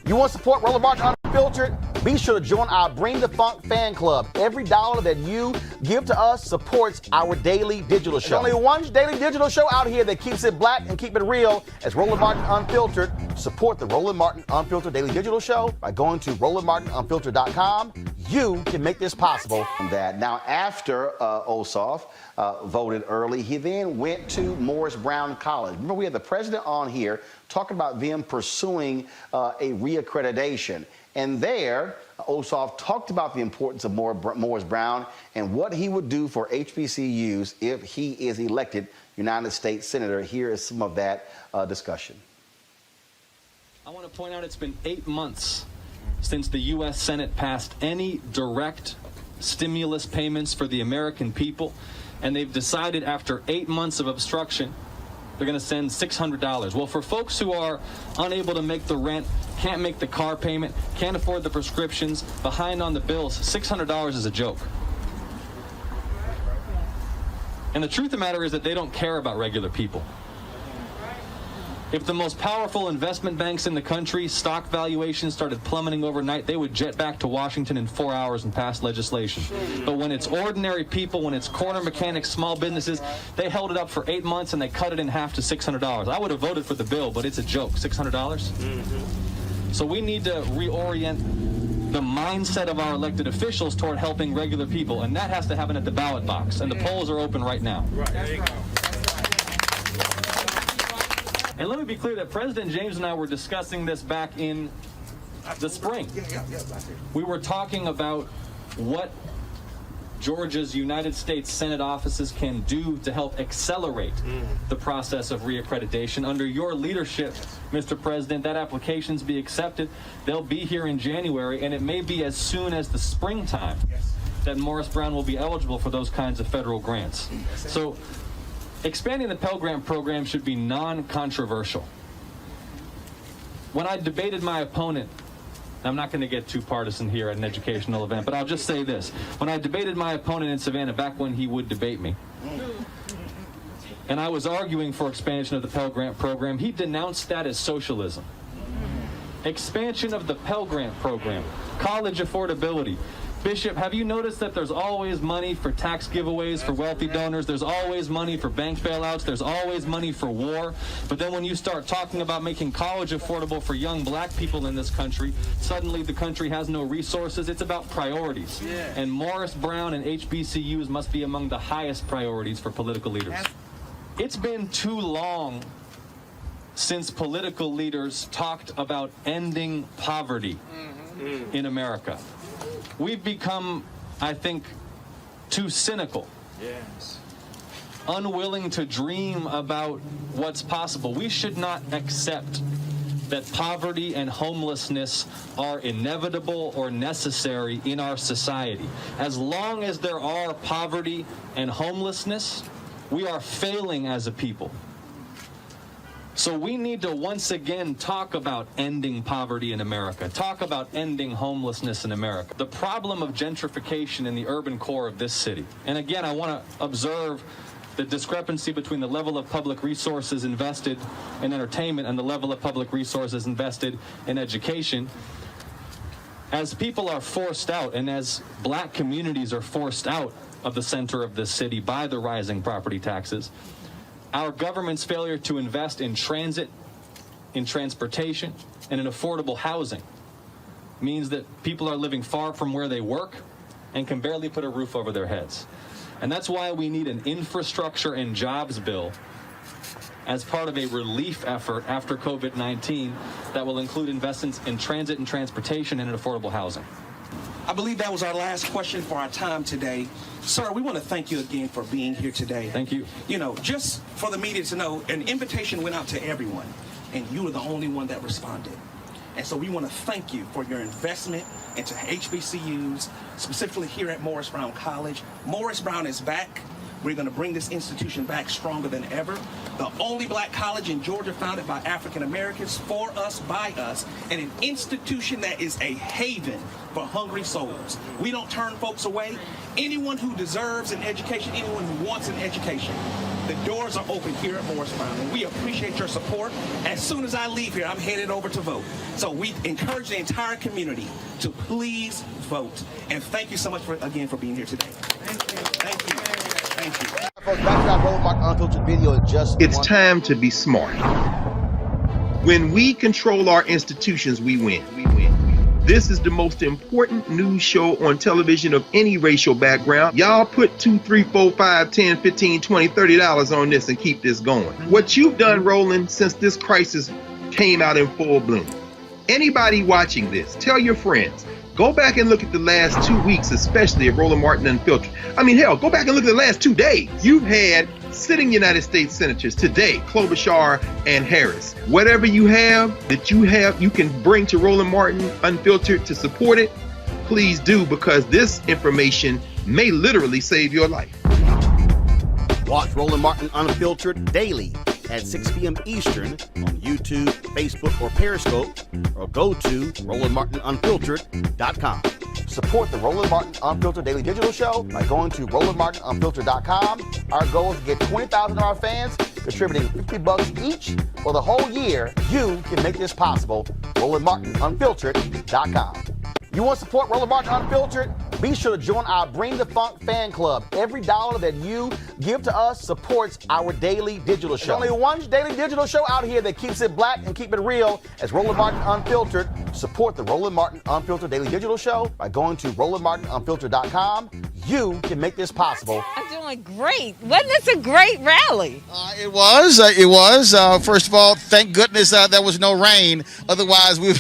You want to support Roland Martin Unfiltered? Be sure to join our Bring the Funk fan club. Every dollar that you give to us supports our daily digital show. There's only one daily digital show out here that keeps it black and keep it real. It's Roland Martin Unfiltered. Support the Roland Martin Unfiltered daily digital show by going to RolandMartinUnfiltered.com. You can make this possible. Now, after Ossoff voted early, he then went to Morris Brown College. Remember, we had the president on here talking about them pursuing a reaccreditation. And there, Ossoff talked about the importance of Morris Brown and what he would do for HBCUs if he is elected United States Senator. Here is some of that discussion. I want to point out it's been 8 months since the U.S. Senate passed any direct stimulus payments for the American people, and they've decided after 8 months of obstruction they're going to send $600. Well, for folks who are unable to make the rent, can't make the car payment, can't afford the prescriptions, behind on the bills, $600 is a joke. And the truth of the matter is that they don't care about regular people. If the most powerful investment banks in the country, stock valuations started plummeting overnight, they would jet back to Washington in 4 hours and pass legislation. But when it's ordinary people, when it's corner mechanics, small businesses, they held it up for 8 months and they cut it in half to $600. I would have voted for the bill, but it's a joke. $600? Mm-hmm. So we need to reorient the mindset of our elected officials toward helping regular people, and that has to happen at the ballot box, and the polls are open right now. Right. There you go. And let me be clear that President James and I were discussing this back in the spring. We were talking about what Georgia's United States Senate offices can do to help accelerate the process of reaccreditation. Under your leadership, Mr. President, that applications be accepted. They'll be here in January, and it may be as soon as the springtime that Morris Brown will be eligible for those kinds of federal grants. So expanding the Pell Grant program should be non-controversial. When I debated my opponent, I'm not going to get too partisan here at an educational event, but I'll just say this. When I debated my opponent in Savannah, back when he would debate me, and I was arguing for expansion of the Pell Grant program, he denounced that as socialism. Expansion of the Pell Grant program, college affordability. Bishop, have you noticed that there's always money for tax giveaways for wealthy donors? There's always money for bank bailouts. There's always money for war. But then when you start talking about making college affordable for young black people in this country, suddenly the country has no resources. It's about priorities. And Morris Brown and HBCUs must be among the highest priorities for political leaders. It's been too long since political leaders talked about ending poverty in America. We've become, I think, too cynical, unwilling to dream about what's possible. We should not accept that poverty and homelessness are inevitable or necessary in our society. As long as there are poverty and homelessness, we are failing as a people. So we need to once again talk about ending poverty in America, talk about ending homelessness in America. The problem of gentrification in the urban core of this city. And again, I want to observe the discrepancy between the level of public resources invested in entertainment and the level of public resources invested in education. As people are forced out and as black communities are forced out of the center of this city by the rising property taxes, our government's failure to invest in transit, in transportation, and in affordable housing means that people are living far from where they work and can barely put a roof over their heads. And that's why we need an infrastructure and jobs bill as part of a relief effort after COVID-19 that will include investments in transit and transportation and in affordable housing. I believe that was our last question for our time today. Sir, we want to thank you again for being here today. Thank you. You know, just for the media to know, an invitation went out to everyone, and you were the only one that responded. And so we want to thank you for your investment into HBCUs, specifically here at Morris Brown College. Morris Brown is back. We're going to bring this institution back stronger than ever. The only black college in Georgia founded by African Americans, for us, by us, and an institution that is a haven for hungry souls. We don't turn folks away. Anyone who deserves an education, anyone who wants an education, the doors are open here at Morris Brown, and we appreciate your support. As soon as I leave here, I'm headed over to vote. So we encourage the entire community to please vote. And thank you so much again for being here today. Thank you. Thank you. Thank you. Folks, back to our Roland Martin Unfiltered video in just It's time to be smart. When we control our institutions, we win. This is the most important news show on television of any racial background. Y'all put $2, $3, $4, $5, $10, $15, $20, $30 on this and keep this going. What you've done, Roland, since this crisis came out in full bloom. Anybody watching this, tell your friends. Go back and look at the last 2 weeks, especially of Roland Martin Unfiltered. I mean, hell, go back and look at the last 2 days. You've had sitting United States senators today, Klobuchar and Harris. Whatever you have that you can bring to Roland Martin Unfiltered to support it, please do, because this information may literally save your life. Watch Roland Martin Unfiltered daily at 6 p.m. Eastern on YouTube, Facebook, or Periscope, or go to RolandMartinUnfiltered.com. Support the Roland Martin Unfiltered Daily Digital Show by going to RolandMartinUnfiltered.com. Our goal is to get 20,000 of our fans contributing $50 each for the whole year. You can make this possible. RolandMartinUnfiltered.com. You want to support Roland Martin Unfiltered? Be sure to join our Bring the Funk fan club. Every dollar that you give to us supports our daily digital show. There's only one daily digital show out here that keeps it black and keep it real as Roland Martin Unfiltered. Support the Roland Martin Unfiltered Daily Digital Show by going to RolandMartinUnfiltered.com. You can make this possible. I'm doing great. Wasn't this a great rally? It was. First of all, thank goodness there was no rain. Otherwise, we'll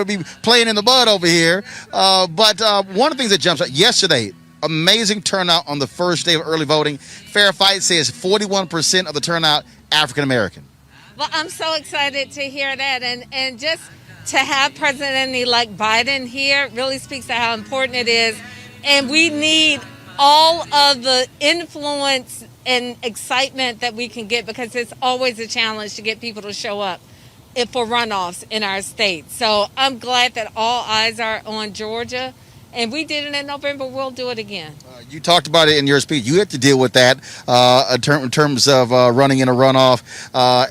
be playing in the mud over here. But one of the things that jumps out yesterday, amazing turnout on the first day of early voting. Fair Fight says 41% of the turnout African American. Well, I'm so excited to hear that, and just to have President-elect Biden here really speaks to how important it is. And we need all of the influence and excitement that we can get, because it's always a challenge to get people to show up for runoffs in our state. So I'm glad that all eyes are on Georgia, and we did it in November. We'll do it again. You talked about it in your speech. You had to deal with that in terms of running in a runoff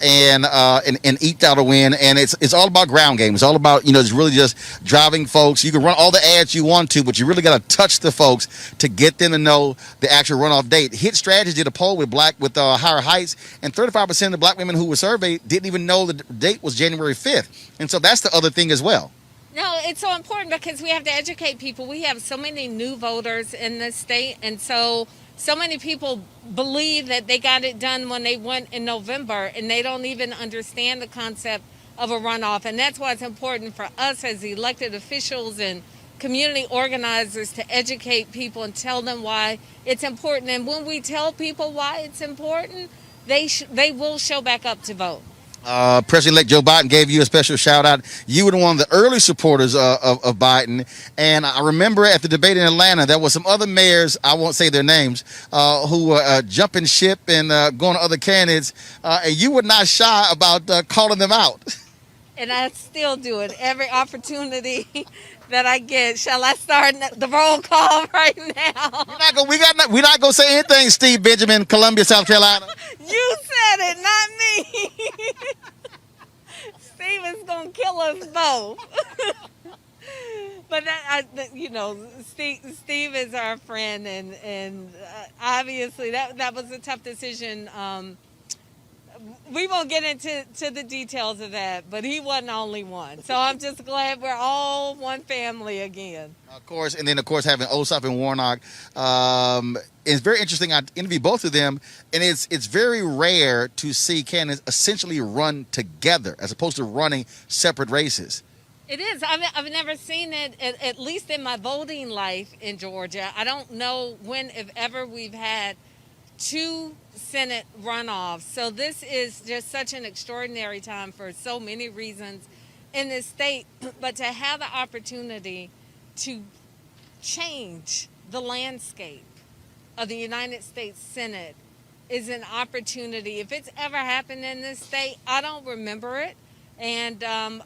and eked out a win. And it's all about ground game. It's all about, it's really just driving folks. You can run all the ads you want to, but you really got to touch the folks to get them to know the actual runoff date. Hit Strategy did a poll with Higher Heights, and 35% of the black women who were surveyed didn't even know the date was January 5th. And so that's the other thing as well. No, it's so important because we have to educate people. We have so many new voters in this state, and so many people believe that they got it done when they went in November, and they don't even understand the concept of a runoff. And that's why it's important for us as elected officials and community organizers to educate people and tell them why it's important. And when we tell people why it's important, they will show back up to vote. President-elect Joe Biden gave you a special shout out. You were one of the early supporters of Biden. And I remember at the debate in Atlanta, there were some other mayors, I won't say their names, who were jumping ship and going to other candidates. And you were not shy about calling them out. And I still do it every opportunity that I get. Shall I start the roll call right now? We're not gonna say anything, Steve Benjamin, Columbia, South Carolina. You said it, not me. Steve is gonna kill us both. But Steve is our friend, and obviously that was a tough decision. We won't get into the details of that, but he wasn't the only one. So I'm just glad we're all one family again. Of course, and then, having Ossoff and Warnock. It's very interesting. I interviewed both of them, and it's very rare to see candidates essentially run together as opposed to running separate races. It is. I've never seen it, at least in my voting life in Georgia. I don't know when, if ever, we've had two Senate runoffs. So this is just such an extraordinary time for so many reasons in this state. But to have the opportunity to change the landscape of the United States Senate is an opportunity. If it's ever happened in this state, I don't remember it. And on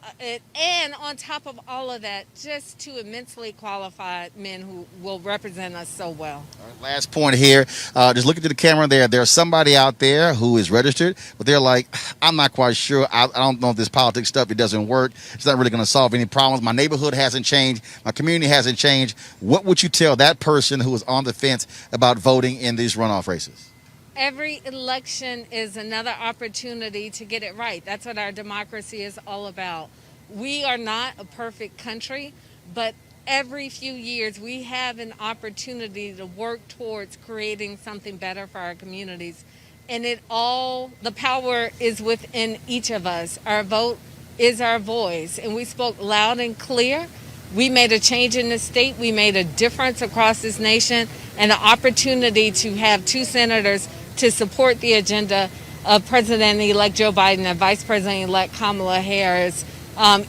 top of all of that, just two immensely qualified men who will represent us so well. All right, last point here. Just looking to the camera there. There's somebody out there who is registered, but they're like, I'm not quite sure. I don't know if this politics stuff, it doesn't work. It's not really going to solve any problems. My neighborhood hasn't changed. My community hasn't changed. What would you tell that person who is on the fence about voting in these runoff races? Every election is another opportunity to get it right. That's what our democracy is all about. We are not a perfect country, but every few years we have an opportunity to work towards creating something better for our communities. And the power is within each of us. Our vote is our voice. And we spoke loud and clear. We made a change in the state. We made a difference across this nation. And the opportunity to have two senators to support the agenda of President-elect Joe Biden and Vice President-elect Kamala Harris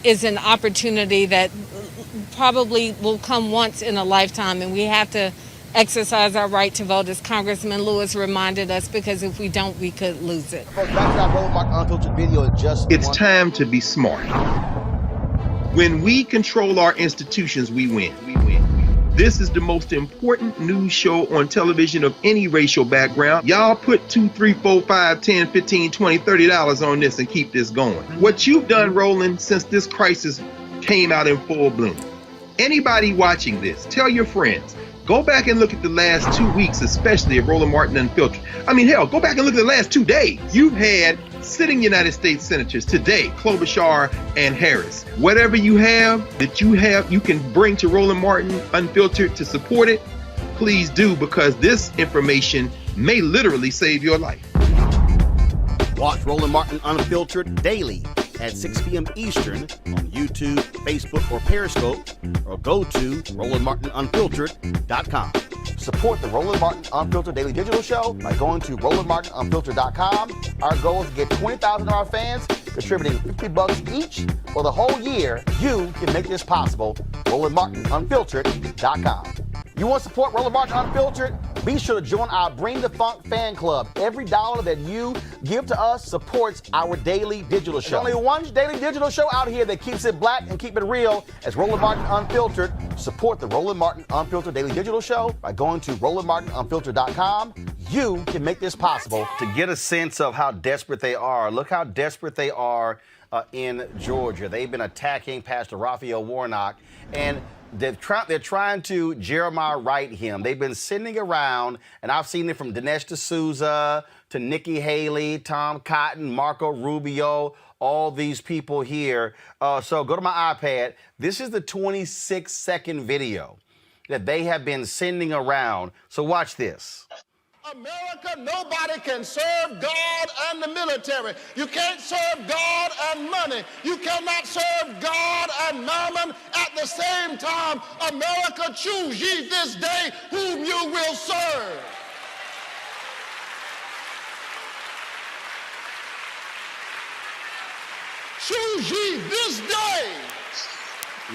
is an opportunity that probably will come once in a lifetime, and we have to exercise our right to vote, as Congressman Lewis reminded us, because if we don't, we could lose it. Back to that Roland Martin Unfiltered video in just It's time to be smart. When we control our institutions, we win. This is the most important news show on television of any racial background. Y'all put $2, $3, $4, $5, $10, $15, $20, $30 on this and keep this going. What you've done, Roland, since this crisis came out in full bloom. Anybody watching this, tell your friends. Go back and look at the last 2 weeks, especially of Roland Martin Unfiltered. I mean, hell, go back and look at the last 2 days. You've had sitting United States senators today, Klobuchar and Harris. Whatever you can bring to Roland Martin Unfiltered to support it, please do, because this information may literally save your life. Watch Roland Martin Unfiltered daily at 6 p.m. Eastern on YouTube, Facebook, or Periscope, or go to RolandMartinUnfiltered.com. Support the Roland Martin Unfiltered Daily Digital Show by going to RolandMartinUnfiltered.com. Our goal is to get 20,000 of our fans contributing $50 each for the whole year. You can make this possible. RolandMartinUnfiltered.com. You want to support Roland Martin Unfiltered? Be sure to join our Bring the Funk fan club. Every dollar that you give to us supports our daily digital show. There's only one daily digital show out here that keeps it black and keep it real as Roland Martin Unfiltered. Support the Roland Martin Unfiltered Daily Digital Show by going to RolandMartinUnfiltered.com. You can make this possible. To get a sense of how desperate they are, look how desperate they are in Georgia. They've been attacking Pastor Raphael Warnock, and they're trying to Jeremiah Wright him. They've been sending around, and I've seen it from Dinesh D'Souza to Nikki Haley, Tom Cotton, Marco Rubio, all these people here. So go to my iPad. This is the 26-second video that they have been sending around. So watch this. America, nobody can serve God and the military. You can't serve God and money. You cannot serve God and mammon at the same time. America, choose ye this day whom you will serve. Choose ye this day.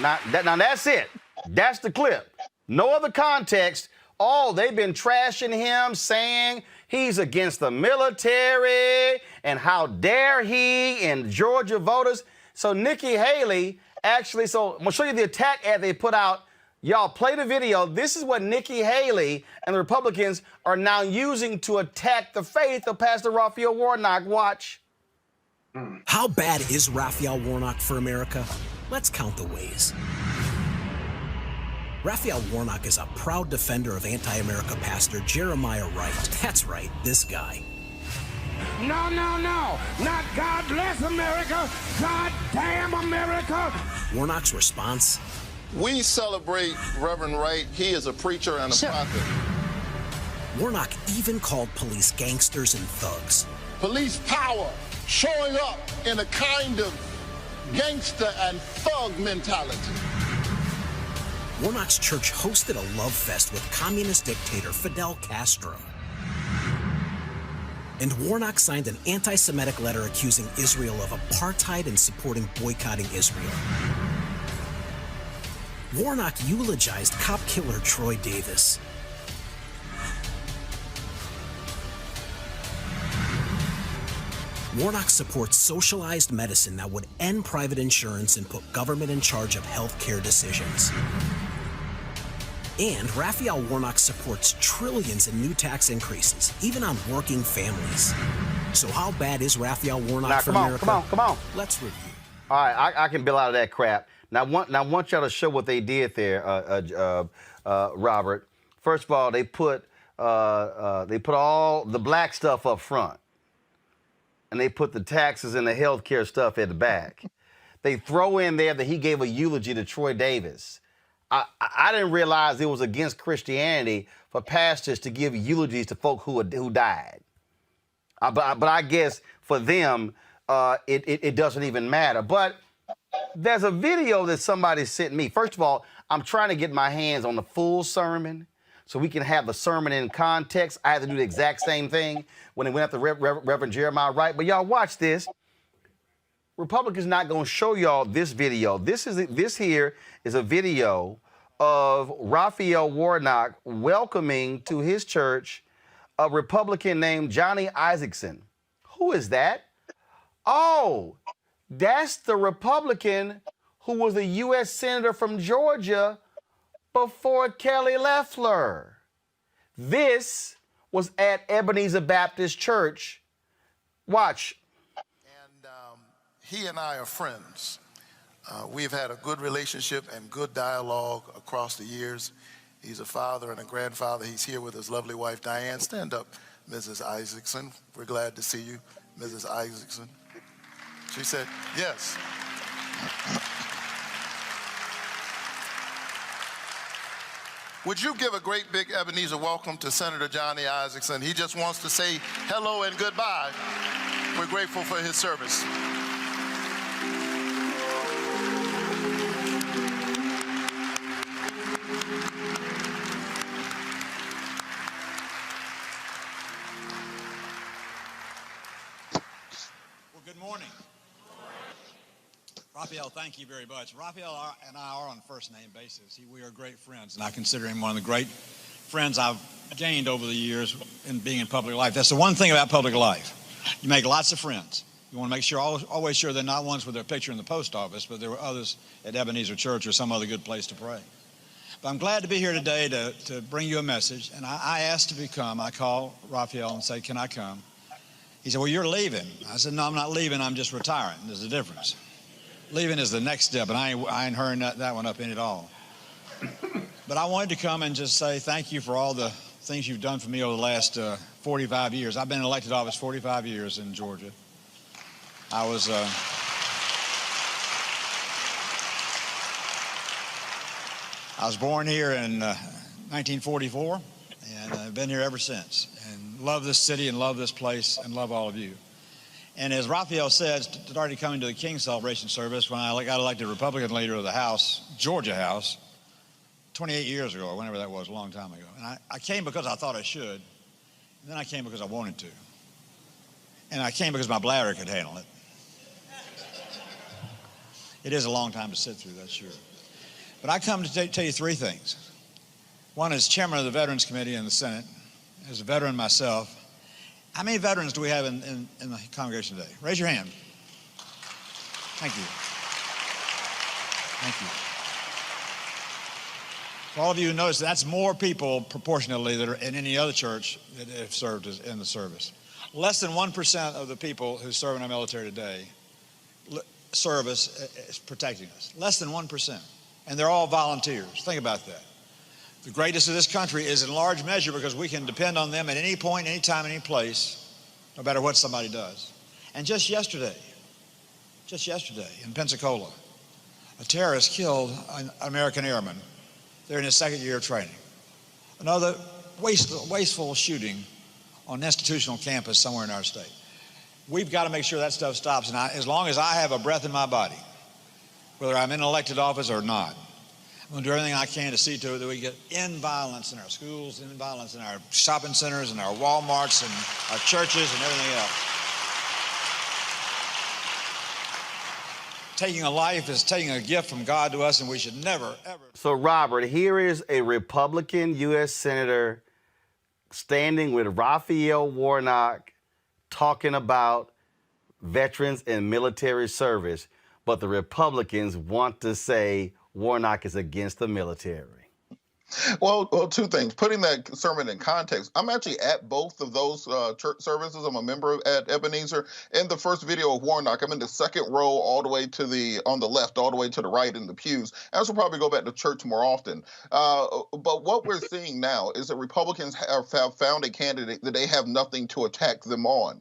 Now that's it. That's the clip. No other context. Oh, they've been trashing him, saying he's against the military and how dare he, and Georgia voters. So Nikki Haley actually, so I'm going to show you the attack ad they put out. Y'all play the video. This is what Nikki Haley and the Republicans are now using to attack the faith of Pastor Raphael Warnock. Watch. How bad is Raphael Warnock for America? Let's count the ways. Raphael Warnock is a proud defender of anti-America pastor Jeremiah Wright. That's right, this guy. No, no, no. Not God bless America. God damn America. Warnock's response? We celebrate Reverend Wright. He is a preacher and a prophet. Warnock even called police gangsters and thugs. Police power showing up in a kind of gangster and thug mentality. Warnock's church hosted a love fest with communist dictator Fidel Castro. And Warnock signed an anti-Semitic letter accusing Israel of apartheid and supporting boycotting Israel. Warnock eulogized cop killer Troy Davis. Warnock supports socialized medicine that would end private insurance and put government in charge of health care decisions. And Raphael Warnock supports trillions in new tax increases, even on working families. So how bad is Raphael Warnock for America? Come on. Let's review. All right, I can bail out of that crap. Now, I want y'all to show what they did there, Robert. First of all, they put all the black stuff up front, and they put the taxes and the health care stuff at the back. They throw in there that he gave a eulogy to Troy Davis. I didn't realize it was against Christianity for pastors to give eulogies to folk who died. But I guess for them, it doesn't even matter. But there's a video that somebody sent me. First of all, I'm trying to get my hands on the full sermon so we can have the sermon in context. I had to do the exact same thing when it went after Reverend Jeremiah Wright. But y'all watch this. Republicans not going to show y'all this video. This here is a video of Raphael Warnock welcoming to his church a Republican named Johnny Isaacson. Who is that? Oh, that's the Republican who was a U.S. Senator from Georgia before Kelly Loeffler. This was at Ebenezer Baptist Church. Watch. He and I are friends. We've had a good relationship and good dialogue across the years. He's a father and a grandfather. He's here with his lovely wife, Diane. Stand up, Mrs. Isaacson. We're glad to see you, Mrs. Isaacson. She said, yes. Would you give a great big Ebenezer welcome to Senator Johnny Isaacson? He just wants to say hello and goodbye. We're grateful for his service. Good morning. Raphael, thank you very much. Raphael and I are on a first-name basis. We are great friends, and I consider him one of the great friends I've gained over the years in being in public life. That's the one thing about public life. You make lots of friends. You want to make sure, always sure they're not ones with their picture in the post office, but there were others at Ebenezer Church or some other good place to pray. But I'm glad to be here today to bring you a message, and I asked to come. I called Raphael and said, can I come? He said, well, you're leaving. I said, no, I'm not leaving. I'm just retiring. There's a difference. Leaving is the next step, and I ain't hurrying that one up in at all. But I wanted to come and just say thank you for all the things you've done for me over the last 45 years. I've been in elected office 45 years in Georgia. I was born here in 1944, and I've been here ever since. And love this city and love this place and love all of you. And as Raphael said, started coming to the King celebration service when I got elected Republican leader of the House, Georgia House, 28 years ago, or whenever that was, a long time ago. And I came because I thought I should. And then I came because I wanted to. And I came because my bladder could handle it. It is a long time to sit through, that's sure. But I come to tell you three things. One is chairman of the Veterans Committee in the Senate. As a veteran myself, how many veterans do we have in the congregation today? Raise your hand. Thank you. Thank you. For all of you who notice, that's more people proportionately that are in any other church that have served in the service. Less than 1% of the people who serve in our military today service is protecting us. Less than 1%. And they're all volunteers. Think about that. The greatest of this country is in large measure because we can depend on them at any point, any time, any place, no matter what somebody does. And just yesterday in Pensacola, a terrorist killed an American airman. They're in his second year of training. Another wasteful shooting on an institutional campus somewhere in our state. We've got to make sure that stuff stops. And as long as I have a breath in my body, whether I'm in elected office or not, I'm going to do everything I can to see to it that we get end violence in our schools, end violence in our shopping centers, and our Walmarts, and our churches, and everything else. Taking a life is taking a gift from God to us, and we should never, ever. So, Robert, here is a Republican U.S. Senator standing with Raphael Warnock talking about veterans and military service, but the Republicans want to say Warnock is against the military. Well, two things. Putting that sermon in context, I'm actually at both of those church services. I'm a member at Ebenezer. In the first video of Warnock, I'm in the second row, all the way to on the left, all the way to the right in the pews. I should probably go back to church more often. But what we're seeing now is that Republicans have found a candidate that they have nothing to attack them on.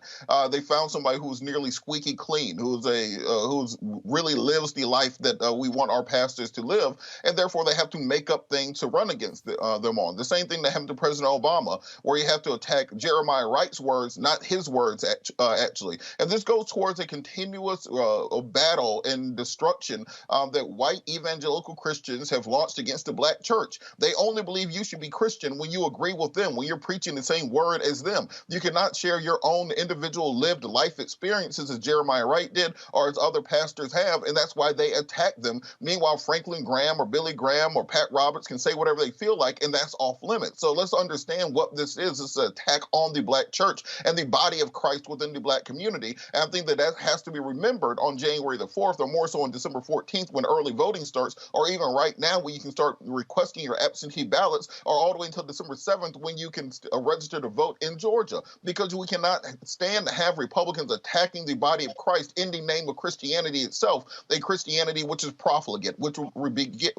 They found somebody who's nearly squeaky clean, who's really lives the life that we want our pastors to live, and therefore they have to make up things to run against them on. The same thing that happened to President Obama, where you have to attack Jeremiah Wright's words, not his words, actually. And this goes towards a continuous battle and destruction that white evangelical Christians have launched against the black church. They only believe you should be Christian when you agree with them, when you're preaching the same word as them. You cannot share your own individual lived life experiences as Jeremiah Wright did or as other pastors have, and that's why they attack them. Meanwhile, Franklin Graham or Billy Graham or Pat Roberts can say whatever they feel like, and that's off limits. So let's understand what this is. It's an attack on the black church and the body of Christ within the black community. And I think that has to be remembered on January the 4th, or more so on December 14th when early voting starts, or even right now when you can start requesting your absentee ballots, or all the way until December 7th when you can register to vote in Georgia. Because we cannot stand to have Republicans attacking the body of Christ in the name of Christianity itself, a Christianity which is profligate, which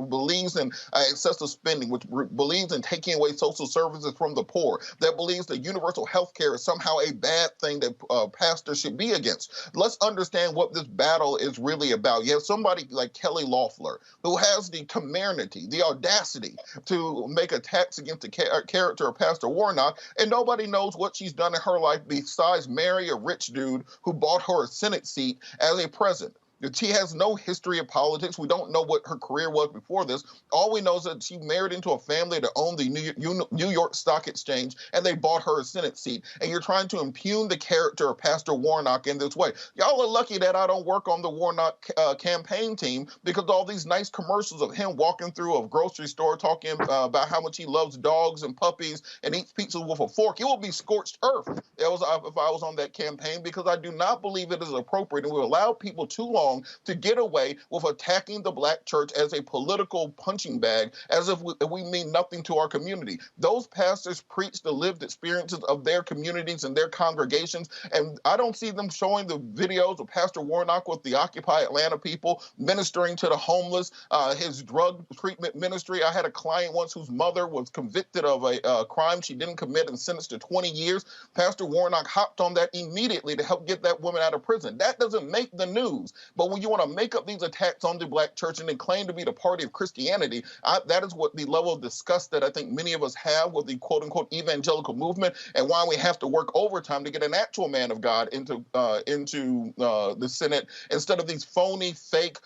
believes in excessive spending, which believes in taking away social services from the poor, that believes that universal health care is somehow a bad thing that pastors should be against. Let's understand what this battle is really about. You have somebody like Kelly Loeffler, who has the temerity, the audacity to make attacks against the character of Pastor Warnock, and nobody knows what she's done in her life besides marry a rich dude who bought her a Senate seat as a present. She has no history of politics. We don't know what her career was before this. All we know is that she married into a family that owned the New York Stock Exchange, and they bought her a Senate seat. And you're trying to impugn the character of Pastor Warnock in this way. Y'all are lucky that I don't work on the Warnock campaign team, because all these nice commercials of him walking through a grocery store talking about how much he loves dogs and puppies and eats pizza with a fork, it will be scorched earth if I was on that campaign, because I do not believe it is appropriate, and we allow people too long to get away with attacking the black church as a political punching bag, as if we mean nothing to our community. Those pastors preach the lived experiences of their communities and their congregations, and I don't see them showing the videos of Pastor Warnock with the Occupy Atlanta people, ministering to the homeless, his drug treatment ministry. I had a client once whose mother was convicted of a crime she didn't commit and sentenced to 20 years. Pastor Warnock hopped on that immediately to help get that woman out of prison. That doesn't make the news. But when you want to make up these attacks on the black church and then claim to be the party of Christianity, that is what the level of disgust that I think many of us have with the quote-unquote evangelical movement, and why we have to work overtime to get an actual man of God into the Senate instead of these phony, fake,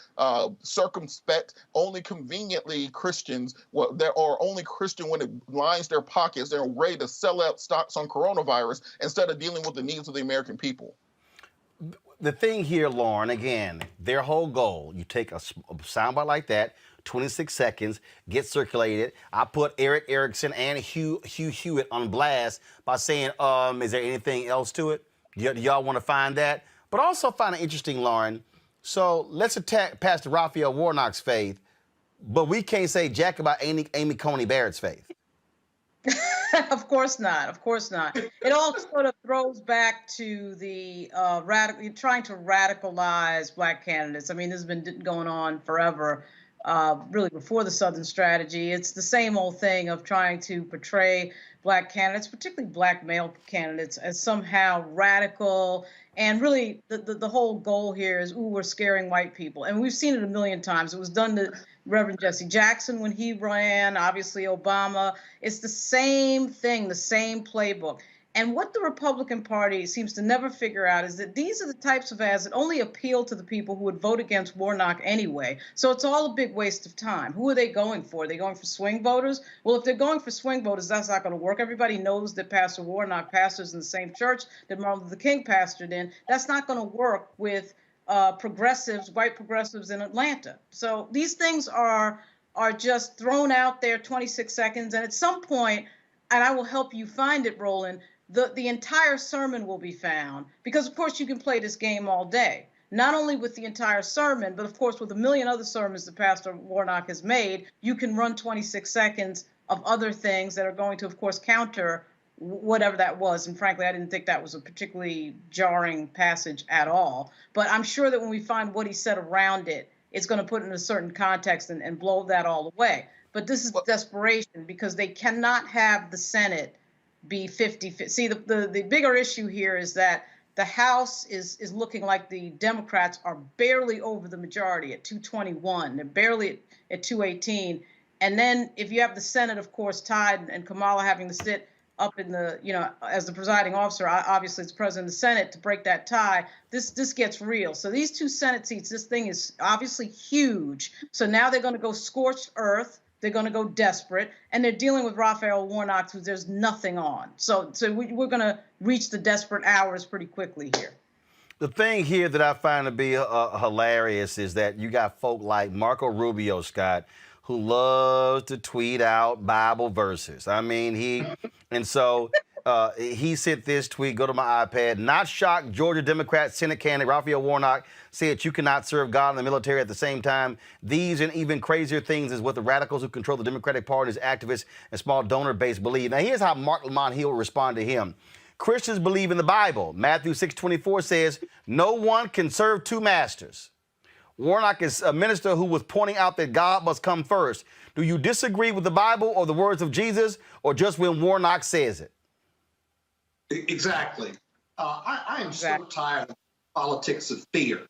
circumspect, only conveniently Christians that are only Christian when it lines their pockets. They're ready to sell out stocks on coronavirus instead of dealing with the needs of the American people. The thing here, Lauren, again, their whole goal, you take a soundbite like that, 26 seconds, get circulated. I put Eric Erickson and Hugh Hewitt on blast by saying, is there anything else to it? Y'all want to find that? But also find it interesting, Lauren. So let's attack Pastor Raphael Warnock's faith, but we can't say jack about Amy Coney Barrett's faith. Of course not. Of course not. It all sort of throws back to the trying to radicalize black candidates. I mean, this has been going on forever, really before the Southern strategy. It's the same old thing of trying to portray black candidates, particularly black male candidates, as somehow radical. And really, the whole goal here is, we're scaring white people. And we've seen it a million times. It was done to Reverend Jesse Jackson when he ran, obviously Obama. It's the same thing, the same playbook. And what the Republican Party seems to never figure out is that these are the types of ads that only appeal to the people who would vote against Warnock anyway. So it's all a big waste of time. Who are they going for? Are they going for swing voters? Well, if they're going for swing voters, that's not going to work. Everybody knows that Pastor Warnock pastors in the same church that Martin Luther King pastored in. That's not going to work with progressives, white progressives in Atlanta. So these things are just thrown out there, 26 seconds. And at some point, and I will help you find it, Roland, the entire sermon will be found, because of course you can play this game all day, not only with the entire sermon, but of course with a million other sermons that Pastor Warnock has made. You can run 26 seconds of other things that are going to, of course, counter whatever that was. And frankly, I didn't think that was a particularly jarring passage at all. But I'm sure that when we find what he said around it, it's going to put it in a certain context and blow that all away. But this is desperation, because they cannot have the Senate be 50-50. See, the bigger issue here is that the House is looking like the Democrats are barely over the majority at 221. They're barely at 218. And then if you have the Senate, of course, tied, and Kamala having to sit up in the, as the presiding officer, obviously it's president of the Senate, to break that tie, this gets real. So these 2 Senate seats, this thing is obviously huge. So now they're going to go scorched earth. They're going to go desperate, and they're dealing with Raphael Warnock, who there's nothing on. So we're going to reach the desperate hours pretty quickly here. The thing here that I find to be hilarious is that you got folk like Marco Rubio, Scott, who loves to tweet out Bible verses. I mean, he sent this tweet, go to my iPad. Not shocked, Georgia Democrat Senate candidate Raphael Warnock said you cannot serve God and the military at the same time. These and even crazier things is what the radicals who control the Democratic Party's activists and small donor base believe. Now, here's how Mark Lamont Hill will respond to him. Christians believe in the Bible. Matthew 6:24 says, no one can serve 2 masters. Warnock is a minister who was pointing out that God must come first. Do you disagree with the Bible or the words of Jesus, or just when Warnock says it? Exactly. I am so tired of politics of fear.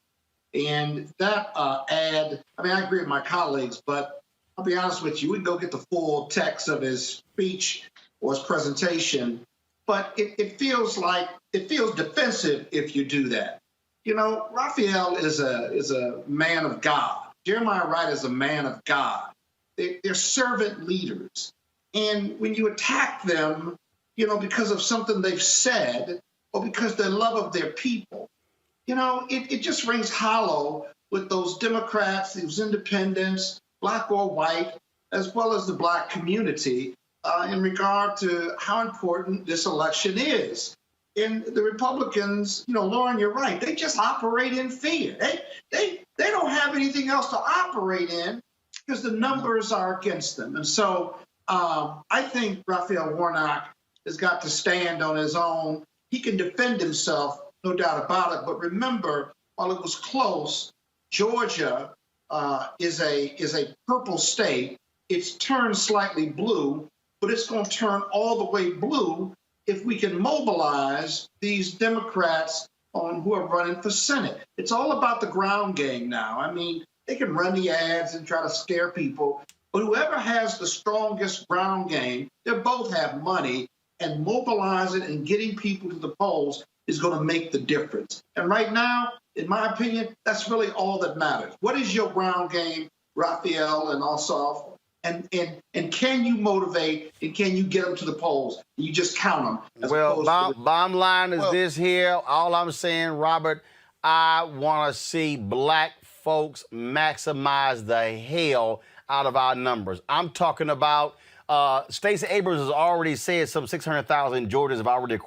And that ad, I agree with my colleagues, but I'll be honest with you, we can go get the full text of his speech or his presentation, but it feels defensive if you do that. Raphael is a man of God. Jeremiah Wright is a man of God. They're servant leaders. And when you attack them, because of something they've said or because their love of their people, it just rings hollow with those Democrats, those independents, black or white, as well as the black community in regard to how important this election is. And the Republicans, Lauren, you're right. They just operate in fear. They don't have anything else to operate in because the numbers are against them. And so I think Raphael Warnock has got to stand on his own. He can defend himself, no doubt about it. But remember, while it was close, Georgia is a purple state. It's turned slightly blue, but it's going to turn all the way blue if we can mobilize these Democrats who are running for Senate. It's all about the ground game now. They can run the ads and try to scare people, but whoever has the strongest ground game, they both have money, and mobilizing and getting people to the polls is going to make the difference. And right now, in my opinion, that's really all that matters. What is your ground game, Raphael and Ossoff? And can you motivate, and can you get them to the polls? You just count them. Well, bottom line is this here. All I'm saying, Robert, I want to see black folks maximize the hell out of our numbers. I'm talking about Stacey Abrams has already said some 600,000 Georgians have already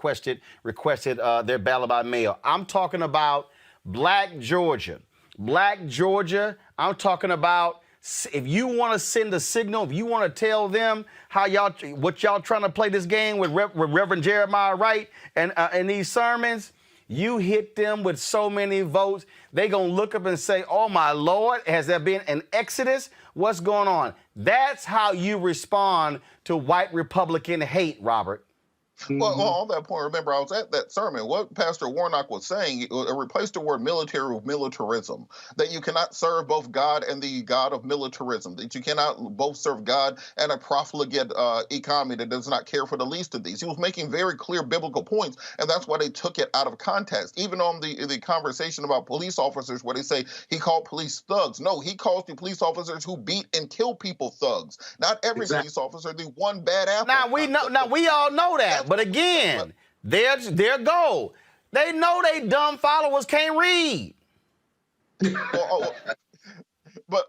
requested their ballot by mail. I'm talking about black Georgia. Black Georgia, I'm talking about if you want to send a signal, if you want to tell them what y'all trying to play this game with Reverend Jeremiah Wright and these sermons, you hit them with so many votes, they going to look up and say, oh, my Lord, has there been an exodus? What's going on? That's how you respond to white Republican hate, Robert. Well, on that point, remember, I was at that sermon. What Pastor Warnock was saying, it replaced the word military with militarism, that you cannot serve both God and the God of militarism, that you cannot both serve God and a profligate economy that does not care for the least of these. He was making very clear biblical points, and that's why they took it out of context. Even on the conversation about police officers, where they say he called police thugs. No, he calls the police officers who beat and kill people thugs. Not every police officer, the one bad apple. Now we all know that. But again, their goal. They know they dumb followers can't read. but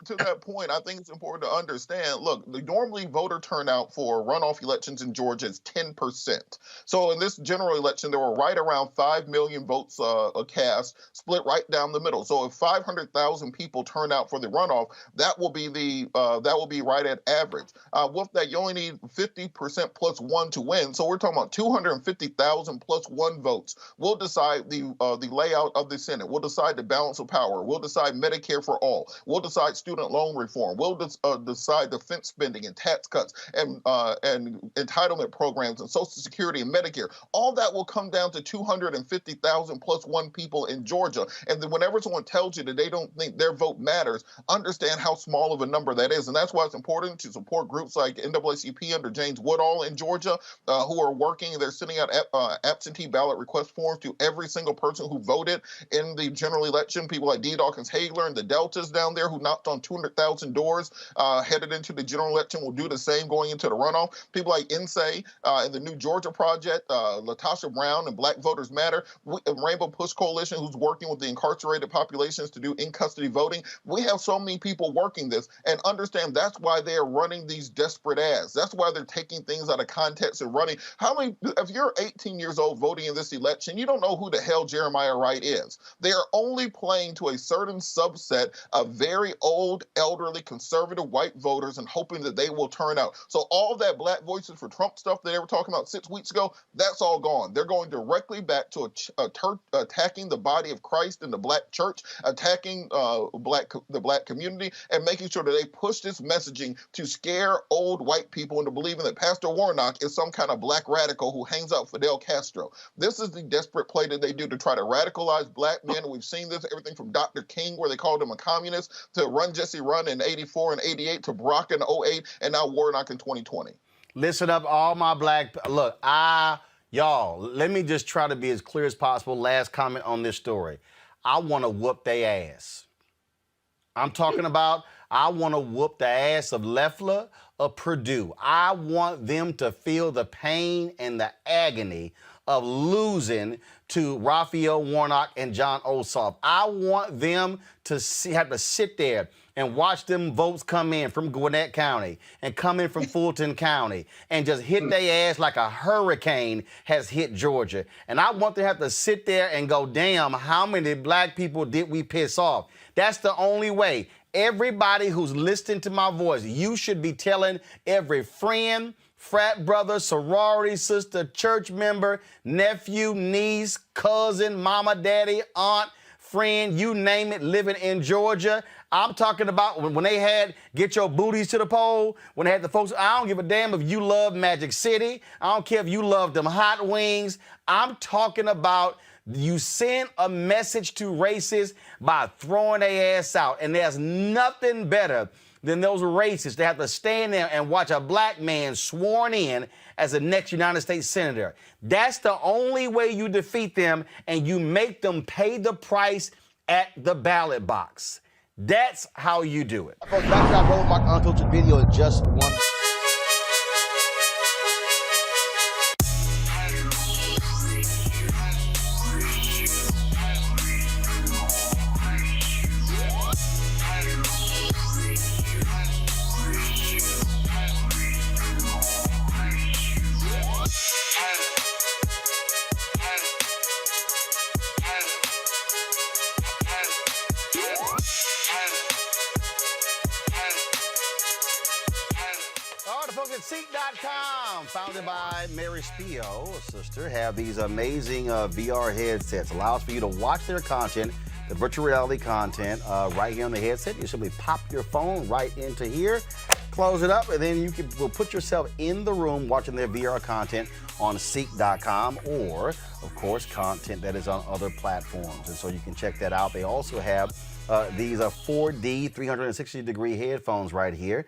to that point, I think it's important to understand. Look, the normally voter turnout for runoff elections in Georgia is 10%. So in this general election, there were right around 5 million votes cast, split right down the middle. So if 500,000 people turn out for the runoff, that will be right at average. With that, you only need 50% plus one to win. So we're talking about 250,000 plus one votes. We'll decide the layout of the Senate. We'll decide the balance of power. We'll decide Medicare for all. We'll decide student loan reform. We'll decide defense spending and tax cuts and entitlement programs and Social Security and Medicare. All that will come down to 250,000 plus one people in Georgia. And then whenever someone tells you that they don't think their vote matters, understand how small of a number that is. And that's why it's important to support groups like NAACP under James Woodall in Georgia, who are working. They're sending out absentee ballot request forms to every single person who voted in the general election. People like D. Dawkins Hagler and the Deltas down there who knocked on 200,000 doors headed into the general election will do the same going into the runoff. People like NSA and the New Georgia Project, Latasha Brown and Black Voters Matter, Rainbow Push Coalition, who's working with the incarcerated populations to do in-custody voting. We have so many people working this, and understand that's why they are running these desperate ads. That's why they're taking things out of context and running. If you're 18 years old voting in this election, you don't know who the hell Jeremiah Wright is. They are only playing to a certain subset of very old, elderly, conservative white voters and hoping that they will turn out. So all that Black Voices for Trump stuff that they were talking about 6 weeks ago, that's all gone. They're going directly back to attacking the body of Christ in the Black church, attacking the Black community, and making sure that they push this messaging to scare old white people into believing that Pastor Warnock is some kind of Black radical who hangs out Fidel Castro. This is the desperate play that they do to try to radicalize Black men. We've seen this, everything from Dr. King, where they called him a communist, to Run Jesse Run in 84 and 88, to Barack in 08, and now Warnock in 2020. Listen up, all my black... Look, y'all, let me just try to be as clear as possible. Last comment on this story. I want to whoop their ass. I'm talking about I want to whoop the ass of Loeffler, of Purdue. I want them to feel the pain and the agony of losing to Raphael Warnock and John Ossoff. I want them to have to sit there and watch them votes come in from Gwinnett County and come in from Fulton County and just hit their ass like a hurricane has hit Georgia. And I want them to have to sit there and go, damn, how many Black people did we piss off? That's the only way. Everybody who's listening to my voice, you should be telling every friend, frat brother, sorority sister, church member, nephew, niece, cousin, mama, daddy, aunt, friend, you name it, living in Georgia. I'm talking about when they had Get Your Booties to the Poll, when they had the folks, I don't give a damn if you love Magic City. I don't care if you love them hot wings. I'm talking about you send a message to racists by throwing their ass out. And there's nothing better than those racists that have to stand there and watch a Black man sworn in as the next United States Senator. That's the only way you defeat them, and you make them pay the price at the ballot box. That's how you do it. Folks, back to our Roland Unfiltered video in just one. Seek.com, founded by Mary Spio, a sister, have these amazing VR headsets. Allows for you to watch their content, the virtual reality content, right here on the headset. You simply pop your phone right into here, close it up, and then you will put yourself in the room watching their VR content on Seek.com, or, of course, content that is on other platforms. And so you can check that out. They also have these are 4D 360-degree headphones right here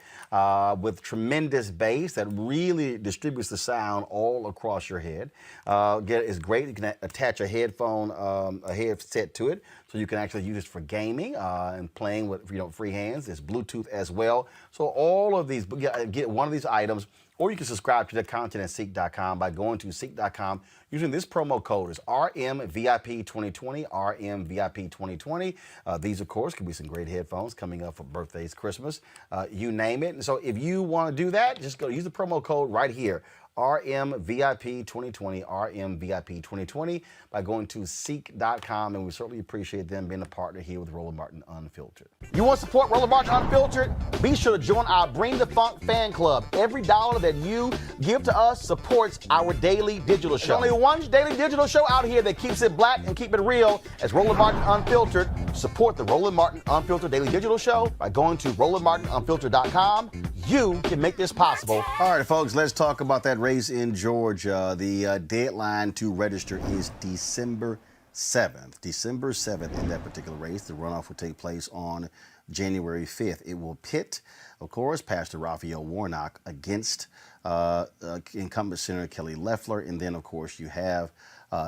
with tremendous bass that really distributes the sound all across your head. It's great. You can attach a headset to it so you can actually use this for gaming and playing with free hands. There's Bluetooth as well. So all of these, get one of these items, or you can subscribe to the content at Seek.com by going to Seek.com using this promo code. It's RMVIP2020, RMVIP2020. These, of course, could be some great headphones coming up for birthdays, Christmas, you name it. And so if you want to do that, just go use the promo code right here. RMVIP2020, RMVIP2020 by going to Seek.com, and we certainly appreciate them being a partner here with Roland Martin Unfiltered. You want to support Roland Martin Unfiltered? Be sure to join our Bring the Funk fan club. Every dollar that you give to us supports our daily digital show. There's only one daily digital show out here that keeps it black and keep it real as Roland Martin Unfiltered. Support the Roland Martin Unfiltered daily digital show by going to RolandMartinUnfiltered.com. You can make this possible. All right, folks, let's talk about that race in Georgia. The deadline to register is December 7th. December 7th in that particular race. The runoff will take place on January 5th. It will pit, of course, Pastor Raphael Warnock against incumbent Senator Kelly Loeffler. And then, of course, you have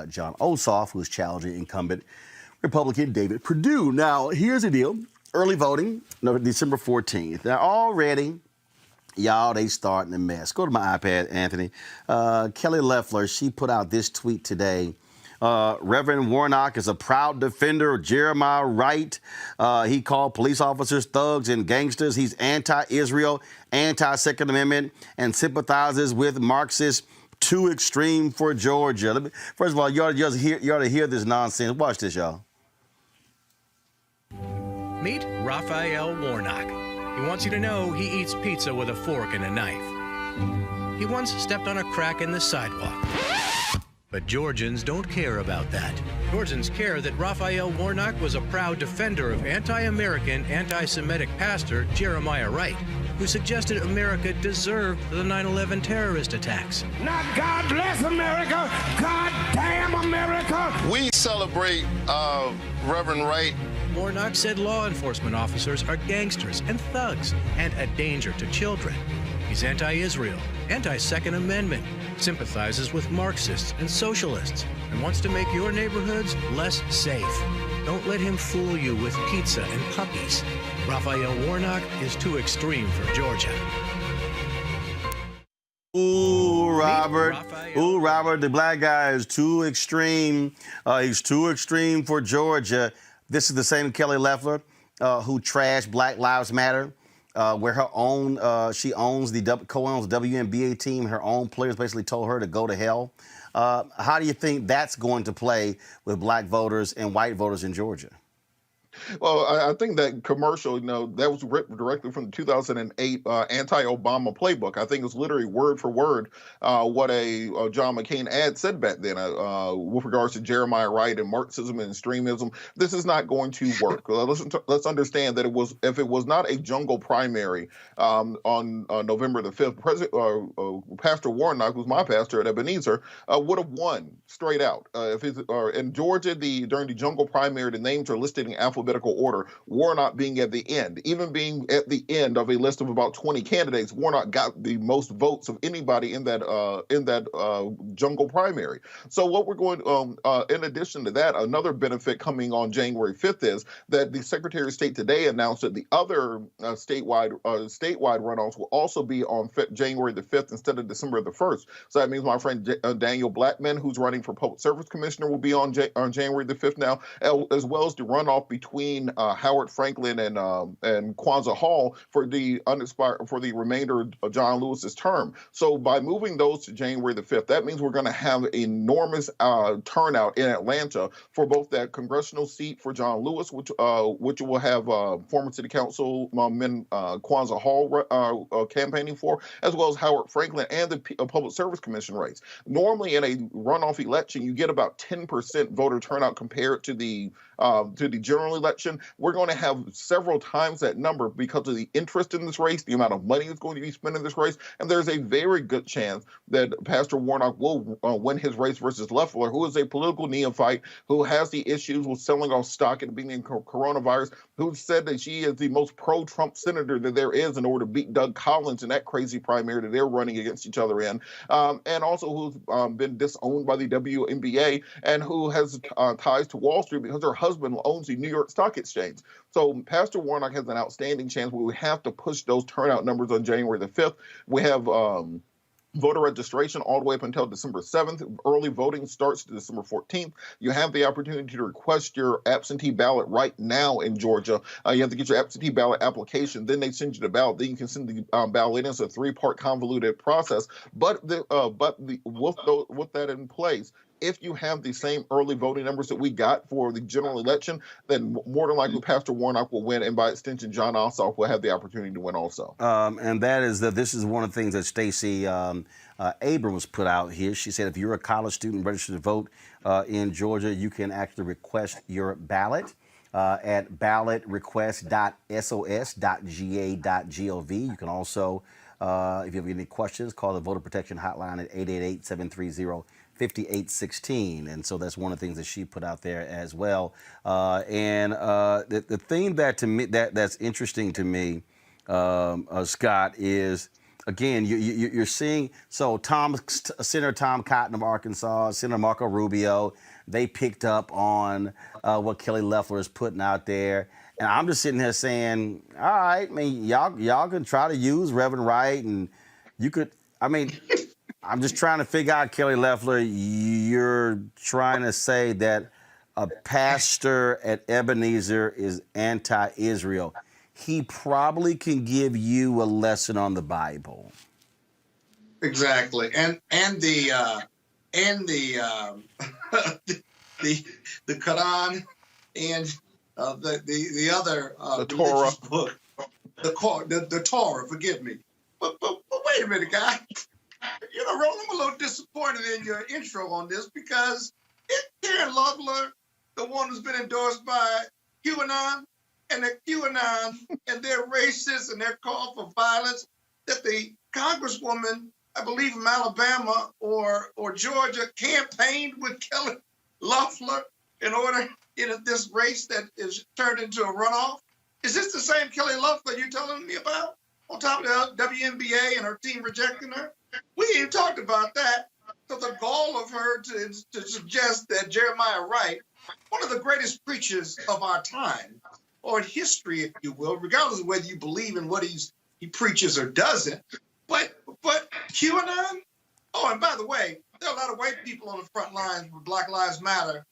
John Ossoff, who's challenging incumbent Republican David Perdue. Now, here's the deal. Early voting, December 14th. Now, already, y'all, they starting a mess. Go to my iPad, Anthony. Kelly Loeffler, she put out this tweet today. Reverend Warnock is a proud defender of Jeremiah Wright. He called police officers thugs and gangsters. He's anti-Israel, anti-Second Amendment, and sympathizes with Marxists. Too extreme for Georgia. First of all, you ought to hear this nonsense. Watch this, y'all. Meet Raphael Warnock. He wants you to know he eats pizza with a fork and a knife. He once stepped on a crack in the sidewalk. But Georgians don't care about that. Georgians care that Raphael Warnock was a proud defender of anti-American, anti-Semitic pastor Jeremiah Wright, who suggested America deserved the 9/11 terrorist attacks. Not God bless America, God damn America. We celebrate Reverend Wright. Warnock said law enforcement officers are gangsters and thugs and a danger to children. He's anti-Israel, anti-Second Amendment, sympathizes with Marxists and socialists, and wants to make your neighborhoods less safe. Don't let him fool you with pizza and puppies. Raphael Warnock is too extreme for Georgia. Ooh, Robert. Ooh, Robert, the black guy is too extreme. He's too extreme for Georgia. This is the same Kelly Loeffler who trashed Black Lives Matter, where her own, she owns co-owns the WNBA team. Her own players basically told her to go to hell. How do you think that's going to play with black voters and white voters in Georgia? Well, I think that commercial, that was written directly from the 2008 anti-Obama playbook. I think it's literally word for word what a John McCain ad said back then with regards to Jeremiah Wright and Marxism and extremism. This is not going to work. Let's understand that if it was not a jungle primary on November the 5th, Pastor Warnock, who's my pastor at Ebenezer, would have won straight out. In Georgia, during the jungle primary, the names are listed in alphabetical order, Warnock being at the end. Even being at the end of a list of about 20 candidates, Warnock got the most votes of anybody in that jungle primary. So what we're going, in addition to that, another benefit coming on January 5th is that the Secretary of State today announced that the other statewide runoffs will also be on January the 5th instead of December the 1st. So that means my friend Daniel Blackman, who's running for Public Service Commissioner, will be on January the 5th now, as well as the runoff between Howard Franklin and Kwanzaa Hall for the remainder of John Lewis's term. So by moving those to January the 5th, that means we're going to have enormous turnout in Atlanta for both that congressional seat for John Lewis, which will have former City Councilman Kwanzaa Hall campaigning for, as well as Howard Franklin and the Public Service Commission race. Normally, in a runoff election, you get about 10% voter turnout compared to the general election. We're going to have several times that number because of the interest in this race, the amount of money that's going to be spent in this race, and there's a very good chance that Pastor Warnock will win his race versus Loeffler, who is a political neophyte, who has the issues with selling off stock at the beginning of coronavirus, who said that she is the most pro-Trump senator that there is in order to beat Doug Collins in that crazy primary that they're running against each other in, and also who's been disowned by the WNBA and who has ties to Wall Street because her husband husband owns the New York Stock Exchange. So Pastor Warnock has an outstanding chance. We have to push those turnout numbers on January the 5th. We have voter registration all the way up until December 7th. Early voting starts December 14th. You have the opportunity to request your absentee ballot right now in Georgia. You have to get your absentee ballot application. Then they send you the ballot. Then you can send the ballot in. It's a 3-part convoluted process. But with that in place, if you have the same early voting numbers that we got for the general election, then more than likely Pastor Warnock will win, and by extension, John Ossoff will have the opportunity to win also. And that is that this is one of the things that Stacey Abrams put out here. She said if you're a college student registered to vote in Georgia, you can actually request your ballot at ballotrequest.sos.ga.gov. You can also, if you have any questions, call the Voter Protection Hotline at 888-730-5816, and so that's one of the things that she put out there as well. The thing that to me that's interesting to me, Scott, is again you're seeing Senator Tom Cotton of Arkansas, Senator Marco Rubio, they picked up on what Kelly Loeffler is putting out there. And I'm just sitting here saying, all right, I mean, y'all can try to use Reverend Wright, and you could, I mean, I'm just trying to figure out, Kelly Loeffler, you're trying to say that a pastor at Ebenezer is anti-Israel. He probably can give you a lesson on the Bible. Exactly, and the the Quran and the other Torah book, the Torah. Forgive me, but wait a minute, guy. You know, Roland, I'm a little disappointed in your intro on this because Karen Loeffler, the one who's been endorsed by QAnon, and the QAnon and their racists and their call for violence, that the Congresswoman, I believe from Alabama or Georgia, campaigned with Kelly Loeffler in order in this race that is turned into a runoff. Is this the same Kelly Loeffler you're telling me about? On top of the WNBA and her team rejecting her? We ain't talked about that. So the goal of her to suggest that Jeremiah Wright, one of the greatest preachers of our time, or in history, if you will, regardless of whether you believe in what he preaches or doesn't, but QAnon? Oh, and by the way, there are a lot of white people on the front lines with Black Lives Matter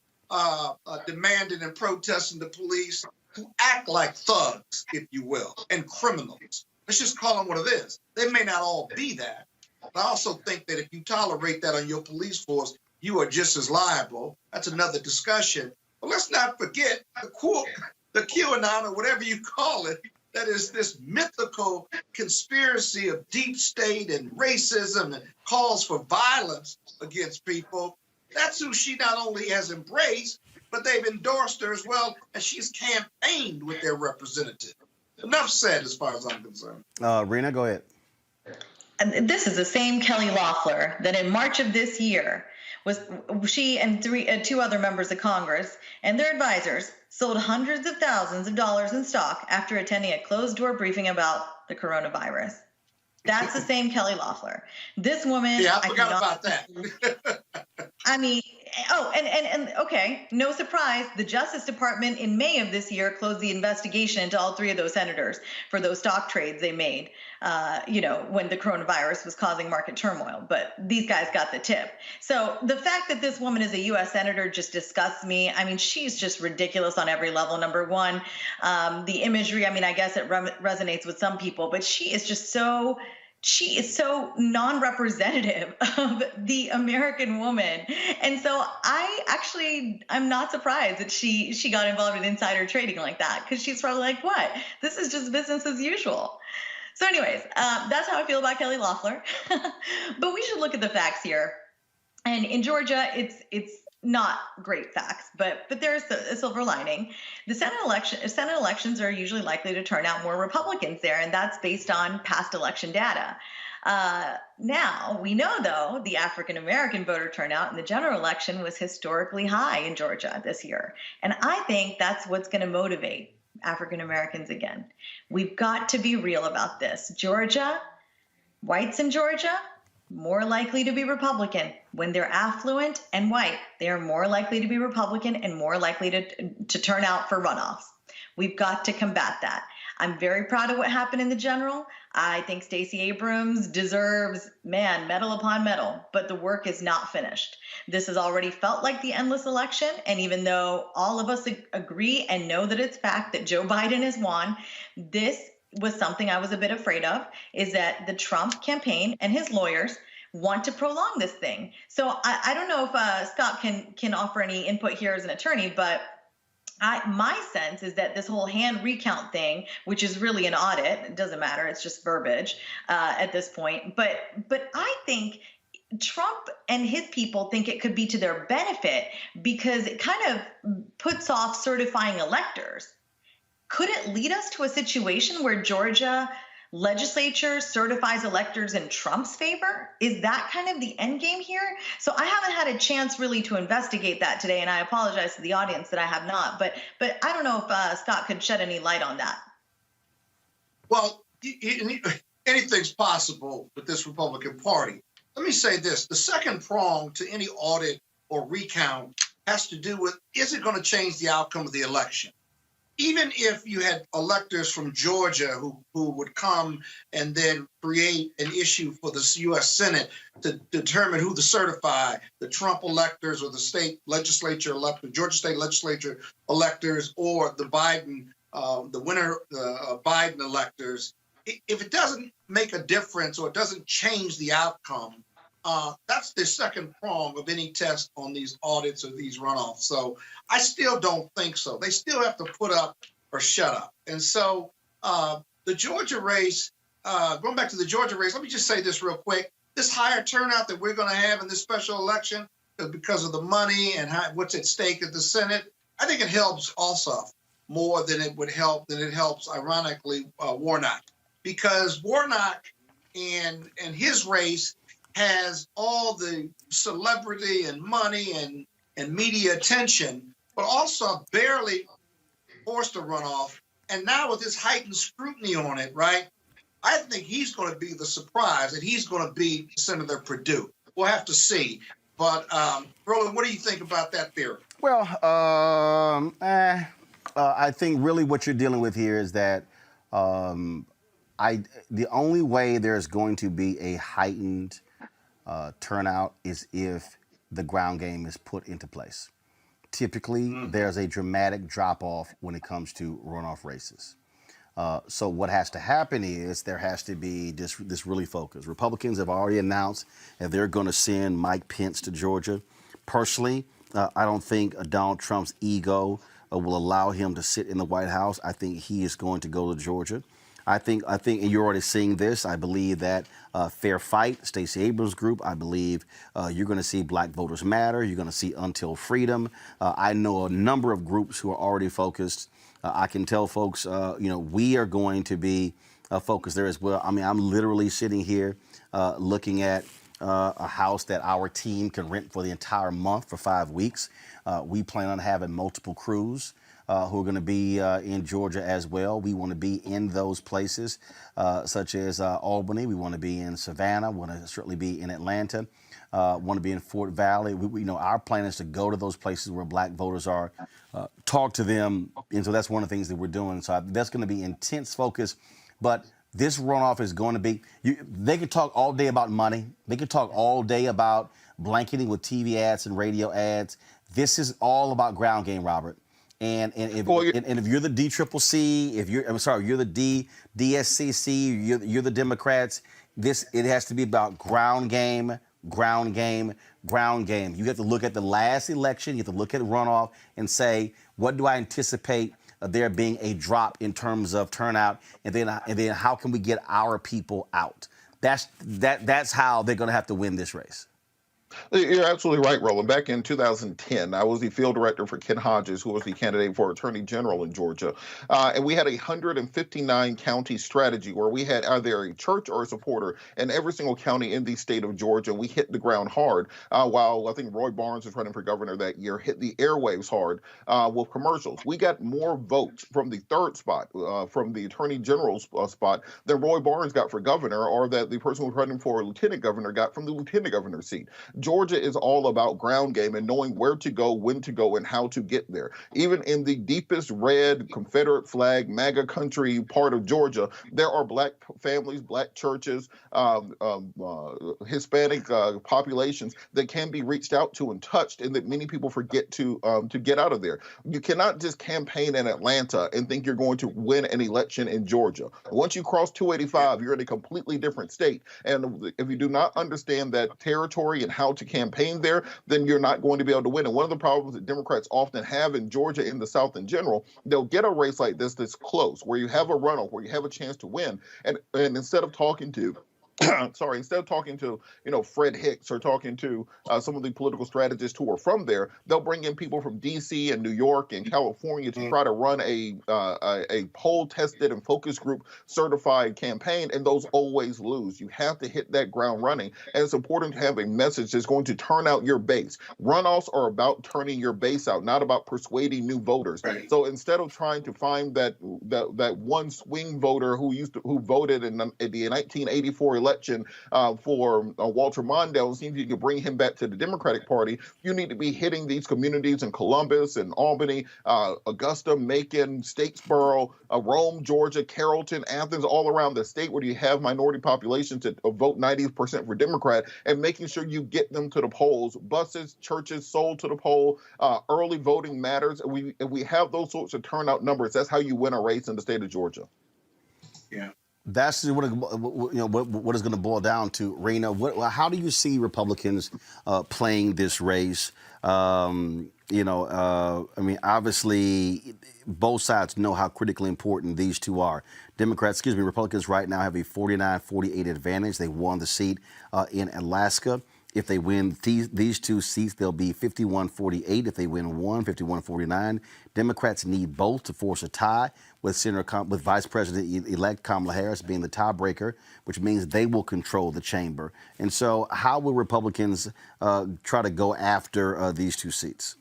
demanding and protesting the police who act like thugs, if you will, and criminals. Let's just call them what it is. They may not all be that. But I also think that if you tolerate that on your police force, you are just as liable. That's another discussion. But let's not forget the QAnon, or whatever you call it, that is this mythical conspiracy of deep state and racism and calls for violence against people. That's who she not only has embraced, but they've endorsed her as well, and she's campaigned with their representative. Enough said as far as I'm concerned. Rena, go ahead. And this is the same Kelly Loeffler that in March of this year she and two other members of Congress and their advisors sold hundreds of thousands of dollars in stock after attending a closed-door briefing about the coronavirus. That's the same Kelly Loeffler. This woman. Yeah, I forgot about that. I mean, and okay, no surprise, the Justice Department in May of this year closed the investigation into all three of those senators for those stock trades they made, when the coronavirus was causing market turmoil. But these guys got the tip. So the fact that this woman is a U.S. senator just disgusts me. I mean, she's just ridiculous on every level. Number one, the imagery, I mean, I guess it resonates with some people, but she is so non-representative of the American woman. And so I'm not surprised that she got involved in insider trading like that, because she's probably like, what? This is just business as usual. So anyways, that's how I feel about Kelly Loeffler. But we should look at the facts here. And in Georgia, it's not great facts, but there's a silver lining. The Senate elections are usually likely to turn out more Republicans there, and that's based on past election data. Now, we know, though, the African-American voter turnout in the general election was historically high in Georgia this year. And I think that's what's going to motivate African-Americans again. We've got to be real about this. Georgia, whites in Georgia, more likely to be Republican. When they're affluent and white, they are more likely to be Republican and more likely to turn out for runoffs. We've got to combat that. I'm very proud of what happened in the general. I think Stacey Abrams deserves, medal upon medal, but the work is not finished. This has already felt like the endless election, and even though all of us agree and know that it's fact that Joe Biden has won, this was something I was a bit afraid of, is that the Trump campaign and his lawyers want to prolong this thing. So I don't know if Scott can offer any input here as an attorney, but my sense is that this whole hand recount thing, which is really an audit, it doesn't matter, it's just verbiage at this point. But I think Trump and his people think it could be to their benefit because it kind of puts off certifying electors. Could it lead us to a situation where Georgia legislature certifies electors in Trump's favor? Is that kind of the end game here? So I haven't had a chance really to investigate that today, and I apologize to the audience that I have not. But I don't know if Scott could shed any light on that. Well, anything's possible with this Republican Party. Let me say this. The second prong to any audit or recount has to do with, is it going to change the outcome of the election? Even if you had electors from Georgia who would come and then create an issue for the U.S. Senate to determine who to certify, the Trump electors or the state legislature electors, Georgia state legislature electors, or the Biden, the winner, Biden electors, if it doesn't make a difference or it doesn't change the outcome, that's the second prong of any test on these audits or these runoffs. So I still don't think so. They still have to put up or shut up. And so the Georgia race, going back to the Georgia race, let me just say this real quick. This higher turnout that we're going to have in this special election because of the money and what's at stake at the Senate, I think it helps Ossoff more than it helps, ironically, Warnock. Because Warnock and his race has all the celebrity and money and media attention, but also barely forced a runoff. And now with this heightened scrutiny on it, right, I think he's going to be the surprise, and he's going to beat Senator Perdue. We'll have to see. But, Roland, what do you think about that theory? Well, I think really what you're dealing with here is that the only way there's going to be a heightened turnout is if the ground game is put into place. Typically, there's a dramatic drop-off when it comes to runoff races. So what has to happen is there has to be this really focus. Republicans have already announced that they're going to send Mike Pence to Georgia. Personally, I don't think Donald Trump's ego will allow him to sit in the White House. I think he is going to go to Georgia. I think, and you're already seeing this, I believe that Fair Fight, Stacey Abrams' group, I believe you're going to see Black Voters Matter, you're going to see Until Freedom. I know a number of groups who are already focused. I can tell folks, we are going to be focused there as well. I mean, I'm literally sitting here looking at a house that our team can rent for the entire month for 5 weeks. We plan on having multiple crews who are going to be in Georgia as well. We want to be in those places, such as Albany. We want to be in Savannah. We want to certainly be in Atlanta. Want to be in Fort Valley. Our plan is to go to those places where Black voters are, talk to them, and so that's one of the things that we're doing. So that's going to be intense focus, but this runoff is going to be, they could talk all day about money. They could talk all day about blanketing with TV ads and radio ads. This is all about ground game, Robert. And if you're the DCCC, you're the DSCC, you're the Democrats, it has to be about ground game, ground game, ground game. You have to look at the last election, you have to look at runoff and say, what do I anticipate there being a drop in terms of turnout, and then how can we get our people out? That's how they're going to have to win this race. You're absolutely right, Roland. Back in 2010, I was the field director for Ken Hodges, who was the candidate for Attorney General in Georgia. And we had a 159 county strategy where we had either a church or a supporter in every single county in the state of Georgia. We hit the ground hard, while I think Roy Barnes was running for governor that year, hit the airwaves hard with commercials. We got more votes from the third spot, from the Attorney General's spot, than Roy Barnes got for governor, or that the person who was running for lieutenant governor got from the lieutenant governor seat. Georgia is all about ground game and knowing where to go, when to go, and how to get there. Even in the deepest red Confederate flag, MAGA country part of Georgia, there are black families, black churches, Hispanic populations that can be reached out to and touched, and that many people forget to get out of there. You cannot just campaign in Atlanta and think you're going to win an election in Georgia. Once you cross 285, you're in a completely different state. And if you do not understand that territory and how to campaign there, then you're not going to be able to win. And one of the problems that Democrats often have in Georgia, in the South in general, they'll get a race like this that's close, where you have a runoff, where you have a chance to win, and instead of talking to instead of talking to, Fred Hicks, or talking to some of the political strategists who are from there, they'll bring in people from D.C. and New York and California to try to run a poll-tested and focus group certified campaign, and those always lose. You have to hit that ground running, and it's important to have a message that's going to turn out your base. Runoffs are about turning your base out, not about persuading new voters. Right. So instead of trying to find that one swing voter who voted in the 1984 election for Walter Mondale, and see if you can bring him back to the Democratic Party, you need to be hitting these communities in Columbus and Albany, Augusta, Macon, Statesboro, Rome, Georgia, Carrollton, Athens, all around the state where you have minority populations that vote 90% for Democrat, and making sure you get them to the polls. Buses, churches sold to the poll. Early voting matters. If we have those sorts of turnout numbers, that's how you win a race in the state of Georgia. Yeah. That's what it's going to boil down to, Raina. How do you see Republicans playing this race? Obviously, both sides know how critically important these two are. Republicans right now have a 49-48 advantage. They won the seat in Alaska. If they win these two seats, they'll be 51-48. If they win one, 51-49. Democrats need both to force a tie, with Vice President-elect Kamala Harris being the tiebreaker, which means they will control the chamber. And so how will Republicans try to go after these two seats?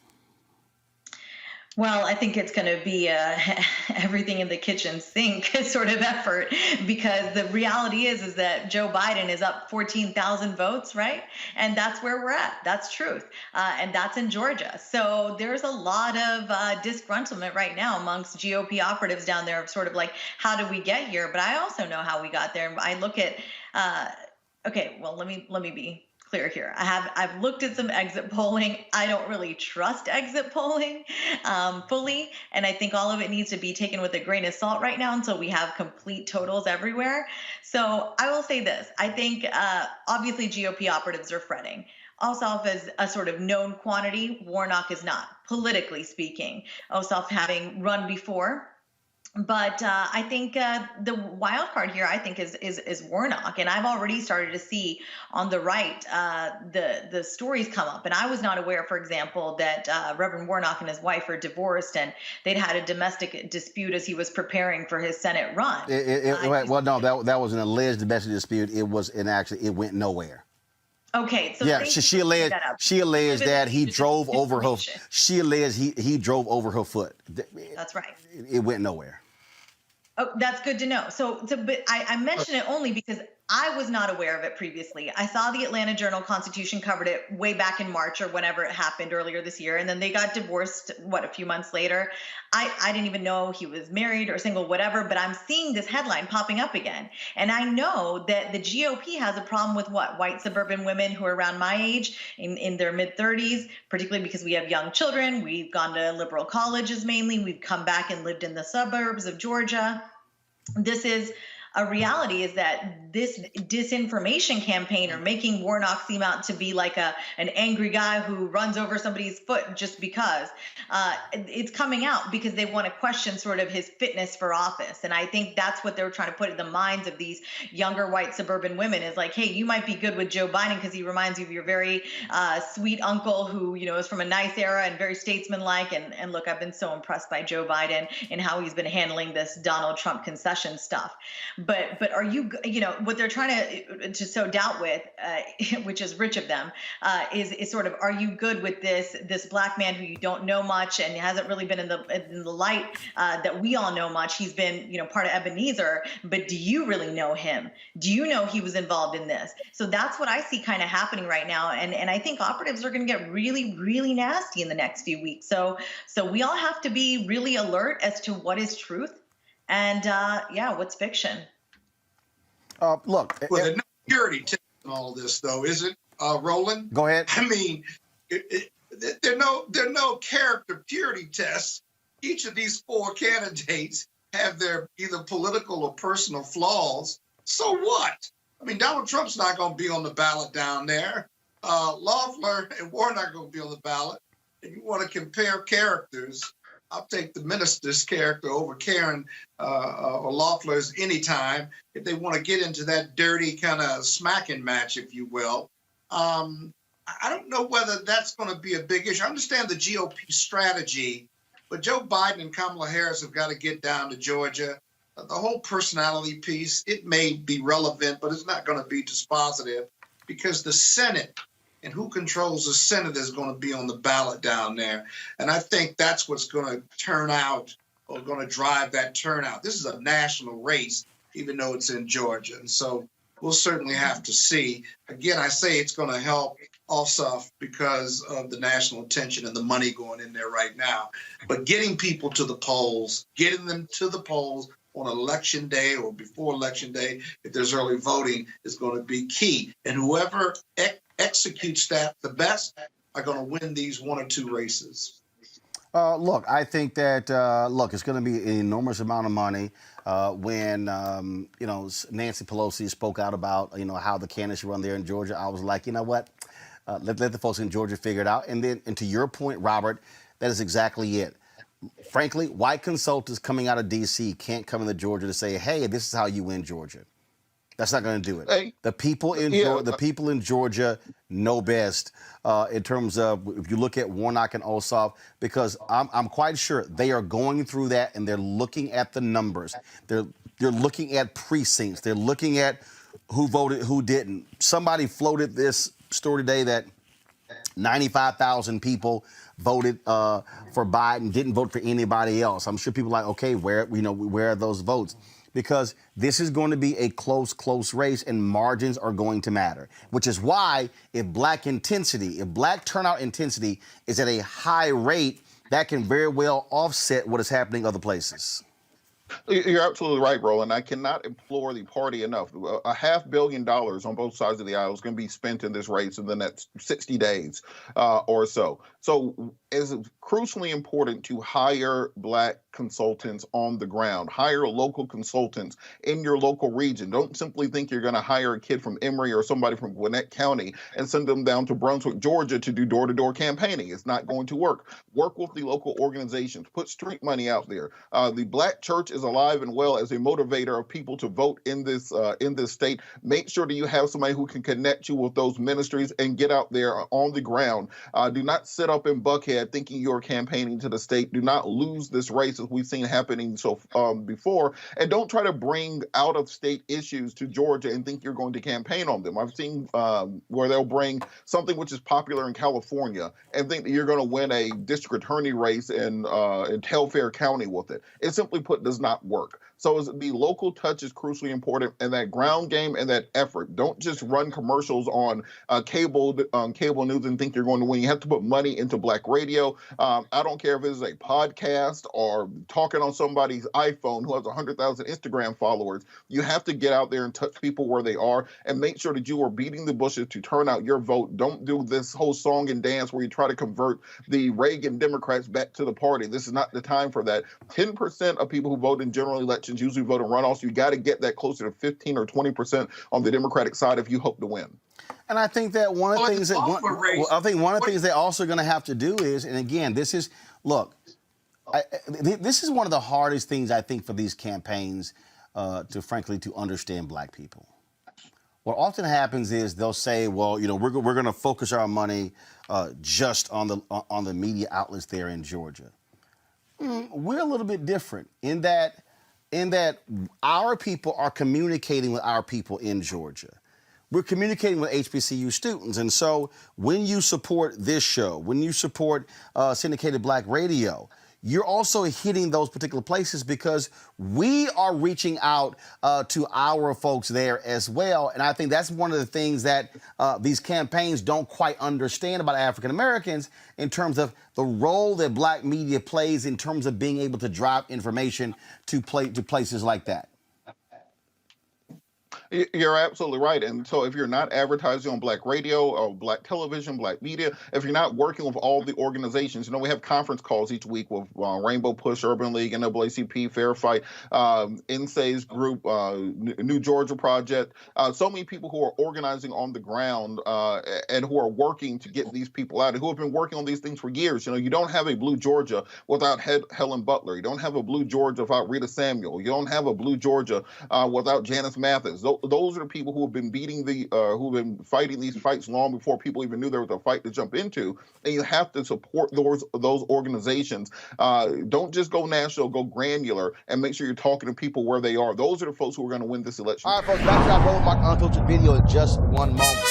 Well, I think it's going to be everything in the kitchen sink sort of effort, because the reality is that Joe Biden is up 14,000 votes, right? And that's where we're at. That's truth. And that's in Georgia. So there's a lot of disgruntlement right now amongst GOP operatives down there of sort of like, how did we get here? But I also know how we got there. I look at, okay, well, let me be clear here. I've looked at some exit polling. I don't really trust exit polling fully, and I think all of it needs to be taken with a grain of salt right now until we have complete totals everywhere. So I will say this: I think obviously GOP operatives are fretting. Ossoff is a sort of known quantity. Warnock is not, politically speaking. Ossoff having run before. But I think the wild card here, I think, is Warnock. And I've already started to see on the right the stories come up. And I was not aware, for example, that Reverend Warnock and his wife are divorced, and they'd had a domestic dispute as he was preparing for his Senate run. That was an alleged domestic dispute. It went nowhere. Okay, so yeah, she alleged that he drove over her. She alleged he drove over her foot. That's right. It went nowhere. Oh, that's good to know. But I mention it only because I was not aware of it previously. I saw the Atlanta Journal-Constitution covered it way back in March or whenever it happened earlier this year. And then they got divorced, a few months later. I didn't even know he was married or single, whatever, but I'm seeing this headline popping up again. And I know that the GOP has a problem with white suburban women who are around my age in their mid-30s, particularly because we have young children. We've gone to liberal colleges mainly. We've come back and lived in the suburbs of Georgia. This is a reality is that this disinformation campaign, or making Warnock seem out to be like an angry guy who runs over somebody's foot just because, it's coming out because they want to question sort of his fitness for office. And I think that's what they're trying to put in the minds of these younger white suburban women, is like, hey, you might be good with Joe Biden because he reminds you of your very sweet uncle who, you know, is from a nice era and very statesmanlike. And look, I've been so impressed by Joe Biden and how he's been handling this Donald Trump concession stuff. But are you, you know, what they're trying to sow doubt with, which is rich of them, is sort of, are you good with this black man who you don't know much and hasn't really been in the light that we all know much? He's been, you know, part of Ebenezer, but do you really know him? Do you know he was involved in this? So that's what I see kind of happening right now, and I think operatives are going to get really, really nasty in the next few weeks. So we all have to be really alert as to what is truth and what's fiction. Look, well, there's no purity test in all this, though, is it, Roland? Go ahead. I mean, there are no character purity tests. Each of these four candidates have their either political or personal flaws. So what? I mean, Donald Trump's not going to be on the ballot down there. Loeffler and Warnock are going to be on the ballot. And you want to compare characters, I'll take the minister's character over Karen or Loeffler's anytime if they want to get into that dirty kind of smacking match, if you will. I don't know whether that's going to be a big issue. I understand the GOP strategy, but Joe Biden and Kamala Harris have got to get down to Georgia. The whole personality piece, it may be relevant, but it's not going to be dispositive because the Senate and who controls the Senate is going to be on the ballot down there. And I think that's what's going to turn out or going to drive that turnout. This is a national race, even though it's in Georgia. And so we'll certainly have to see. Again, I say it's going to help Ossoff because of the national attention and the money going in there right now. But getting people to the polls, getting them to the polls on election day or before election day, if there's early voting, is going to be key. And whoever executes that the best are going to win these one or two races. Look, I think that, it's going to be an enormous amount of money. When, Nancy Pelosi spoke out about, how the candidates run there in Georgia, I was like, you know what? Let the folks in Georgia figure it out. And to your point, Robert, that is exactly it. Frankly, white consultants coming out of D.C. can't come into Georgia to say, hey, this is how you win Georgia. That's not going to do it. Hey, the people in Georgia know best in terms of, if you look at Warnock and Ossoff, because I'm quite sure they are going through that and they're looking at the numbers. They're looking at precincts. They're looking at who voted, who didn't. Somebody floated this story today that 95,000 people voted for Biden, didn't vote for anybody else. I'm sure people are like, okay, where are those votes? Because this is going to be a close race and margins are going to matter, which is why if black turnout intensity is at a high rate, that can very well offset what is happening other places. You're absolutely right, Roland. I cannot implore the party enough. $500 million on both sides of the aisle is going to be spent in this race in the next 60 days or so. So it's crucially important to hire black consultants on the ground, hire local consultants in your local region. Don't simply think you're going to hire a kid from Emory or somebody from Gwinnett County and send them down to Brunswick, Georgia to do door-to-door campaigning. It's not going to work. Work with the local organizations. Put street money out there. The black church is alive and well as a motivator of people to vote in this state. Make sure that you have somebody who can connect you with those ministries and get out there on the ground. Do not sit up in Buckhead thinking you're campaigning to the state. Do not lose this race as we've seen happening before. And don't try to bring out-of-state issues to Georgia and think you're going to campaign on them. I've seen where they'll bring something which is popular in California and think that you're going to win a district attorney race in Telfair County with it. It simply put does not work. So the local touch is crucially important, and that ground game and that effort. Don't just run commercials on cable news and think you're going to win. You have to put money into black radio. I don't care if it's a podcast or talking on somebody's iPhone who has 100,000 Instagram followers. You have to get out there and touch people where they are and make sure that you are beating the bushes to turn out your vote. Don't do this whole song and dance where you try to convert the Reagan Democrats back to the party. This is not the time for that. 10% of people who vote in general election elections. Usually vote in runoffs. You got to get that closer to 15 or 20% on the Democratic side if you hope to win. And I think that one of the things they're also going to have to do is, and again, this is, look, this is one of the hardest things I think for these campaigns to understand black people. What often happens is they'll say, well, you know, we're going to focus our money just on the media outlets there in Georgia. We're a little bit different in that our people are communicating with our people in Georgia. We're communicating with HBCU students. And so when you support this show, when you support syndicated black radio, you're also hitting those particular places because we are reaching out to our folks there as well. And I think that's one of the things that these campaigns don't quite understand about African Americans in terms of the role that black media plays in terms of being able to drive information to places like that. You're absolutely right. And so if you're not advertising on black radio or black television, black media, if you're not working with all the organizations, you know, we have conference calls each week with Rainbow Push, Urban League, NAACP, Fair Fight, NSA's group, New Georgia Project, so many people who are organizing on the ground and who are working to get these people out and who have been working on these things for years. You know, you don't have a Blue Georgia without Helen Butler. You don't have a Blue Georgia without Rita Samuel. You don't have a Blue Georgia without Janice Mathis. Those are the people who have been who've been fighting these fights long before people even knew there was a fight to jump into. And you have to support those organizations. Don't just go national, go granular, and make sure you're talking to people where they are. Those are the folks who are going to win this election. All right, folks, back to our Roland Martin Unfiltered video in just one moment.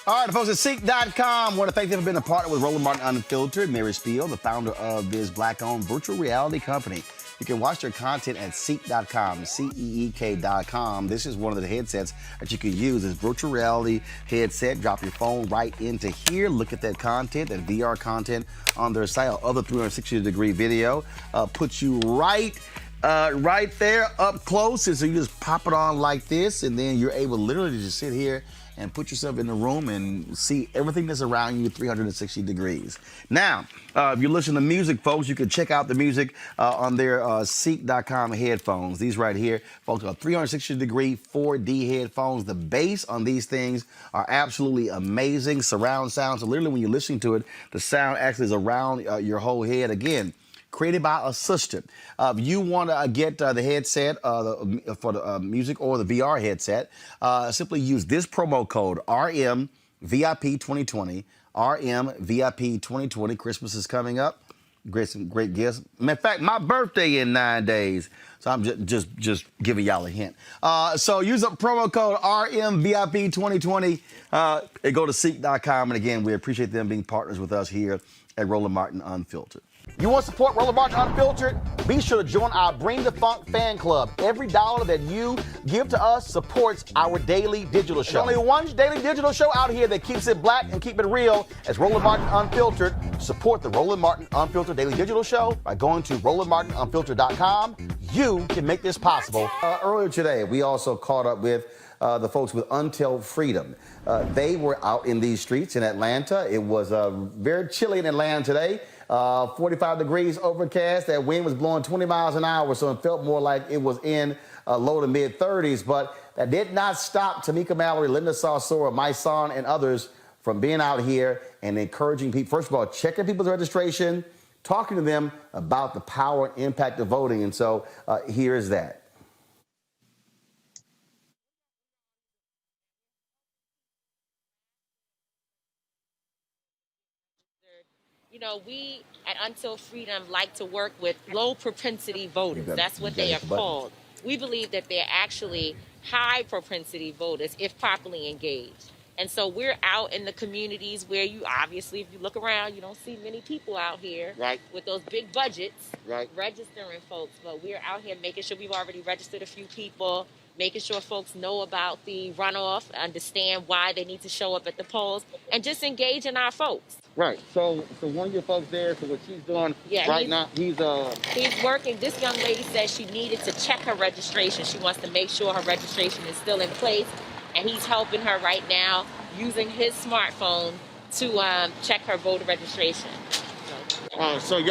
All right, folks, at Seek.com, I want to thank them for being a partner with Roland Martin Unfiltered. Mary Spiel, the founder of this black-owned virtual reality company. You can watch their content at Seek.com, CEEK.com. This is one of the headsets that you can use. This virtual reality headset. Drop your phone right into here. Look at that content, that VR content on their site. Other 360-degree video puts you right there up close. And so you just pop it on like this, and then you're able literally to just sit here and put yourself in the room and see everything that's around you 360 degrees. Now, if you're listening to music, folks, you can check out the music on their Seek.com headphones. These right here, folks, are 360-degree 4D headphones. The bass on these things are absolutely amazing. Surround sound. So literally when you're listening to it, the sound actually is around your whole head. Again, created by a sister. If you want to get the headset for the music or the VR headset, simply use this promo code RMVIP2020. RMVIP2020. Christmas is coming up. Some great gifts. In fact, my birthday in 9 days. So I'm just giving y'all a hint. So use a promo code RMVIP2020 and go to Seek.com. And again, we appreciate them being partners with us here at Roland Martin Unfiltered. You want to support Roland Martin Unfiltered? Be sure to join our Bring the Funk fan club. Every dollar that you give to us supports our daily digital show. There's only one daily digital show out here that keeps it black and keep it real. It's Roland Martin Unfiltered. Support the Roland Martin Unfiltered daily digital show by going to RolandMartinUnfiltered.com. You can make this possible. Earlier today, we also caught up with the folks with Until Freedom. They were out in these streets in Atlanta. It was very chilly in Atlanta today. 45 degrees, overcast. That wind was blowing 20 miles an hour, so it felt more like it was in low to mid 30s. But that did not stop Tamika Mallory, Linda Sarsour, my son, and others from being out here and encouraging people. First of all, checking people's registration, talking to them about the power and impact of voting. And so here is that. You know, we at Until Freedom like to work with low propensity voters. That's what they are called. We believe that they're actually high propensity voters if properly engaged. And so we're out in the communities where you obviously, if you look around, you don't see many people out here with those big budgets registering folks. But we're out here making sure we've already registered a few people. making sure folks know about the runoff, understand why they need to show up at the polls, and just engaging our folks. Right. So one of your folks there, so what she's doing right now, he's working. This young lady said she needed to check her registration. She wants to make sure her registration is still in place, and he's helping her right now using his smartphone to check her voter registration. So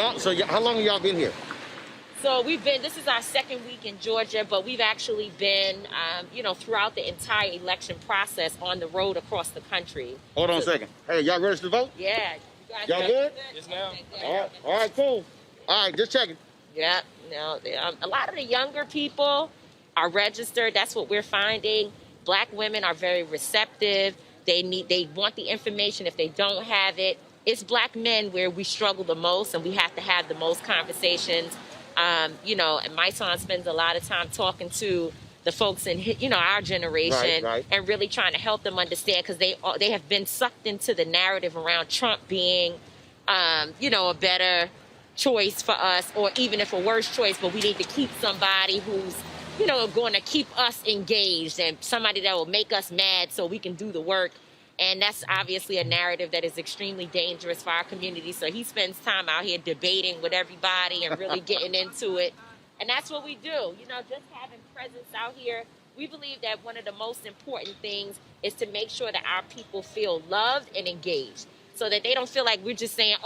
how long have y'all been here? So this is our second week in Georgia, but we've actually been, throughout the entire election process on the road across the country. Hold on a second. Hey, y'all ready to vote? Yeah. Y'all good? Yes, ma'am. All right, cool. All right, just checking. Yeah, a lot of the younger people are registered. That's what we're finding. Black women are very receptive. They want the information. If they don't have it, it's black men where we struggle the most, and we have to have the most conversations. And my son spends a lot of time talking to the folks in, our generation, right. and really trying to help them understand, because they have been sucked into the narrative around Trump being, a better choice for us, or even if a worse choice, but we need to keep somebody who's, going to keep us engaged, and somebody that will make us mad so we can do the work. And that's obviously a narrative that is extremely dangerous for our community. So he spends time out here debating with everybody and really getting into it. And that's what we do. Just having presence out here. We believe that one of the most important things is to make sure that our people feel loved and engaged, so that they don't feel like we're just saying,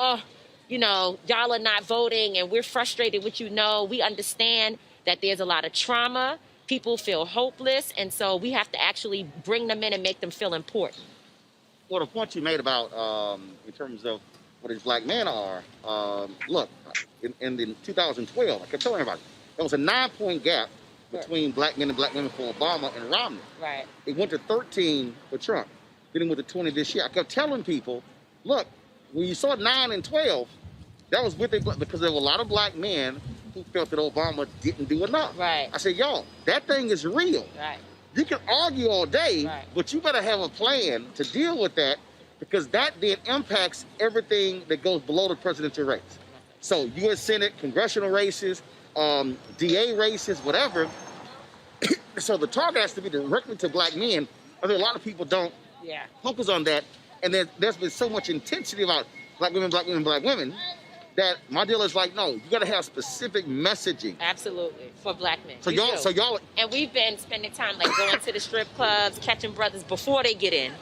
y'all are not voting and we're frustrated with you. No, we understand that there's a lot of trauma. People feel hopeless. And so we have to actually bring them in and make them feel important. Well, the point you made about, in terms of what these black men are, look, in 2012, I kept telling everybody, there was a 9-point gap between black men and black women for Obama and Romney. Right. It went to 13 for Trump. Then it went to 20 this year. I kept telling people, look, when you saw 9 and 12, that was with it because there were a lot of black men who felt that Obama didn't do enough. Right. I said, y'all, that thing is real. Right. You can argue all day, but you better have a plan to deal with that, because that then impacts everything that goes below the presidential race. So U.S. Senate, congressional races, DA races, whatever. So the target has to be directly to black men. I think a lot of people don't focus on that. And there's been so much intensity about black women, black women, black women, that my deal is like, no, you got to have specific messaging. Absolutely, for black men. So y'all, and we've been spending time like going to the strip clubs, catching brothers before they get in.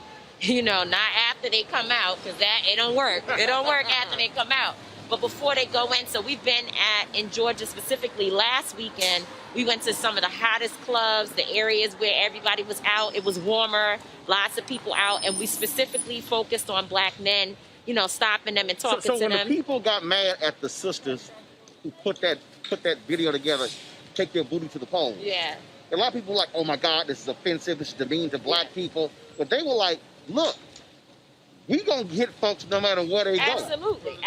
Not after they come out, because it don't work. It don't work after they come out, but before they go in. So we've been in Georgia specifically last weekend. We went to some of the hottest clubs, the areas where everybody was out. It was warmer, lots of people out, and we specifically focused on black men. Stopping them and talking to them. So when the people got mad at the sisters who put that video together, take their booty to the polls. Yeah. A lot of people were like, oh my God, this is offensive, this is demeaning to black people. But they were like, look, we gonna hit folks no matter where they go. Absolutely.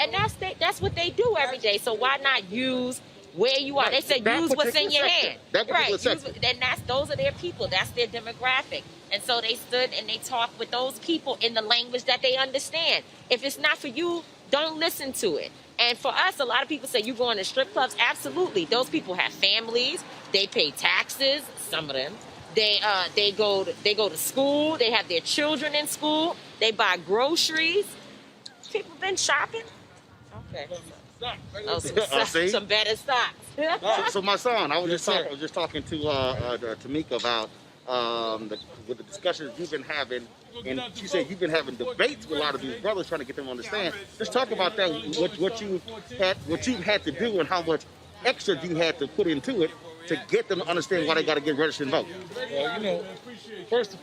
And that's what they do every day. So why not use where you are? They said use what's in your hand. Those are their people. That's their demographic. And so they stood and they talked with those people in the language that they understand. If it's not for you, don't listen to it. And for us, a lot of people say, you going to strip clubs? Absolutely. Those people have families. They pay taxes, some of them. They go to school. They have their children in school. They buy groceries. People been shopping? Okay. Some better stocks. So my son, I was just talking to Tamika about with the discussions you've been having, and she said you've been having debates with a lot of these brothers trying to get them to understand. Just talk about that, what you've had to do and how much extra you had to put into it to get them to understand why they got to get registered and vote. Well,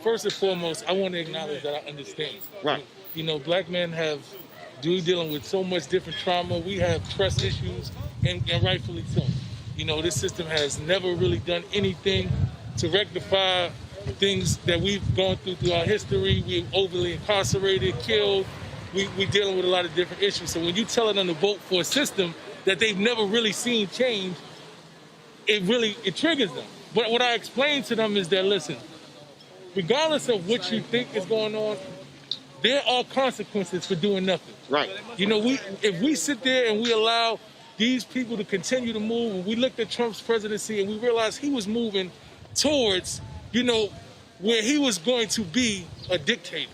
first and foremost, I want to acknowledge that I understand. Right. Black men have dealing with so much different trauma. We have trust issues, and rightfully so. This system has never really done anything to rectify things that we've gone through our history. We're overly incarcerated, killed. We're dealing with a lot of different issues. So when you tell them to vote for a system that they've never really seen change, it triggers them. But what I explain to them is that, listen, regardless of what you think is going on, there are consequences for doing nothing. Right. If we sit there and we allow these people to continue to move, and we looked at Trump's presidency and we realized he was moving towards, where he was going to be a dictator.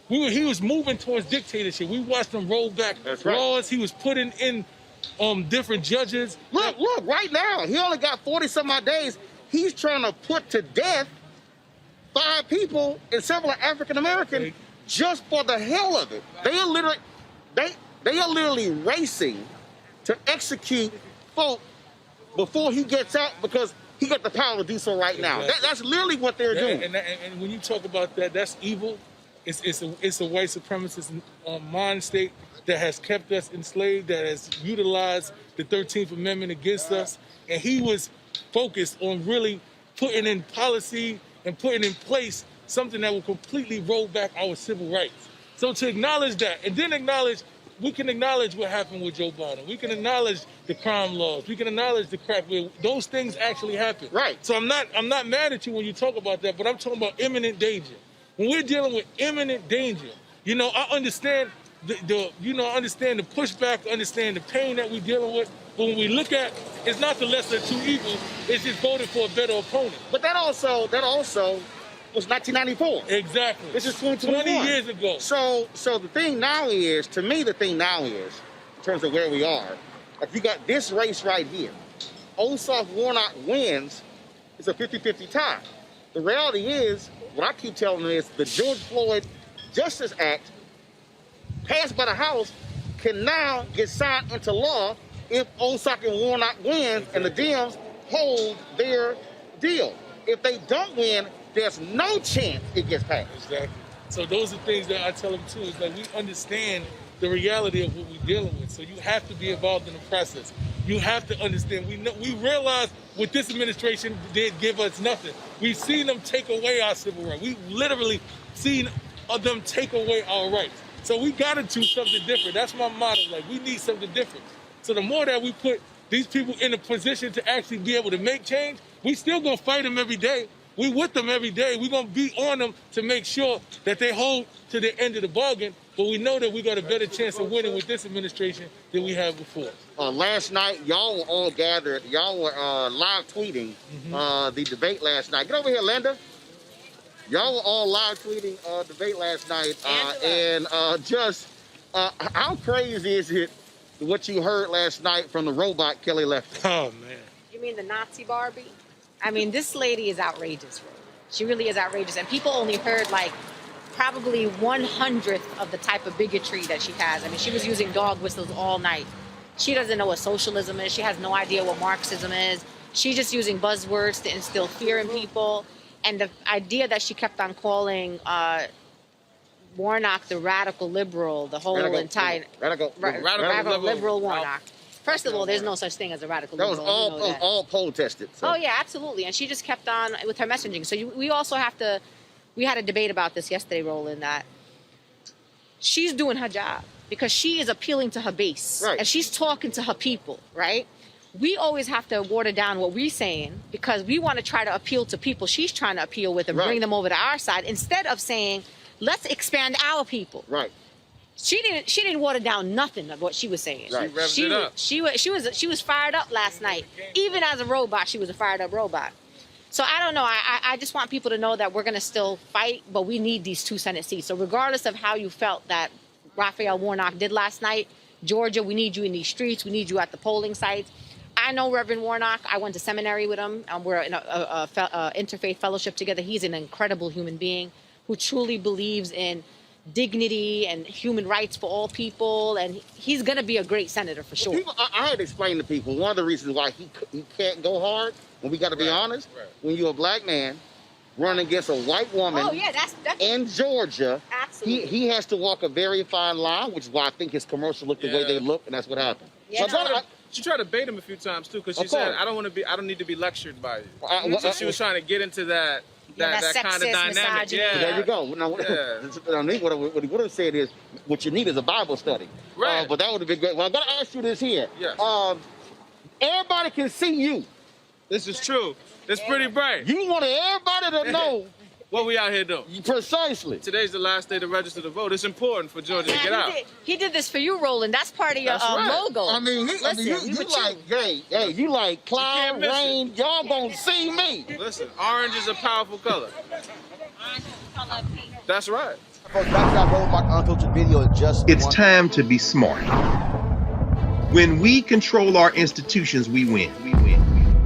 He was moving towards dictatorship. We watched him roll back laws. He was putting in different judges. Look, right now, he only got 40-some-odd days. He's trying to put to death 5 people and several African-American just for the hell of it. They are literally racing to execute folk before he gets out because he got the power to do so right now. That's literally what they're doing. And when you talk about that, that's evil. It's a white supremacist mind state that has kept us enslaved, that has utilized the 13th Amendment against us. And he was focused on really putting in policy and putting in place something that will completely roll back our civil rights. So to acknowledge that, and then we can acknowledge what happened with Joe Biden. We can acknowledge the crime laws. We can acknowledge the crack. Those things actually happen. Right. So I'm not mad at you when you talk about that, but I'm talking about imminent danger. When we're dealing with imminent danger, I understand I understand the pushback, I understand the pain that we're dealing with. But when we look at, it's not the lesser of two evils. It's just voting for a better opponent. But that also was 1994. Exactly. This is 2021. 20 years ago. So the thing now is, to me, in terms of where we are, if you got this race right here, Ossoff Warnock wins, it's a 50-50 tie. The reality is, what I keep telling them is the George Floyd Justice Act, passed by the House, can now get signed into law if Ossoff and Warnock win and the Dems hold their deal. If they don't win, there's no chance it gets passed. Exactly. So those are things that I tell them too, is that we understand the reality of what we're dealing with. So you have to be involved in the process. You have to understand. We realize what this administration did give us nothing. We've seen them take away our civil rights. We've literally seen them take away our rights. So we got to do something different. That's my motto. Like, we need something different. So the more that we put these people in a position to actually be able to make change, we still gonna fight them every day. We with them every day. We're gonna be on them to make sure that they hold to the end of the bargain. But we know that we got a better chance of winning with this administration than we had before. Last night, y'all were all gathered. Y'all were live tweeting the debate last night. Get over here, Linda. Y'all were all live tweeting debate last night. How crazy is it what you heard last night from the robot Kelly Loeffler? Oh, man. You mean the Nazi Barbie? I mean, this lady is outrageous. Really. She really is outrageous. And people only heard like probably 1/100th of the type of bigotry that she has. I mean, she was using dog whistles all night. She doesn't know what socialism is. She has no idea what Marxism is. She's just using buzzwords to instill fear in people. And the idea that she kept on calling Warnock the radical liberal, the whole entire radical liberal Warnock. First of all, there's no such thing as a radical liberal. That was all poll tested. So. Oh yeah, absolutely. And she just kept on with her messaging. So we also have to. We had a debate about this yesterday, Roland. That she's doing her job because she is appealing to her base, right, and she's talking to her people, right? We always have to water down what we're saying because we want to try to appeal to people she's trying to appeal with and bring them over to our side instead of saying, let's expand our people. Right. She didn't water down nothing of what she was saying. Right. She was fired up last night. Even as a robot, she was a fired up robot. So I don't know. I just want people to know that we're going to still fight, but we need these 2 Senate seats. So regardless of how you felt that Raphael Warnock did last night, Georgia, we need you in these streets. We need you at the polling sites. I know Reverend Warnock. I went to seminary with him. We're in a interfaith fellowship together. He's an incredible human being who truly believes in dignity and human rights for all people, and he's going to be a great senator for sure. I had to explain to people one of the reasons why he can't go hard, when we got to be honest, when you're a black man running against a white woman that's in Georgia, absolutely. He has to walk a very fine line, which is why I think his commercials look the way they look, and that's what happened. Yeah. She tried to bait him a few times too, because she said, "I don't need to be lectured by you." So she was trying to get into that kind of dynamic. Misogyny. Yeah. There you go. Now, what he would have said is, what you need is a Bible study. Right. But that would have been great. Well, I got to ask you this here. Yes. Everybody can see you. This is true. It's pretty bright. You want everybody to know What we out here doing? Precisely. Today's the last day to register to vote. It's important for Georgia to get out. He did this for you, Roland. That's part of your logo. I mean, you like cloud, rain. Y'all gonna see me. Listen, orange is a powerful color. That's right. Unfiltered video is just It's time to be smart. When we control our institutions, we win.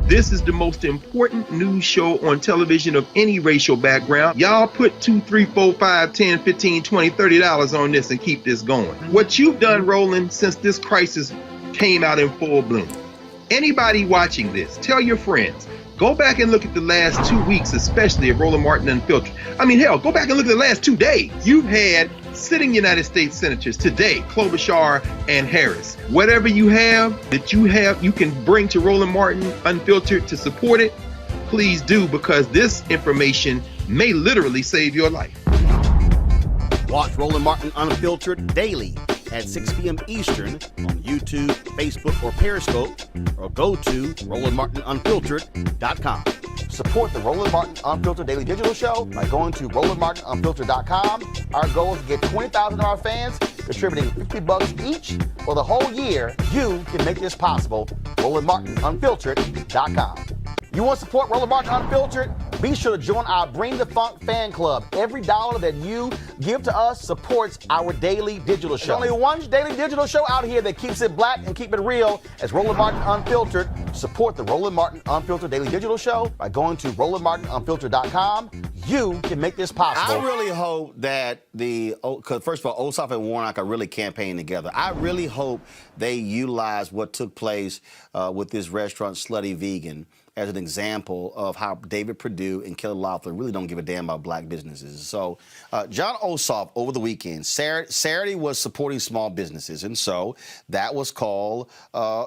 This is the most important news show on television of any racial background. Y'all put $2, $3, $4, $5, $10, $15, $20, $30 on this and keep this going. What you've done, Roland, since this crisis came out in full bloom. Anybody watching this, tell your friends. Go back and look at the last 2 weeks, especially of Roland Martin Unfiltered. I mean, hell, go back and look at the last 2 days. You've had sitting United States senators today, Klobuchar and Harris. Whatever you have, you can bring to Roland Martin Unfiltered to support it, please do, because this information may literally save your life. Watch Roland Martin Unfiltered daily at 6 p.m. Eastern on YouTube, Facebook, or Periscope, or go to RolandMartinUnfiltered.com. Support the Roland Martin Unfiltered Daily Digital Show by going to RolandMartinUnfiltered.com. Our goal is to get 20,000 of our fans contributing $50 each for the whole year. You can make this possible. RolandMartinUnfiltered.com. You want to support Roland Martin Unfiltered? Be sure to join our Bring the Funk fan club. Every dollar that you give to us supports our daily digital show. There's only one daily digital show out here that keeps it black and keep it real. As Roland Martin Unfiltered. Support the Roland Martin Unfiltered Daily Digital Show by going to RolandMartinUnfiltered.com. You can make this possible. I really hope that because first of all, Ossoff and Warnock are really campaigning together. I really hope they utilize what took place with this restaurant, Slutty Vegan, as an example of how David Perdue and Kelly Loeffler really don't give a damn about black businesses. So John Ossoff over the weekend, Saturday was supporting small businesses, and so that was called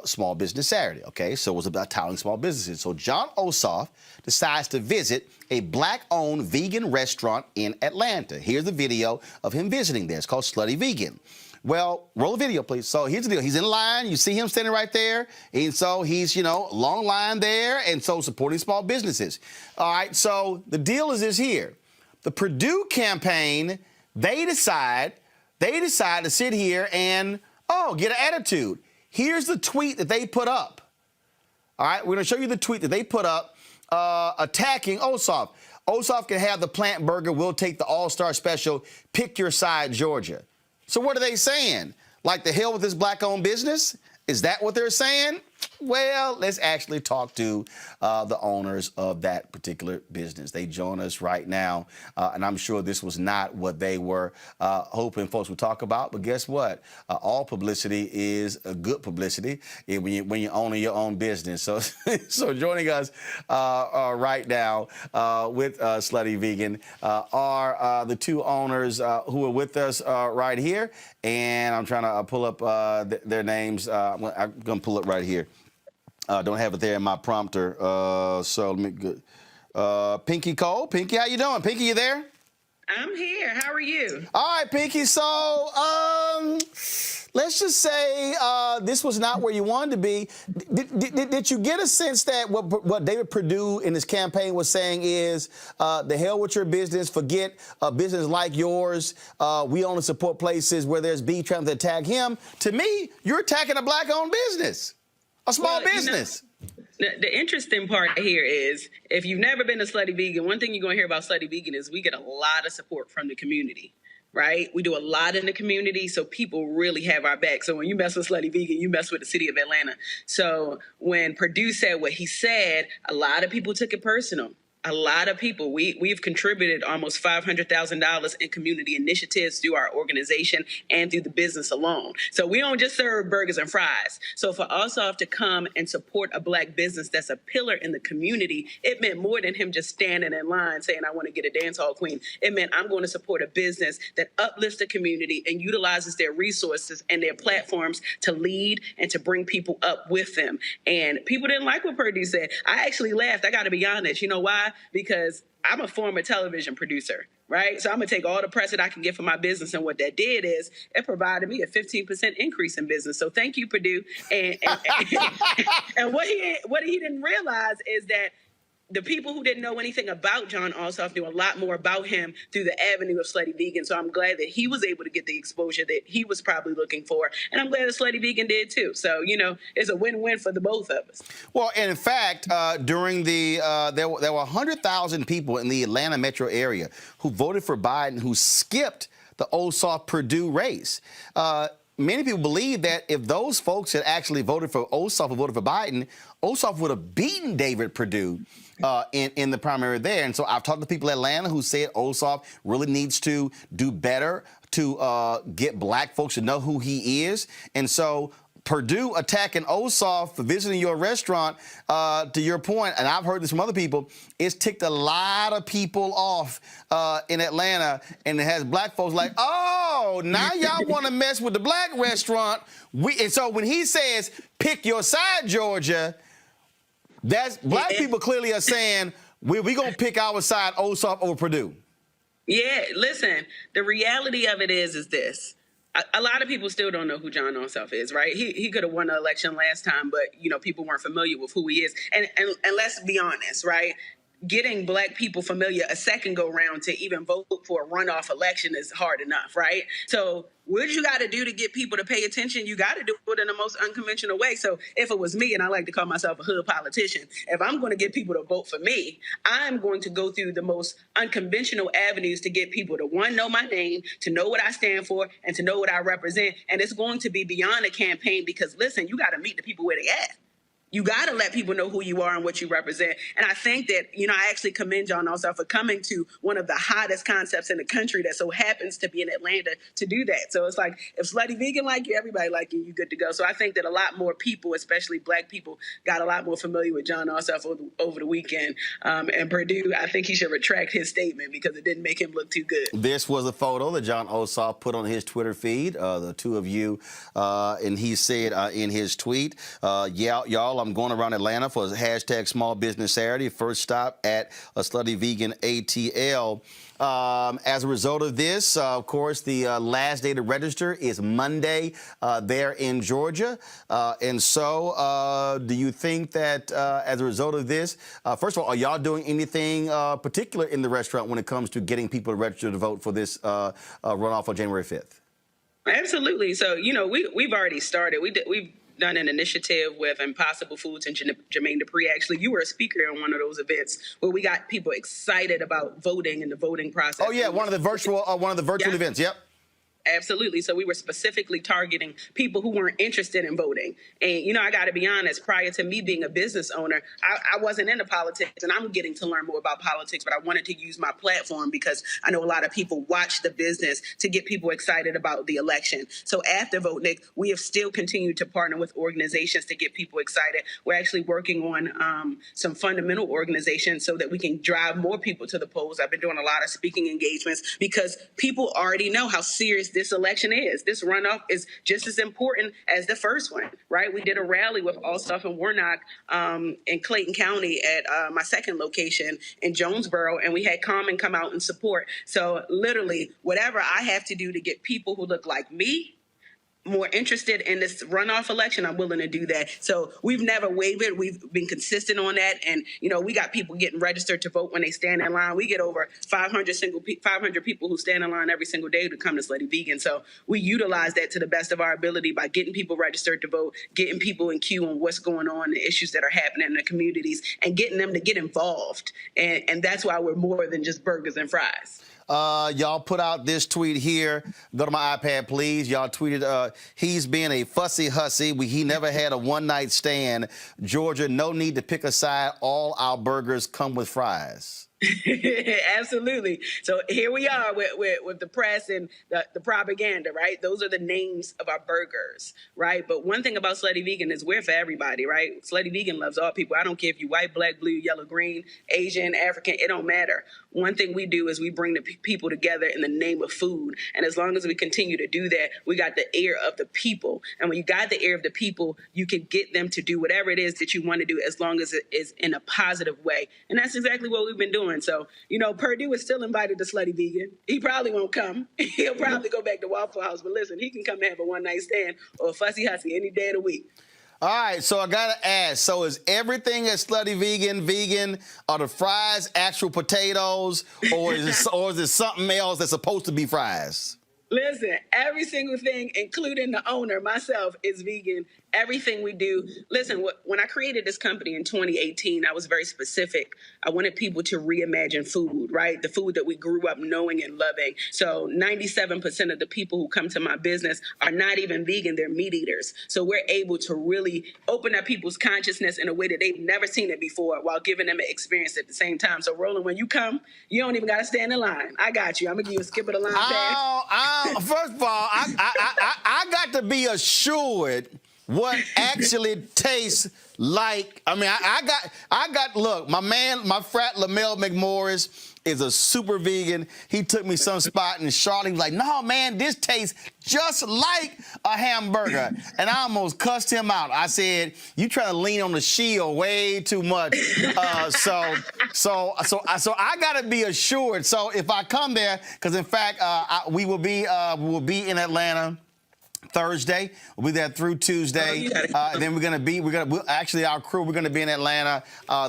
Small Business Saturday, okay? So it was about touting small businesses. So John Ossoff decides to visit a black-owned vegan restaurant in Atlanta. Here's the video of him visiting there. It's called Slutty Vegan. Well, roll the video, please. So here's the deal. He's in line. You see him standing right there. And so he's, long line there. And so supporting small businesses. All right. So the deal is this here. The Perdue campaign, they decide to sit here and, get an attitude. Here's the tweet that they put up. All right. We're going to show you the tweet that they put up attacking Ossoff. Ossoff can have the plant burger. We'll take the all-star special. Pick your side, Georgia. So what are they saying? Like the hell with this black-owned business? Is that what they're saying? Well, let's actually talk to the owners of that particular business. They join us right now, and I'm sure this was not what they were hoping folks would talk about. But guess what? All publicity is good publicity when you're owning your own business. So, so joining us right now with Slutty Vegan are the two owners who are with us right here. And I'm trying to pull up their names. I'm going to pull it right here. Don't have it there in my prompter. So let me go. Pinky Cole. Pinky, how you doing? Pinky, you there? I'm here. How are you? All right, Pinky. So let's just say this was not where you wanted to be. Did you get a sense that what David Perdue in his campaign was saying is the hell with your business, forget a business like yours. We only support places where there's beef trying to attack him. To me, you're attacking a black-owned business. A small business. The interesting part here is if you've never been to Slutty Vegan, one thing you're going to hear about Slutty Vegan is we get a lot of support from the community, right? We do a lot in the community, so people really have our back. So when you mess with Slutty Vegan, you mess with the city of Atlanta. So when Perdue said what he said, a lot of people took it personal. A lot of people. We've contributed almost $500,000 in community initiatives through our organization and through the business alone. So we don't just serve burgers and fries. So for Ossoff to come and support a black business that's a pillar in the community, it meant more than him just standing in line saying, I want to get a dance hall queen. It meant I'm going to support a business that uplifts the community and utilizes their resources and their platforms to lead and to bring people up with them. And people didn't like what Perdue said. I actually laughed. I got to be honest. You know why? Because I'm a former television producer, right? So I'm going to take all the press that I can get for my business. And what that did is it provided me a 15% increase in business. So thank you, Perdue. And what he didn't realize is that the people who didn't know anything about John Ossoff knew a lot more about him through the avenue of Slutty Vegan. So I'm glad that he was able to get the exposure that he was probably looking for. And I'm glad that Slutty Vegan did too. So, it's a win-win for the both of us. Well, and in fact, during the, there were 100,000 people in the Atlanta metro area who voted for Biden who skipped the Ossoff-Purdue race. Many people believe that if those folks had actually voted for Ossoff or voted for Biden, Ossoff would have beaten David Perdue in the primary there. And so I've talked to people in Atlanta who said Ossoff really needs to do better to get black folks to know who he is. And so Perdue attacking Ossoff for visiting your restaurant, to your point, and I've heard this from other people, it's ticked a lot of people off in Atlanta, and it has black folks like, oh, now y'all want to mess with the black restaurant. And so when he says, pick your side, Georgia, that's black people clearly are saying, we're going to pick our side, Ossoff over Perdue. Yeah, listen, the reality of it is this. A lot of people still don't know who John Ossoff is, right? He could have won the election last time, but, people weren't familiar with who he is. And let's be honest, right? Getting black people familiar a second go round to even vote for a runoff election is hard enough, right? So what you got to do to get people to pay attention, you got to do it in the most unconventional way. So if it was me, and I like to call myself a hood politician, if I'm going to get people to vote for me, I'm going to go through the most unconventional avenues to get people to, one, know my name, to know what I stand for, and to know what I represent. And it's going to be beyond a campaign because, listen, you got to meet the people where they at. You got to let people know who you are and what you represent. And I think that, I actually commend John Ossoff for coming to one of the hottest concepts in the country that so happens to be in Atlanta to do that. So it's like, if Slutty Vegan like you, everybody like you, you good to go. So I think that a lot more people, especially black people, got a lot more familiar with John Ossoff over the weekend. And Perdue, I think he should retract his statement because it didn't make him look too good. This was a photo that John Ossoff put on his Twitter feed, the two of you, and he said in his tweet, y'all, I'm going around Atlanta for hashtag Small Business Saturday. First stop at a Slutty Vegan ATL. As a result of this, of course, the last day to register is Monday there in Georgia. And so do you think that as a result of this, first of all, are y'all doing anything particular in the restaurant when it comes to getting people to register to vote for this runoff on January 5th? Absolutely. So, we've already started. We've done an initiative with Impossible Foods and Jermaine Dupree. Actually, you were a speaker on one of those events where we got people excited about voting and the voting process. Oh yeah, one of the virtual events. Yep. Absolutely. So we were specifically targeting people who weren't interested in voting. And, I got to be honest, prior to me being a business owner, I wasn't into politics, and I'm getting to learn more about politics, but I wanted to use my platform because I know a lot of people watch the business to get people excited about the election. So after VoteNick, we have still continued to partner with organizations to get people excited. We're actually working on some fundamental organizations so that we can drive more people to the polls. I've been doing a lot of speaking engagements because people already know how serious this election is. This runoff is just as important as the first one, right? We did a rally with Ossoff and Warnock in Clayton County at my second location in Jonesboro, and we had Common come out and support. So literally, whatever I have to do to get people who look like me more interested in this runoff election, I'm willing to do that. So we've never wavered. We've been consistent on that. And, we got people getting registered to vote when they stand in line. We get over 500 people who stand in line every single day to come to Slutty Vegan. So we utilize that to the best of our ability by getting people registered to vote, getting people in queue on what's going on, the issues that are happening in the communities, and getting them to get involved. And that's why we're more than just burgers and fries. Y'all put out this tweet here. Go to my iPad, please. Y'all tweeted, he's being a fussy hussy. He never had a one-night stand. Georgia, no need to pick a side. All our burgers come with fries. Absolutely. So here we are with the press and the propaganda, right? Those are the names of our burgers, right? But one thing about Slutty Vegan is we're for everybody, right? Slutty Vegan loves all people. I don't care if you're white, black, blue, yellow, green, Asian, African, it don't matter. One thing we do is we bring the people together in the name of food. And as long as we continue to do that, we got the ear of the people. And when you got the ear of the people, you can get them to do whatever it is that you want to do as long as it is in a positive way. And that's exactly what we've been doing. So, Perdue is still invited to Slutty Vegan. He probably won't come. He'll probably go back to Waffle House. But listen, he can come and have a one-night stand or a fussy hussy any day of the week. All right, so I gotta ask. So is everything at Slutty vegan? Are the fries actual potatoes, or is it something else that's supposed to be fries? Listen, every single thing, including the owner, myself, is vegan. Everything we do. Listen, when I created this company in 2018, I was very specific. I wanted people to reimagine food, right? The food that we grew up knowing and loving. So 97% of the people who come to my business are not even vegan, they're meat eaters. So we're able to really open up people's consciousness in a way that they've never seen it before while giving them an experience at the same time. So Roland, when you come, you don't even got to stand in line. I got you. I'm going to give you a skip of the line pass. First of all, I got to be assured what actually tastes like. I mean, I got. Look, my frat Lamel McMorris is a super vegan. He took me some spot in Charlotte. He was like, "No, man, this tastes just like a hamburger," and I almost cussed him out. I said, "You trying to lean on the shield way too much." So I got to be assured. So if I come there, because in fact, we will be in Atlanta Thursday. We'll be there through Tuesday. Then our crew, we're gonna be in Atlanta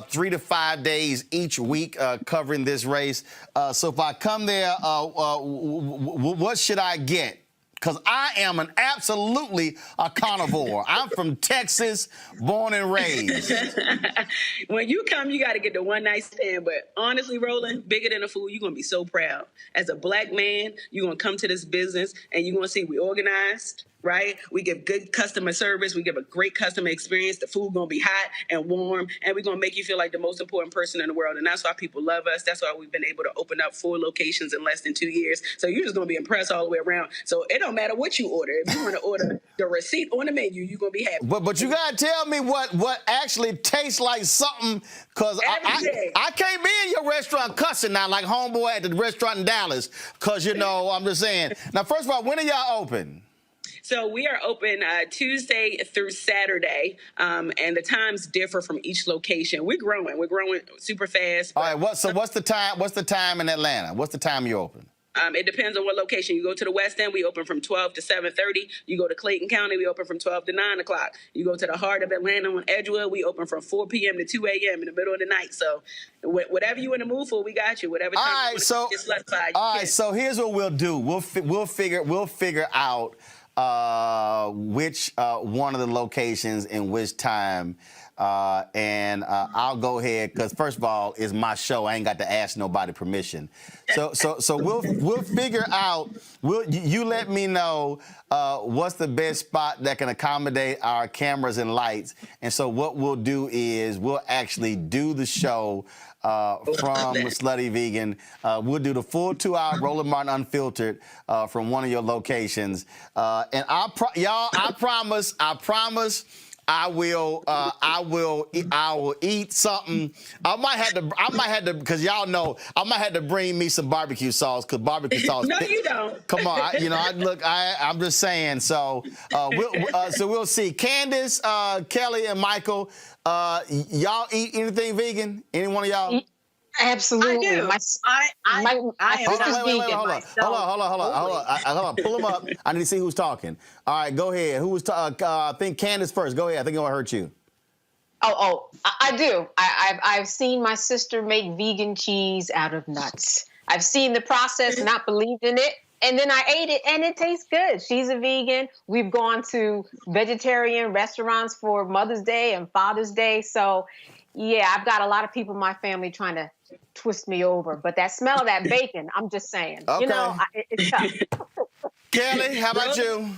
3 to 5 days each week covering this race. So if I come there, what should I get? Because I am absolutely a carnivore. I'm from Texas, born and raised. When you come, you got to get the one night stand. But honestly, Roland, bigger than the food, you're going to be so proud. As a black man, you're going to come to this business and you're going to see we organized, right? We give good customer service. We give a great customer experience. The food going to be hot and warm, and we're going to make you feel like the most important person in the world. And that's why people love us. That's why we've been able to open up 4 locations in less than 2 years. So you're just going to be impressed all the way around. So it don't matter what you order. If you want to order the receipt on the menu, you're going to be happy. But you got to tell me what actually tastes like something, because I can't be in your restaurant cussing now like homeboy at the restaurant in Dallas, because, I'm just saying. Now, first of all, when are y'all open? So we are open Tuesday through Saturday, and the times differ from each location. We're growing super fast. All right, what's the time? What's the time in Atlanta? What's the time you open? It depends on what location. You go to the West End, we open from 12 to 7:30. You go to Clayton County, we open from 12 to 9 o'clock. You go to the heart of Atlanta on Edgewood, we open from 4 p.m. to 2 a.m. in the middle of the night. So whatever you in the mood for, we got you. Whatever time you want to get left-side. All right, so here's what we'll do. We'll figure out which one of the locations in which time, and I'll go ahead, because first of all, it's my show. I ain't got to ask nobody permission. So we'll figure out. You let me know what's the best spot that can accommodate our cameras and lights. And so what we'll do is we'll actually do the show from Slutty Vegan. We'll do the full 2-hour Roland Martin Unfiltered from one of your locations. And I promise I will eat something. I might have to, because y'all know, I might have to bring me some barbecue sauce, because barbecue sauce. No, you don't. Come on, I'm just saying. So we'll see. Candace, Kelly, and Michael, y'all eat anything vegan? Any one of y'all? Absolutely. I do. I am vegan. Hold on. Pull them up. I need to see who's talking. All right, go ahead. Who was talking? I think Candace first. Go ahead. I think it will hurt you. I do. I've seen my sister make vegan cheese out of nuts. I've seen the process, not believed in it. And then I ate it, and it tastes good. She's a vegan. We've gone to vegetarian restaurants for Mother's Day and Father's Day. So, yeah, I've got a lot of people in my family trying to twist me over. But that smell of that bacon, I'm just saying. Okay. It's tough. Kelly, how about you?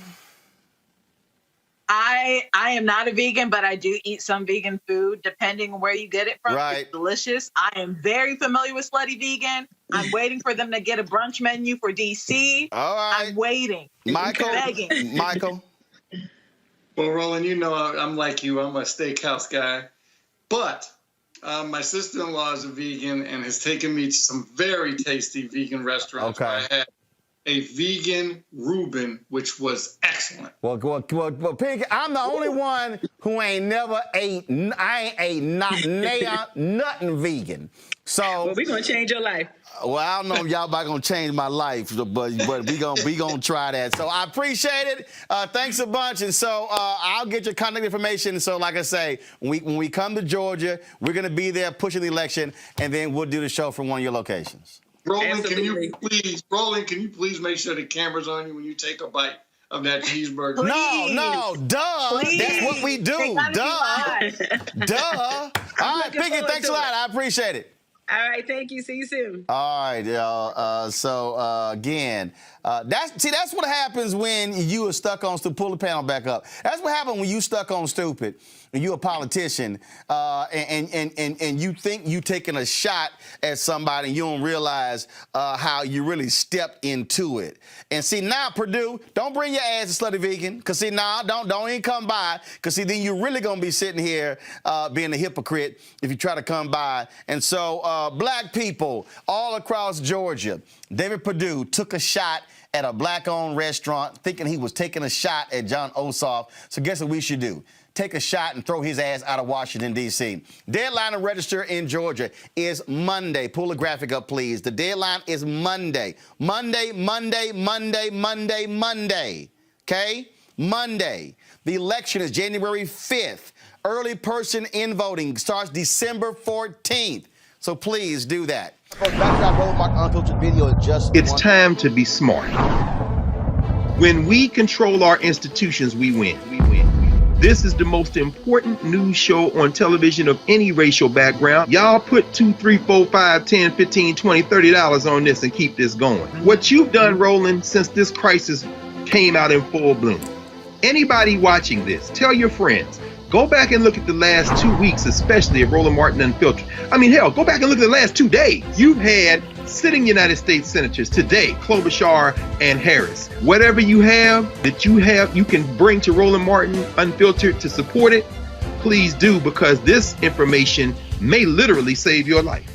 I am not a vegan, but I do eat some vegan food, depending on where you get it from. Right. It's delicious. I am very familiar with Slutty Vegan. I'm waiting for them to get a brunch menu for DC. All right. I'm waiting. Michael. Well, Roland, I'm like you. I'm a steakhouse guy. But my sister-in-law is a vegan and has taken me to some very tasty vegan restaurants. Okay. Where I had a vegan Reuben, which was excellent. Well, Pig, I'm the only one who ain't never ate. I ain't ate nothing vegan. So well, we're gonna change your life. Well, I don't know if y'all about gonna change my life, but we gonna try that. So I appreciate it. Thanks a bunch. And so I'll get your contact information. So like I say, when we come to Georgia, we're gonna be there pushing the election, and then we'll do the show from one of your locations. Roland, can you please make sure the camera's on you when you take a bite of that cheeseburger? Please. No, duh. Please. That's what we do. Duh. All right, Piggy, thanks a lot. I appreciate it. All right, thank you. See you soon. All right, y'all. Again, that's what happens when you are stuck on stupid. Pull the panel back up. That's what happens when you stuck on stupid and you're a politician and you think you taking a shot at somebody and you don't realize how you really stepped into it. And see, now, Purdue, don't bring your ass to Slutty Vegan, because see, don't even come by, because see, then you're really going to be sitting here being a hypocrite if you try to come by. And so black people all across Georgia, David Perdue took a shot at a black-owned restaurant thinking he was taking a shot at John Ossoff. So guess what we should do? Take a shot and throw his ass out of Washington, D.C. Deadline to register in Georgia is Monday. Pull the graphic up, please. The deadline is Monday. Monday. Okay? Monday. The election is January 5th. Early person in voting starts December 14th. So please do that. It's time to be smart. When we control our institutions, we win. This is the most important news show on television of any racial background. Y'all put $2, $3, $4, $5, $10, $15, $20, $30 on this and keep this going. What you've done, Roland, since this crisis came out in full bloom. Anybody watching this, tell your friends. Go back and look at the last 2 weeks, especially of Roland Martin Unfiltered. I mean, hell, go back and look at the last 2 days. You've had sitting United States senators today, Klobuchar and Harris. Whatever you have that you can bring to Roland Martin Unfiltered to support it, please do, because this information may literally save your life.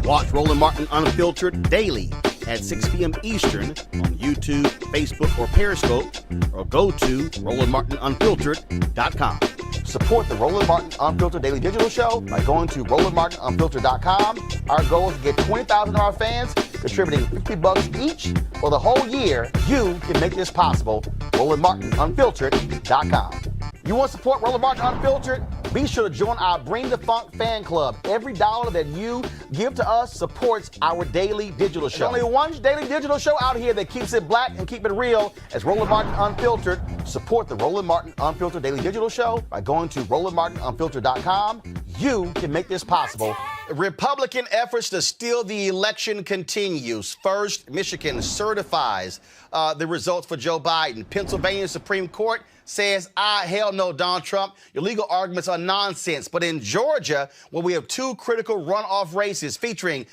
Watch Roland Martin Unfiltered daily at 6 p.m. Eastern on YouTube, Facebook, or Periscope, or go to RolandMartinUnfiltered.com. Support the Roland Martin Unfiltered Daily Digital Show by going to RolandMartinUnfiltered.com. Our goal is to get 20,000 of our fans contributing $50 each for the whole year. You can make this possible. RolandMartinUnfiltered.com. You want to support Roland Martin Unfiltered? Be sure to join our Bring the Funk fan club. Every dollar that you give to us supports our daily digital show. There's only one daily digital show out here that keeps it black and keep it real as Roland Martin Unfiltered. Support the Roland Martin Unfiltered Daily Digital Show by going to RolandMartinUnfiltered.com. You can make this possible. Republican efforts to steal the election continues. First, Michigan certifies the results for Joe Biden. Pennsylvania Supreme Court says, hell no, Donald Trump. Your legal arguments are nonsense. But in Georgia, where we have two critical runoff races featuring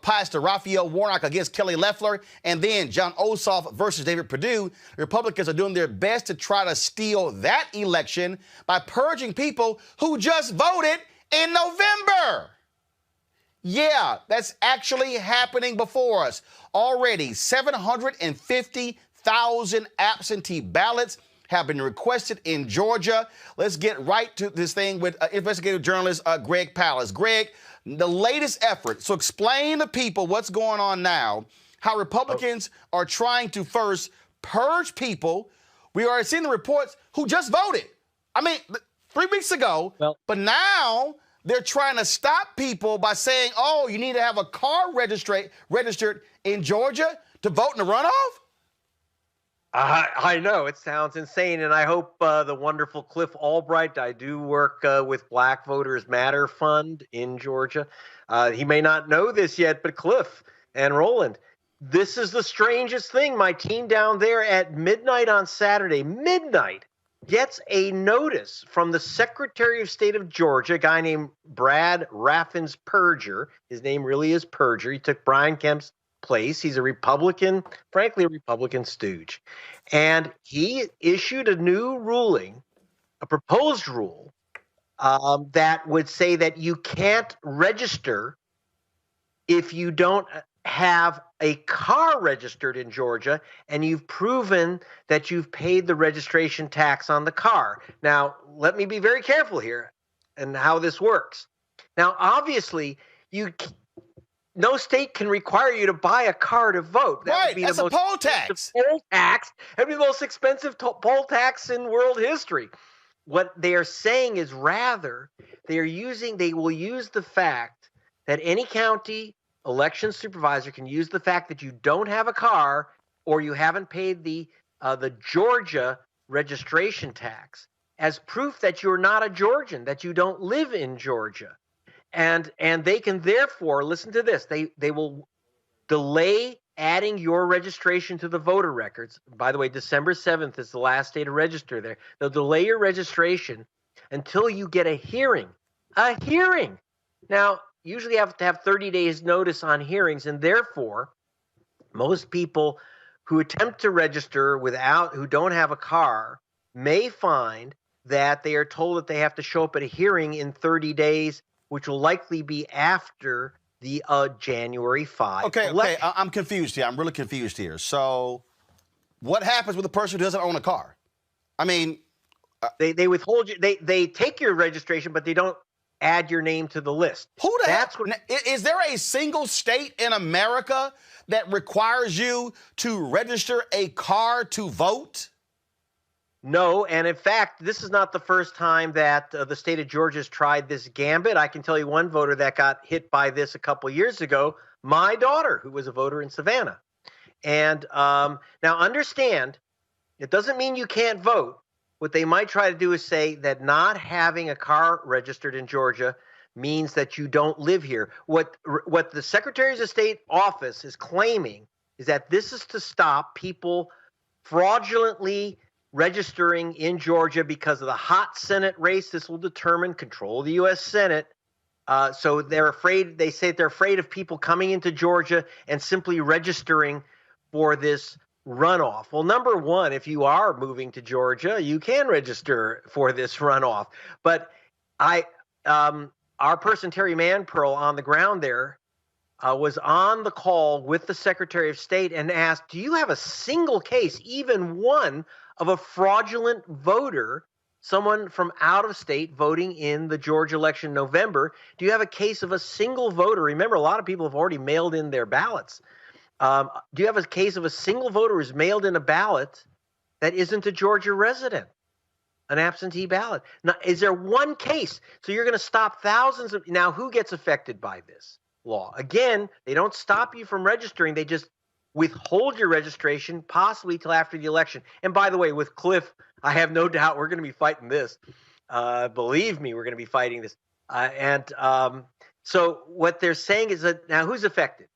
Pastor Raphael Warnock against Kelly Loeffler and then John Ossoff versus David Perdue, Republicans are doing their best to try to steal that election by purging people who just voted in November. Yeah, that's actually happening before us. Already, 750,000 absentee ballots have been requested in Georgia. Let's get right to this thing with investigative journalist Greg Pallas. Greg, the latest effort. So explain to people what's going on now, how Republicans are trying to first purge people. We are seeing the reports who just voted. I mean, 3 weeks ago, but now they're trying to stop people by saying, oh, you need to have a car registered in Georgia to vote in the runoff? I know, it sounds insane, and I hope the wonderful Cliff Albright, I do work with Black Voters Matter Fund in Georgia. He may not know this yet, but Cliff and Roland, this is the strangest thing. My team down there at midnight on Saturday, gets a notice from the Secretary of State of Georgia, a guy named Brad Raffens Purger. His name really is Purger. He took Brian Kemp's place. He's a Republican, frankly, a Republican stooge. And he issued a new ruling, a proposed rule, that would say that you can't register if you don't have a car registered in Georgia and you've proven that you've paid the registration tax on the car. Now, let me be very careful here and how this works. Now, obviously, no state can require you to buy a car to vote. That would be that's the a most poll tax. Poll tax. That would be the most expensive poll tax in world history. What they are saying is rather they will use the fact that any county election supervisor can use the fact that you don't have a car or you haven't paid the Georgia registration tax as proof that you're not a Georgian, that you don't live in Georgia. And they can therefore, listen to this, they will delay adding your registration to the voter records. By the way, December 7th is the last day to register there. They'll delay your registration until you get a hearing. A hearing. Now, usually you have to have 30 days notice on hearings, and therefore, most people who attempt to register who don't have a car may find that they are told that they have to show up at a hearing in 30 days, which will likely be after the January 5 election. Okay, I'm confused here. I'm really confused here. So what happens with a person who doesn't own a car? I mean... They withhold you. They take your registration, but they don't add your name to the list. Is there a single state in America that requires you to register a car to vote? No, and in fact, this is not the first time that the state of Georgia has tried this gambit. I can tell you one voter that got hit by this a couple years ago, my daughter, who was a voter in Savannah. And now understand, it doesn't mean you can't vote. What they might try to do is say that not having a car registered in Georgia means that you don't live here. What the Secretary's of State office is claiming is that this is to stop people fraudulently registering in Georgia because of the hot Senate race. This will determine control of the U.S. Senate. So they're afraid. They say they're afraid of people coming into Georgia and simply registering for this runoff. Well, number one, if you are moving to Georgia, you can register for this runoff. But our person, Terry Manpearl, on the ground there, was on the call with the Secretary of State and asked, do you have a single case, even one, of a fraudulent voter, someone from out of state voting in the Georgia election in November? Do you have a case of a single voter? Remember, a lot of people have already mailed in their ballots. Do you have a case of a single voter who's mailed in a ballot that isn't a Georgia resident, an absentee ballot? Now, is there one case? So you're going to stop thousands of... Now, who gets affected by this law? Again, they don't stop you from registering. They just withhold your registration, possibly till after the election. And by the way, with Cliff, I have no doubt we're going to be fighting this. Believe me, we're going to be fighting this. So what they're saying is that now who's affected?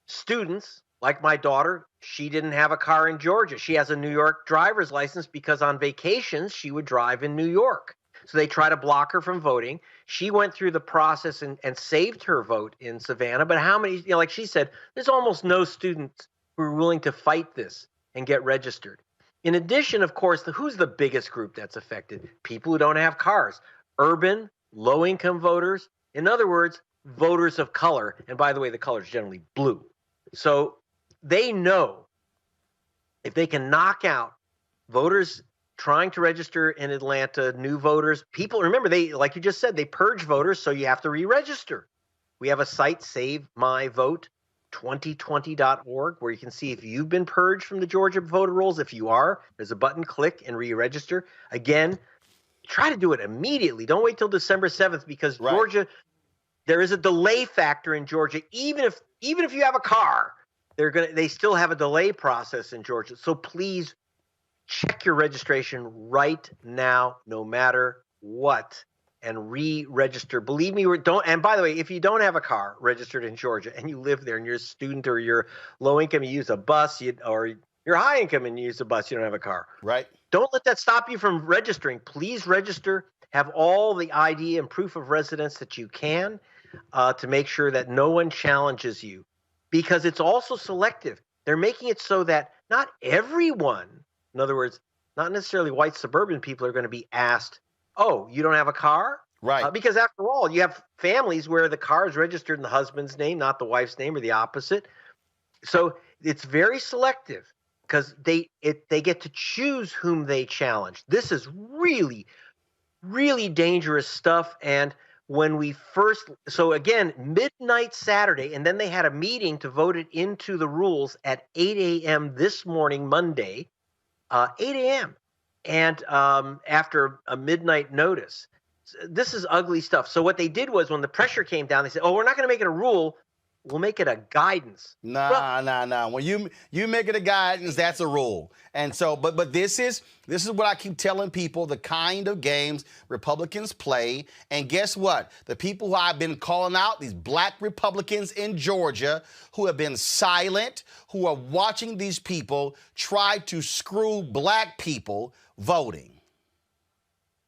Students, like my daughter, she didn't have a car in Georgia. She has a New York driver's license because on vacations she would drive in New York. So they try to block her from voting. She went through the process and saved her vote in Savannah. But how many, like she said, there's almost no students who are willing to fight this and get registered. In addition, of course, who's the biggest group that's affected? People who don't have cars, urban, low-income voters. In other words, voters of color. And by the way, the color is generally blue. So they know if they can knock out voters trying to register in Atlanta, new voters, people, remember, they, like you just said, they purge voters, so you have to re-register. We have a site, Save My Vote, 2020.org, where you can see if you've been purged from the Georgia voter rolls. If you are, there's a button, click and re-register. Again, try to do it immediately. Don't wait till December 7th because Georgia, there is a delay factor in Georgia. Even if you have a car, they still have a delay process in Georgia. So please check your registration right now, no matter what, and re-register. Believe me, and by the way, if you don't have a car registered in Georgia and you live there and you're a student or you're low income, you use a bus, or you're high income and you use a bus, you don't have a car. Right. Don't let that stop you from registering. Please register. Have all the ID and proof of residence that you can to make sure that no one challenges you, because it's also selective. They're making it so that not everyone, in other words, not necessarily white suburban people, are going to be asked, oh, you don't have a car? Right. Because after all, you have families where the car is registered in the husband's name, not the wife's name, or the opposite. So it's very selective because they get to choose whom they challenge. This is really, really dangerous stuff. And when we so again, midnight Saturday, and then they had a meeting to vote it into the rules at 8 a.m. this morning, Monday, 8 a.m. And after a midnight notice. This is ugly stuff. So what they did was when the pressure came down, they said, oh, we're not going to make it a rule. We'll make it a guidance. Nah. When you make it a guidance, that's a rule. And so, but this is what I keep telling people, the kind of games Republicans play. And guess what? The people who I've been calling out, these black Republicans in Georgia who have been silent, who are watching these people try to screw black people voting.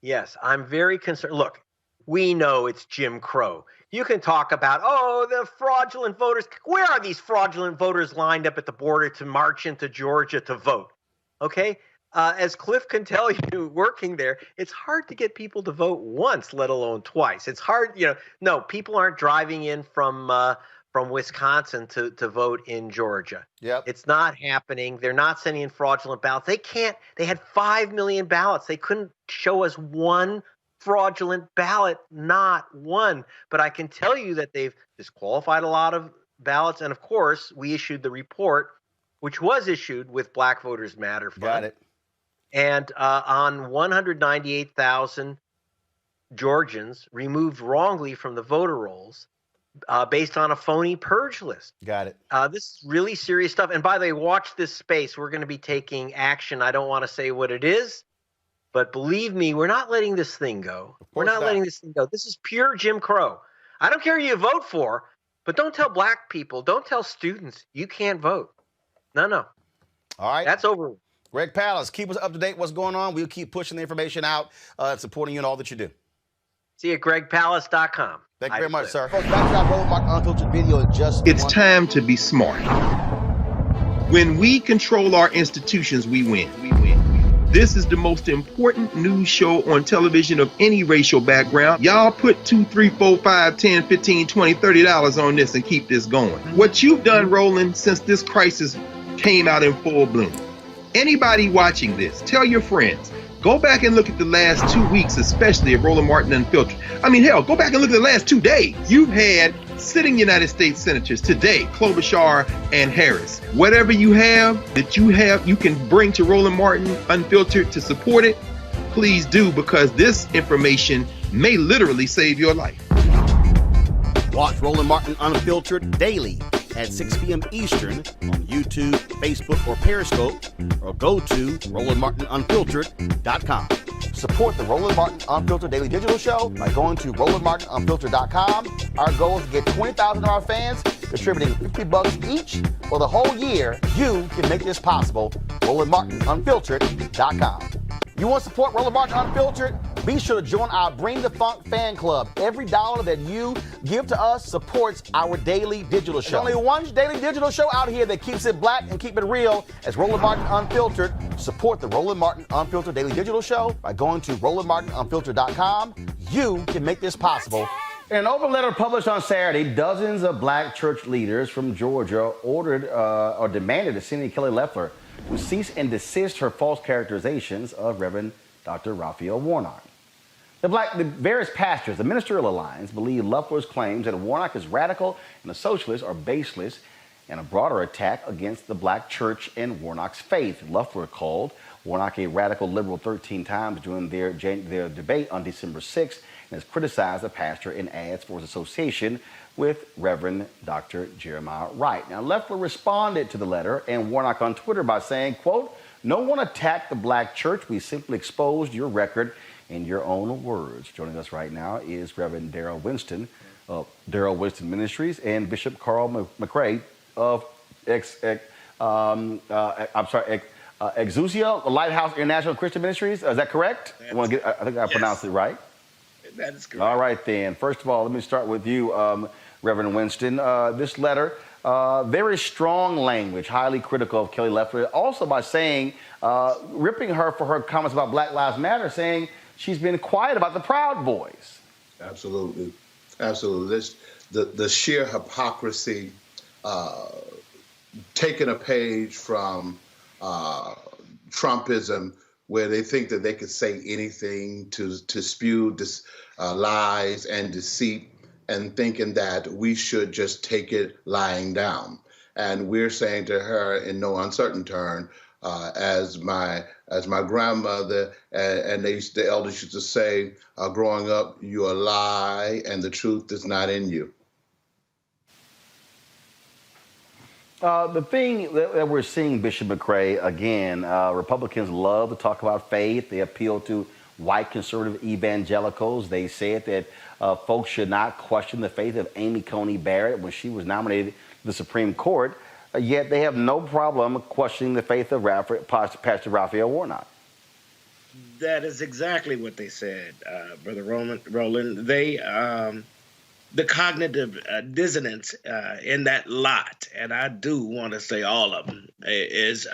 Yes, I'm very concerned. Look, we know it's Jim Crow. You can talk about, the fraudulent voters. Where are these fraudulent voters lined up at the border to march into Georgia to vote? Okay? As Cliff can tell you, working there, it's hard to get people to vote once, let alone twice. It's hard, no, people aren't driving in from Wisconsin to vote in Georgia. Yep. It's not happening. They're not sending in fraudulent ballots. They had 5 million ballots. They couldn't show us one fraudulent ballot, not one. But I can tell you that they've disqualified a lot of ballots. And of course, we issued the report, which was issued with Black Voters Matter Fund. Got it. And on 198,000 Georgians removed wrongly from the voter rolls, based on a phony purge list. Got it. This is really serious stuff. And by the way, watch this space. We're going to be taking action. I don't want to say what it is, but believe me, we're not letting this thing go. We're not letting this thing go. This is pure Jim Crow. I don't care who you vote for, but don't tell black people, don't tell students you can't vote. No. All right. That's over. Greg Palast, keep us up to date what's going on. We'll keep pushing the information out and supporting you in all that you do. See you at gregpalast.com. Thank you very much, sir. Folks, back to our Roland Unfiltered video in just It's time to be smart. When we control our institutions, we win. This is the most important news show on television of any racial background. Y'all put $2, $3, $4, $5, $10, $15, $20, $30 on this and keep this going. What you've done, Roland, since this crisis came out in full bloom. Anybody watching this, tell your friends. Go back and look at the last 2 weeks, especially of Roland Martin Unfiltered. I mean, hell, go back and look at the last 2 days. You've had sitting United States senators today, Klobuchar and Harris. Whatever you have, you can bring to Roland Martin Unfiltered to support it, please do, because this information may literally save your life. Watch Roland Martin Unfiltered daily at 6 p.m. Eastern on YouTube, Facebook, or Periscope, or go to RolandMartinUnfiltered.com. Support the Roland Martin Unfiltered Daily Digital Show by going to RolandMartinUnfiltered.com. Our goal is to get 20,000 of our fans contributing $50 each for the whole year. You can make this possible. RolandMartinUnfiltered.com. You want to support Roland Martin Unfiltered? Be sure to join our Bring the Funk fan club. Every dollar that you give to us supports our daily digital show. There's only one daily digital show out here that keeps it black and keep it real as Roland Martin Unfiltered. Support the Roland Martin Unfiltered Daily Digital Show by going to RolandMartinUnfiltered.com. You can make this possible. In an open letter published on Saturday, dozens of black church leaders from Georgia ordered or demanded that Senator Kelly Loeffler to cease and desist her false characterizations of Reverend Dr. Raphael Warnock. The various pastors, the Ministerial Alliance, believe Loeffler's claims that Warnock is radical and a socialist are baseless and a broader attack against the black church and Warnock's faith. Loeffler called Warnock a radical liberal 13 times during their debate on December 6th and has criticized the pastor in ads for his association with Reverend Dr. Jeremiah Wright. Now, Loeffler responded to the letter and Warnock on Twitter by saying, quote, "No one attacked the black church. We simply exposed your record in your own words." Joining us right now is Reverend Darrell Winston of Darrell Winston Ministries and Bishop Carl McRae of Exousia Lighthouse International Christian Ministries. Is that correct? I think I pronounced it right. That is correct. All right, then. First of all, let me start with you, Reverend Winston. This letter, very strong language, highly critical of Kelly Loeffler, also by saying, ripping her for her comments about Black Lives Matter, saying she's been quiet about the Proud Boys. Absolutely. The sheer hypocrisy taking a page from Trumpism, where they think that they could say anything to spew lies and deceit, and thinking that we should just take it lying down. And we're saying to her in no uncertain term, as my grandmother and the elders used to say, growing up, you're a lie and the truth is not in you. The thing that we're seeing, Bishop McCray, again, Republicans love to talk about faith. They appeal to white conservative evangelicals. They said that folks should not question the faith of Amy Coney Barrett when she was nominated to the Supreme Court, yet they have no problem questioning the faith of Pastor Raphael Warnock. That is exactly what they said, Brother Roland. They, the cognitive dissonance in that lot, and I do want to say all of them, is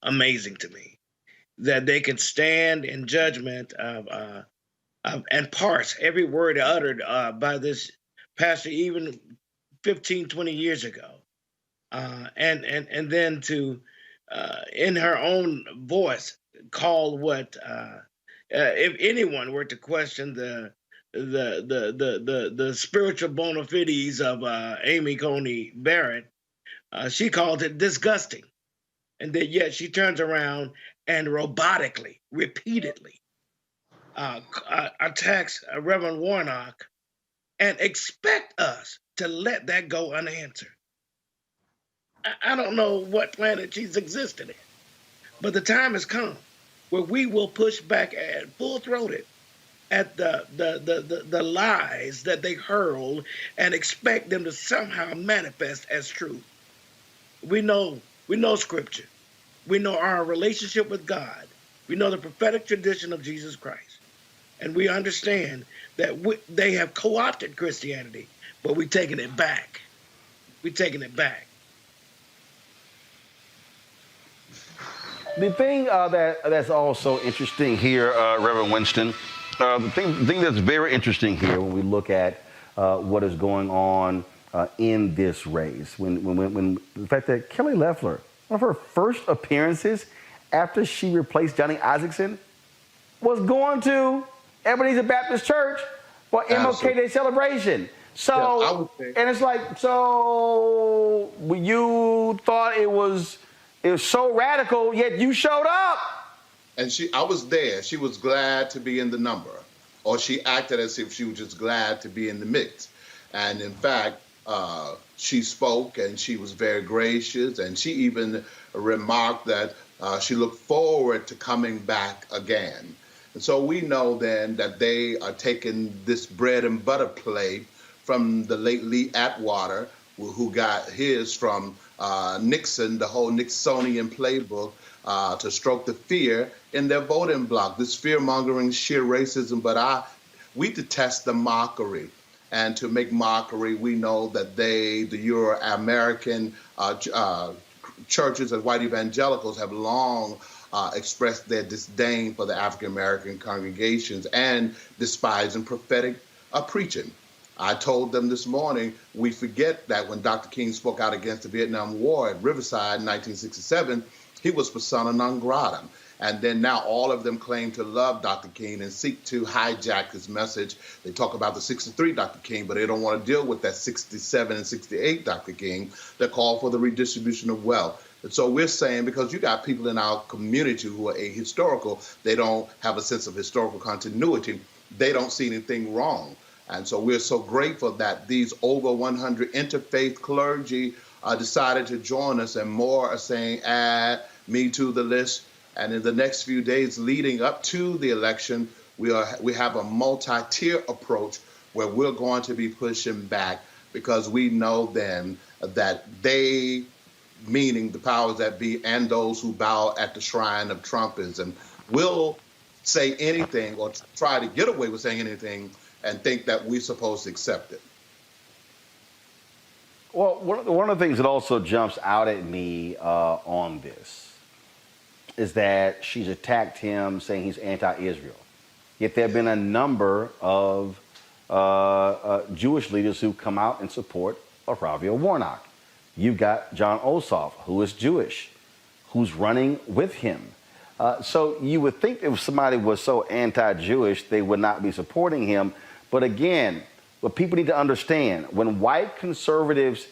amazing to me. That they can stand in judgment of and parse every word uttered by this pastor even 15, 20 years ago. And then to, in her own voice, call what, if anyone were to question the spiritual bona fides of Amy Coney Barrett, she called it disgusting. And that yet she turns around and robotically, repeatedly attacks Reverend Warnock and expect us to let that go unanswered. I don't know what planet she's existed in, but the time has come where we will push back at full-throated at the lies that they hurl and expect them to somehow manifest as truth. We know Scripture. We know our relationship with God. We know the prophetic tradition of Jesus Christ. And we understand that they have co-opted Christianity, but we're taking it back. We're taking it back. The thing that's also interesting here, Reverend Winston, the thing that's very interesting here when we look at what is going on in this race, when the fact that Kelly Loeffler, one of her first appearances after she replaced Johnny Isaacson, was going to Ebenezer Baptist Church for MLK Day celebration. So, and it's like, so you thought it was so radical, yet you showed up. And I was there. She was glad to be in the number, or she acted as if she was just glad to be in the mix. And in fact, she spoke and she was very gracious, and she even remarked that she looked forward to coming back again. And so we know then that they are taking this bread and butter play from the late Lee Atwater, who got his from Nixon, the whole Nixonian playbook, to stroke the fear in their voting bloc, this fear-mongering, sheer racism. But we detest the mockery. And to make mockery, we know that the Euro-American churches and white evangelicals have long expressed their disdain for the African-American congregations and despising prophetic preaching. I told them this morning, we forget that when Dr. King spoke out against the Vietnam War at Riverside in 1967, he was persona non grata. And then now all of them claim to love Dr. King and seek to hijack his message. They talk about the 63 Dr. King, but they don't want to deal with that 67 and 68 Dr. King that call for the redistribution of wealth. And so we're saying, because you got people in our community who are ahistorical, they don't have a sense of historical continuity, they don't see anything wrong. And so we're so grateful that these over 100 interfaith clergy decided to join us, and more are saying, add me to the list. And in the next few days leading up to the election, we have a multi-tier approach where we're going to be pushing back, because we know then that they, meaning the powers that be and those who bow at the shrine of Trumpism, will say anything or try to get away with saying anything and think that we're supposed to accept it. Well, one of the things that also jumps out at me on this is that she's attacked him saying he's anti-Israel. Yet there have been a number of Jewish leaders who come out in support of Raphael Warnock. You've got John Ossoff, who is Jewish, who's running with him. So you would think if somebody was so anti-Jewish, they would not be supporting him. But again, what people need to understand, when white conservatives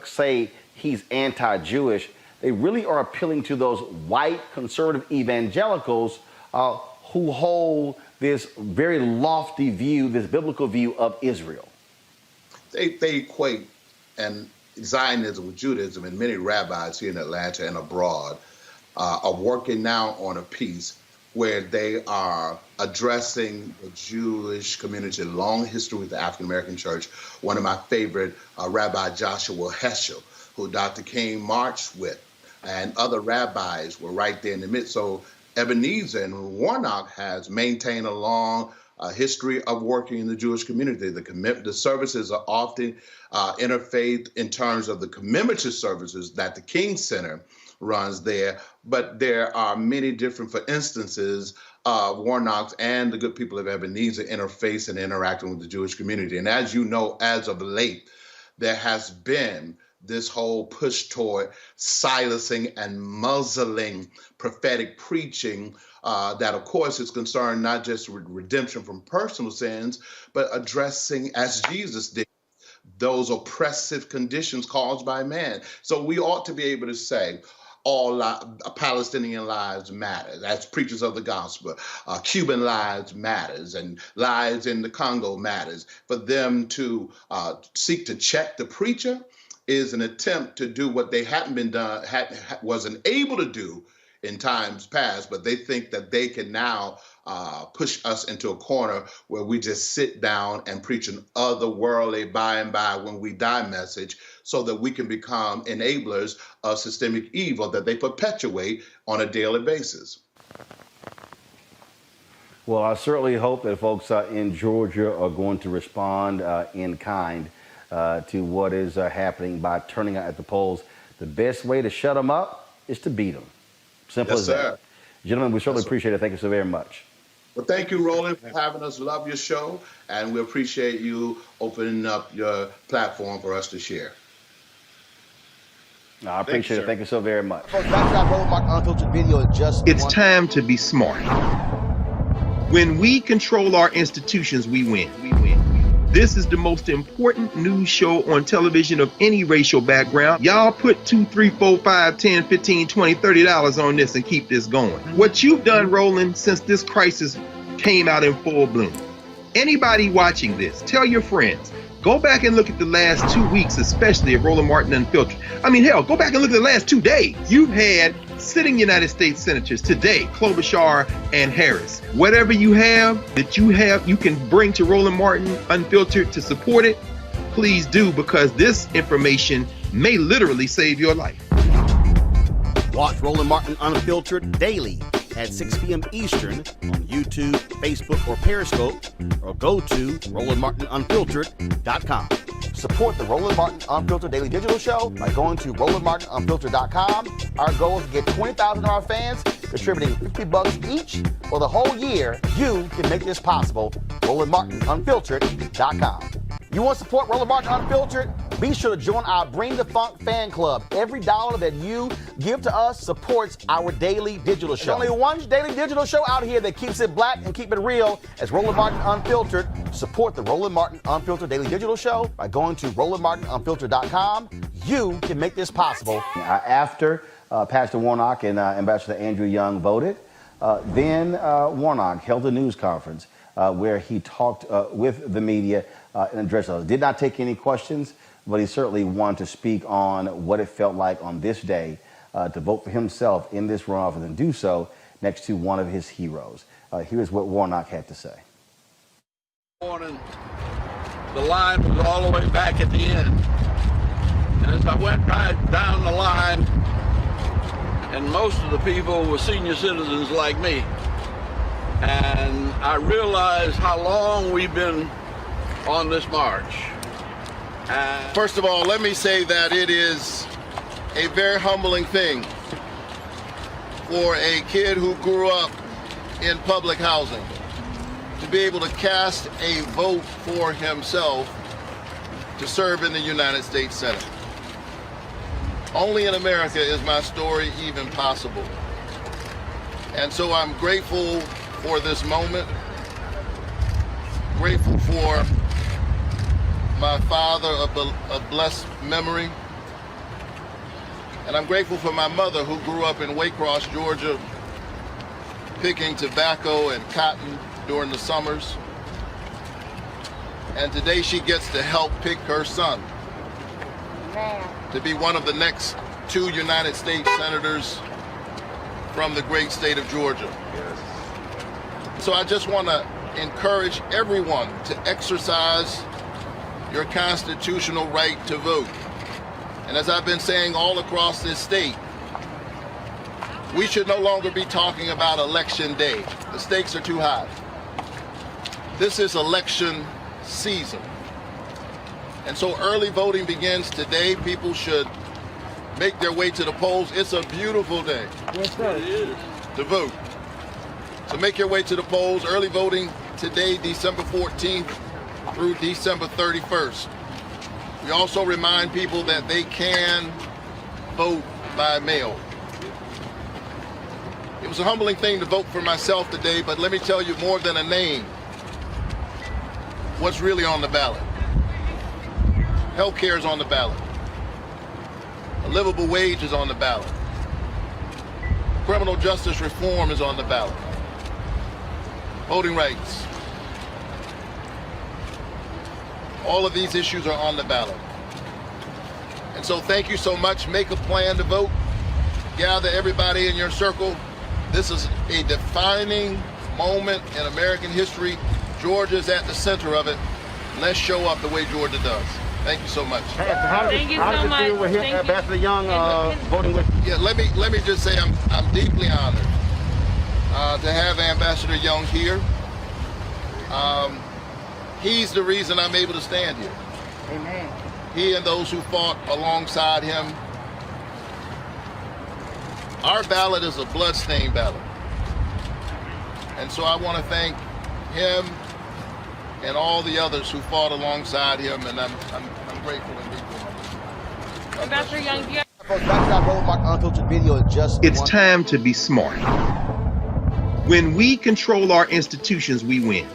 say he's anti-Jewish, they really are appealing to those white conservative evangelicals who hold this very lofty view, this biblical view of Israel. They equate Zionism with Judaism, and many rabbis here in Atlanta and abroad are working now on a piece where they are addressing the Jewish community, long history with the African American church. One of my favorite, Rabbi Joshua Heschel, who Dr. King marched with, and other rabbis were right there in the midst. So Ebenezer and Warnock has maintained a long history of working in the Jewish community. The services are often interfaith in terms of the commemorative services that the King Center runs there, but there are many different, for instances, Warnocks and the good people of Ebenezer interface and interacting with the Jewish community. And as you know, as of late, there has been this whole push toward silencing and muzzling prophetic preaching that, of course, is concerned not just with redemption from personal sins, but addressing, as Jesus did, those oppressive conditions caused by man. So we ought to be able to say, all Palestinian lives matter. As preachers of the gospel, Cuban lives matters, and lives in the Congo matters. For them to seek to check the preacher is an attempt to do what they wasn't able to do in times past, but they think that they can now push us into a corner where we just sit down and preach an otherworldly by and by when we die message, so that we can become enablers of systemic evil that they perpetuate on a daily basis. Well, I certainly hope that folks in Georgia are going to respond in kind to what is happening by turning out at the polls. The best way to shut them up is to beat them. Simple as that. Gentlemen, we certainly appreciate it. Thank you so very much. Well, thank you, Roland, for having us. Love your show, and we appreciate you opening up your platform for us to share. I appreciate it. Thank you so very much. It's time to be smart. When we control our institutions, we win. This is the most important news show on television of any racial background. Y'all put $2, $3, $4, $5, $10, $15, $20, $30 on this and keep this going. What you've done, Roland, since this crisis came out in full bloom. Anybody watching this, tell your friends. Go back and look at the last 2 weeks, especially of Roland Martin Unfiltered. I mean, hell, go back and look at the last 2 days. You've had sitting United States senators today, Klobuchar and Harris. Whatever you have that you can bring to Roland Martin Unfiltered to support it, please do, because this information may literally save your life. Watch Roland Martin Unfiltered daily at 6 p.m. Eastern on YouTube, Facebook, or Periscope, or go to RolandMartinUnfiltered.com. Support the Roland Martin Unfiltered Daily Digital Show by going to RolandMartinUnfiltered.com. Our goal is to get 20,000 of our fans contributing $50 each for the whole year. You can make this possible. RolandMartinUnfiltered.com. You want to support Roland Martin Unfiltered? Be sure to join our Bring the Funk fan club. Every dollar that you give to us supports our daily digital show. There's only one daily digital show out here that keeps it black and keep it real as Roland Martin Unfiltered. Support the Roland Martin Unfiltered Daily Digital Show by going to RolandMartinUnfiltered.com. You can make this possible. After Pastor Warnock and Ambassador Andrew Young voted, then Warnock held a news conference where he talked with the media and addressed us. Did not take any questions, but he certainly wanted to speak on what it felt like on this day to vote for himself in this runoff and then do so next to one of his heroes. Here's what Warnock had to say. Morning, the line was all the way back at the end. And as I went right down the line, and most of the people were senior citizens like me, and I realized how long we've been on this march. First of all, let me say that it is a very humbling thing for a kid who grew up in public housing to be able to cast a vote for himself to serve in the United States Senate. Only in America is my story even possible. And so I'm grateful for this moment, grateful for my father of blessed memory, and I'm grateful for my mother who grew up in Waycross, Georgia, picking tobacco and cotton during the summers. And today she gets to help pick her son to be one of the next 2 United States senators from the great state of Georgia. So I just want to encourage everyone to exercise your constitutional right to vote. And as I've been saying all across this state, we should no longer be talking about election day. The stakes are too high. This is election season. And so early voting begins today. People should make their way to the polls. It's a beautiful day to vote. So make your way to the polls. Early voting today, December 14th through December 31st. We also remind people that they can vote by mail. It was a humbling thing to vote for myself today, but let me tell you, more than a name, what's really on the ballot. Healthcare is on the ballot. A livable wage is on the ballot. Criminal justice reform is on the ballot. Voting rights. All of these issues are on the ballot. And so thank you so much. Make a plan to vote. Gather everybody in your circle. This is a defining moment in American history. Georgia's at the center of it. Let's show up the way Georgia does. Thank you so much. Thank you so much. We're here, Ambassador Young, voting with. Yeah, let me just say I'm deeply honored to have Ambassador Young here. He's the reason I'm able to stand here. Amen. He and those who fought alongside him. Our ballot is a bloodstained ballot. And so I want to thank him and all the others who fought alongside him, and I'm grateful and grateful. Ambassador Young, do you It's time to be smart. When we control our institutions, we win.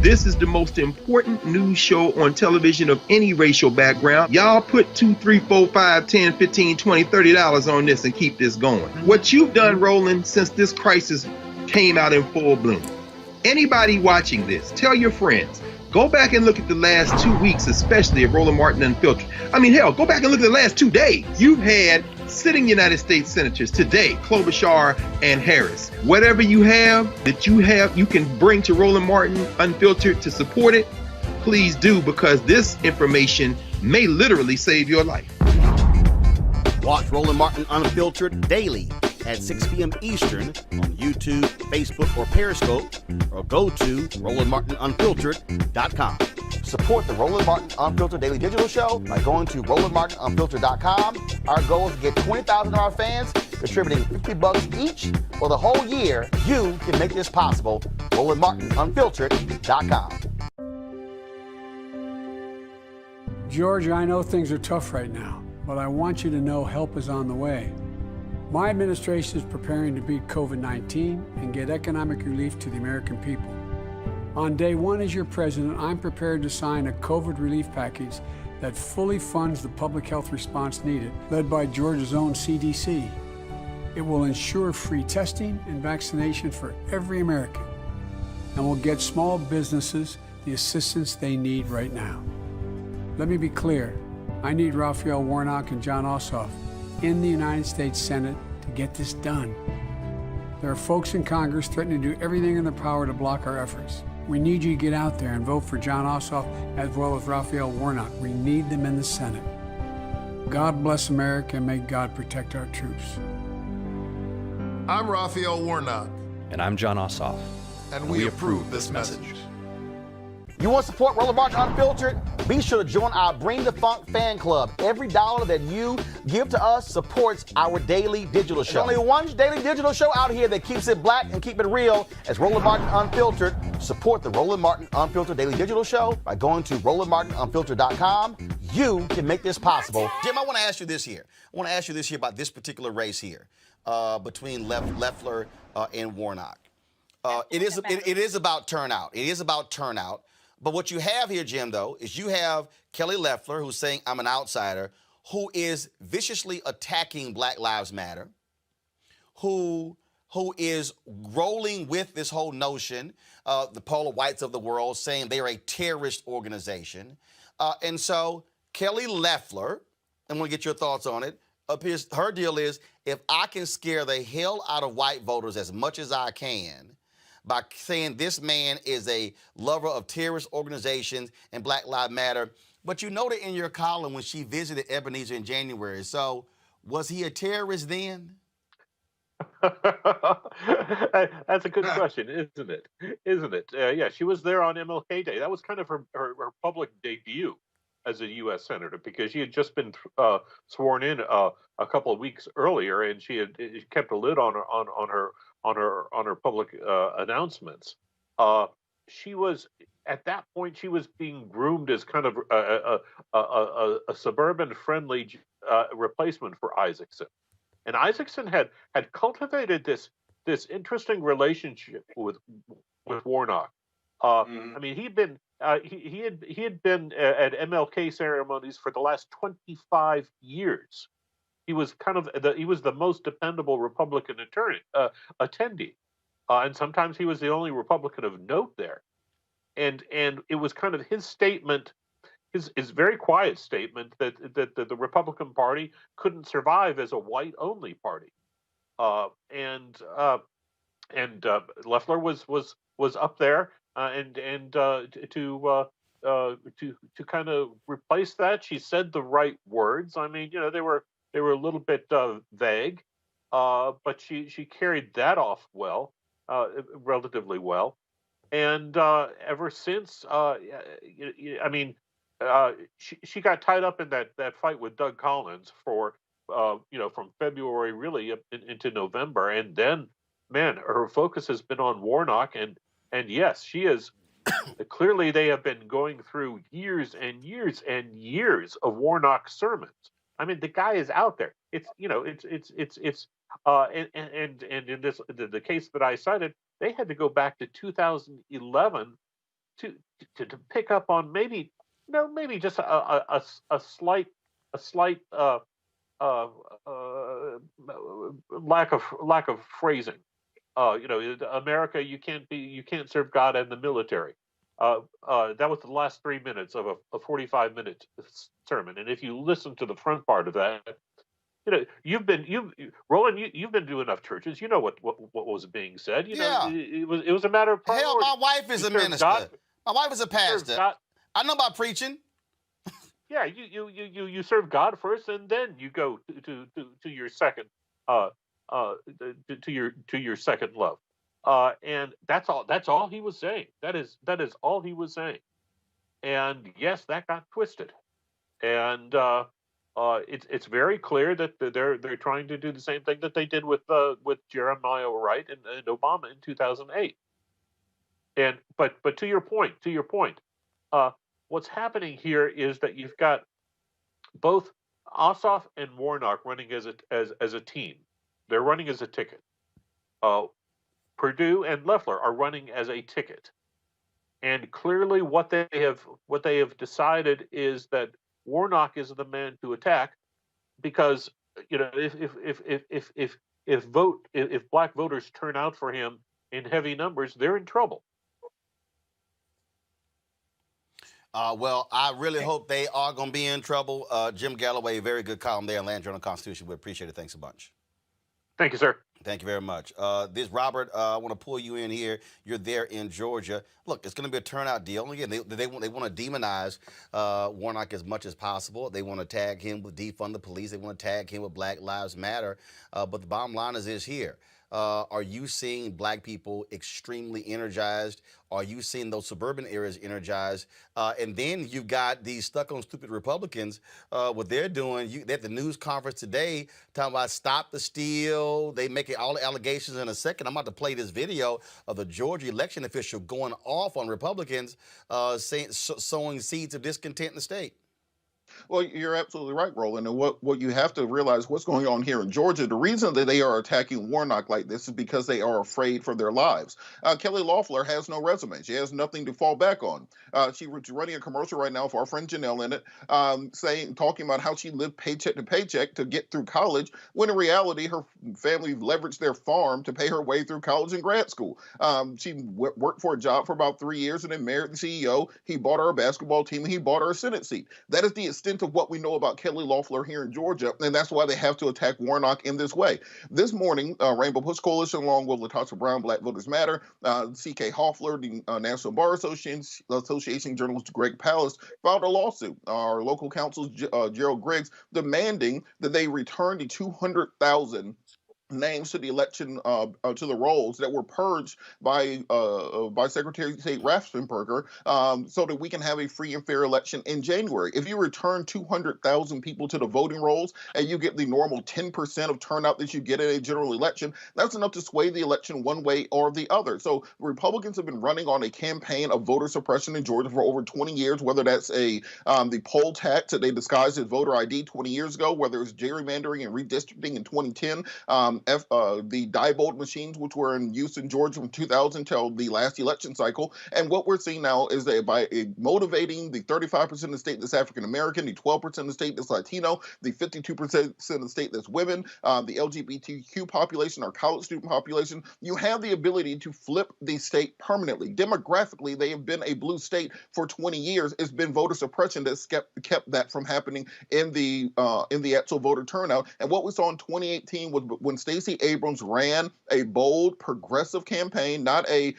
This is the most important news show on television of any racial background. Y'all put $2, $3, $4, $5, $10, $15, $20, $30 on this and keep this going. What you've done, Roland, since this crisis came out in full bloom. Anybody watching this, tell your friends, go back and look at the last 2 weeks, especially of Roland Martin Unfiltered. I mean, hell, go back and look at the last 2 days. You've had sitting United States senators today, Klobuchar and Harris. Whatever you have that you can bring to Roland Martin Unfiltered to support it, please do, because this information may literally save your life. Watch Roland Martin Unfiltered daily at 6 p.m. Eastern on YouTube, Facebook, or Periscope, or go to RolandMartinUnfiltered.com. Support the Roland Martin Unfiltered Daily Digital Show by going to RolandMartinUnfiltered.com. Our goal is to get 20,000 of our fans contributing $50 each for the whole year. You can make this possible. RolandMartinUnfiltered.com. Georgia, I know things are tough right now, but I want you to know help is on the way. My administration is preparing to beat COVID-19 and get economic relief to the American people. On day one as your president, I'm prepared to sign a COVID relief package that fully funds the public health response needed, led by Georgia's own CDC. It will ensure free testing and vaccination for every American, and will get small businesses the assistance they need right now. Let me be clear, I need Raphael Warnock and Jon Ossoff in the United States Senate to get this done. There are folks in Congress threatening to do everything in their power to block our efforts. We need you to get out there and vote for Jon Ossoff as well as Raphael Warnock. We need them in the Senate. God bless America and may God protect our troops. I'm Raphael Warnock. And I'm Jon Ossoff. And we approve this message. You want to support Roland Martin Unfiltered? Be sure to join our Bring the Funk fan club. Every dollar that you give to us supports our daily digital show. There's only one daily digital show out here that keeps it black and keep it real. It's Roland Martin Unfiltered. Support the Roland Martin Unfiltered Daily Digital Show by going to RolandMartinUnfiltered.com. You can make this possible. Jim, I want to ask you this here. About this particular race here between Loeffler and Warnock. It is about turnout. It is about turnout. But what you have here, Jim, though, is you have Kelly Loeffler, who's saying I'm an outsider, who is viciously attacking Black Lives Matter, who is rolling with this whole notion, the polar whites of the world, saying they are a terrorist organization. And so Kelly Loeffler, I'm going to get your thoughts on it, her deal is, if I can scare the hell out of white voters as much as I can by saying this man is a lover of terrorist organizations and Black Lives Matter. But you noted in your column when she visited Ebenezer in January. So was he a terrorist then? That's a good question, isn't it? Yeah, she was there on MLK Day. That was kind of her public debut as a U.S. senator, because she had just been sworn in a couple of weeks earlier, and she had kept a lid on her public announcements. She was, at that point, she was being groomed as kind of a suburban-friendly replacement for Isaacson. And Isaacson had cultivated this interesting relationship with Warnock. I mean, he had been at MLK ceremonies for the last 25 years. He was the most dependable Republican attendee, and sometimes he was the only Republican of note there. And it was kind of his statement, his very quiet statement that the Republican Party couldn't survive as a white-only party. And Loeffler was up there to kind of replace that. She said the right words. I mean, they were a little bit vague, but she carried that off well, relatively well. And ever since, I mean, she got tied up in that fight with Doug Collins for from February really into November, and then, man, her focus has been on Warnock, and yes, she is. Clearly, they have been going through years and years and years of Warnock sermons. I mean, the guy is out there. And in the case that I cited, they had to go back to 2011 to pick up on maybe just a slight lack of phrasing. America, you can't serve God and the military. That was the last 3 minutes of a 45-minute sermon. And if you listen to the front part of that, Roland, you've been to enough churches. You know what was being said. It was a matter of priority. Hell, my wife is a minister. My wife is a pastor. I know about preaching. Yeah, you serve God first, and then you go to your second to your second love. And that's all he was saying. That is all he was saying. And yes, that got twisted. And it's very clear that they're trying to do the same thing that they did with Jeremiah Wright and Obama in 2008. And but to your point, what's happening here is that you've got both Ossoff and Warnock running as a team. They're running as a ticket. Perdue and Loeffler are running as a ticket. And clearly what they have decided is that Warnock is the man to attack, because if black voters turn out for him in heavy numbers, they're in trouble. Well, I really hope they are going to be in trouble. Jim Galloway, very good column there in Land Journal Constitution. We appreciate it. Thanks a bunch. Thank you, sir. Thank you very much. This Robert, I want to pull you in here. You're there in Georgia. Look, it's going to be a turnout deal. Again, they want to demonize Warnock as much as possible. They want to tag him with defund the police. They want to tag him with Black Lives Matter. But the bottom line is here. Are you seeing black people extremely energized? Are you seeing those suburban areas energized? And then you've got these stuck on stupid Republicans, what they're doing. They're at the news conference today talking about stop the steal. They make all the allegations in a second. I'm about to play this video of the Georgia election official going off on Republicans, sowing seeds of discontent in the state. Well, you're absolutely right, Roland. And what you have to realize what's going on here in Georgia, the reason that they are attacking Warnock like this is because they are afraid for their lives. Kelly Loeffler has no resume. She has nothing to fall back on. She's running a commercial right now for our friend Janelle in it, talking about how she lived paycheck to paycheck to get through college, when in reality, her family leveraged their farm to pay her way through college and grad school. She worked for a job for about 3 years and then married the CEO. He bought her a basketball team and he bought her a Senate seat. That is the extent of what we know about Kelly Loeffler here in Georgia, and that's why they have to attack Warnock in this way. This morning, Rainbow Push Coalition, along with Latasha Brown, Black Voters Matter, C.K. Hoffler, the National Bar Association journalist Greg Palast, filed a lawsuit. Our local counsel, Gerald Griggs, demanding that they return the 200,000 names to the election, to the rolls that were purged by Secretary of State Raffensperger, so that we can have a free and fair election in January. If you return 200,000 people to the voting rolls and you get the normal 10% of turnout that you get in a general election, that's enough to sway the election one way or the other. So Republicans have been running on a campaign of voter suppression in Georgia for over 20 years, whether that's the poll tax that they disguised as voter ID 20 years ago, whether it's gerrymandering and redistricting in 2010, the Diebold machines, which were in use in Georgia from 2000 till the last election cycle. And what we're seeing now is that by motivating the 35% of the state that's African American, the 12% of the state that's Latino, the 52% of the state that's women, the LGBTQ population, our college student population, you have the ability to flip the state permanently. Demographically, they have been a blue state for 20 years. It's been voter suppression that's kept that from happening in the actual voter turnout. And what we saw in 2018 was when Stacey Abrams ran a bold, progressive campaign, not a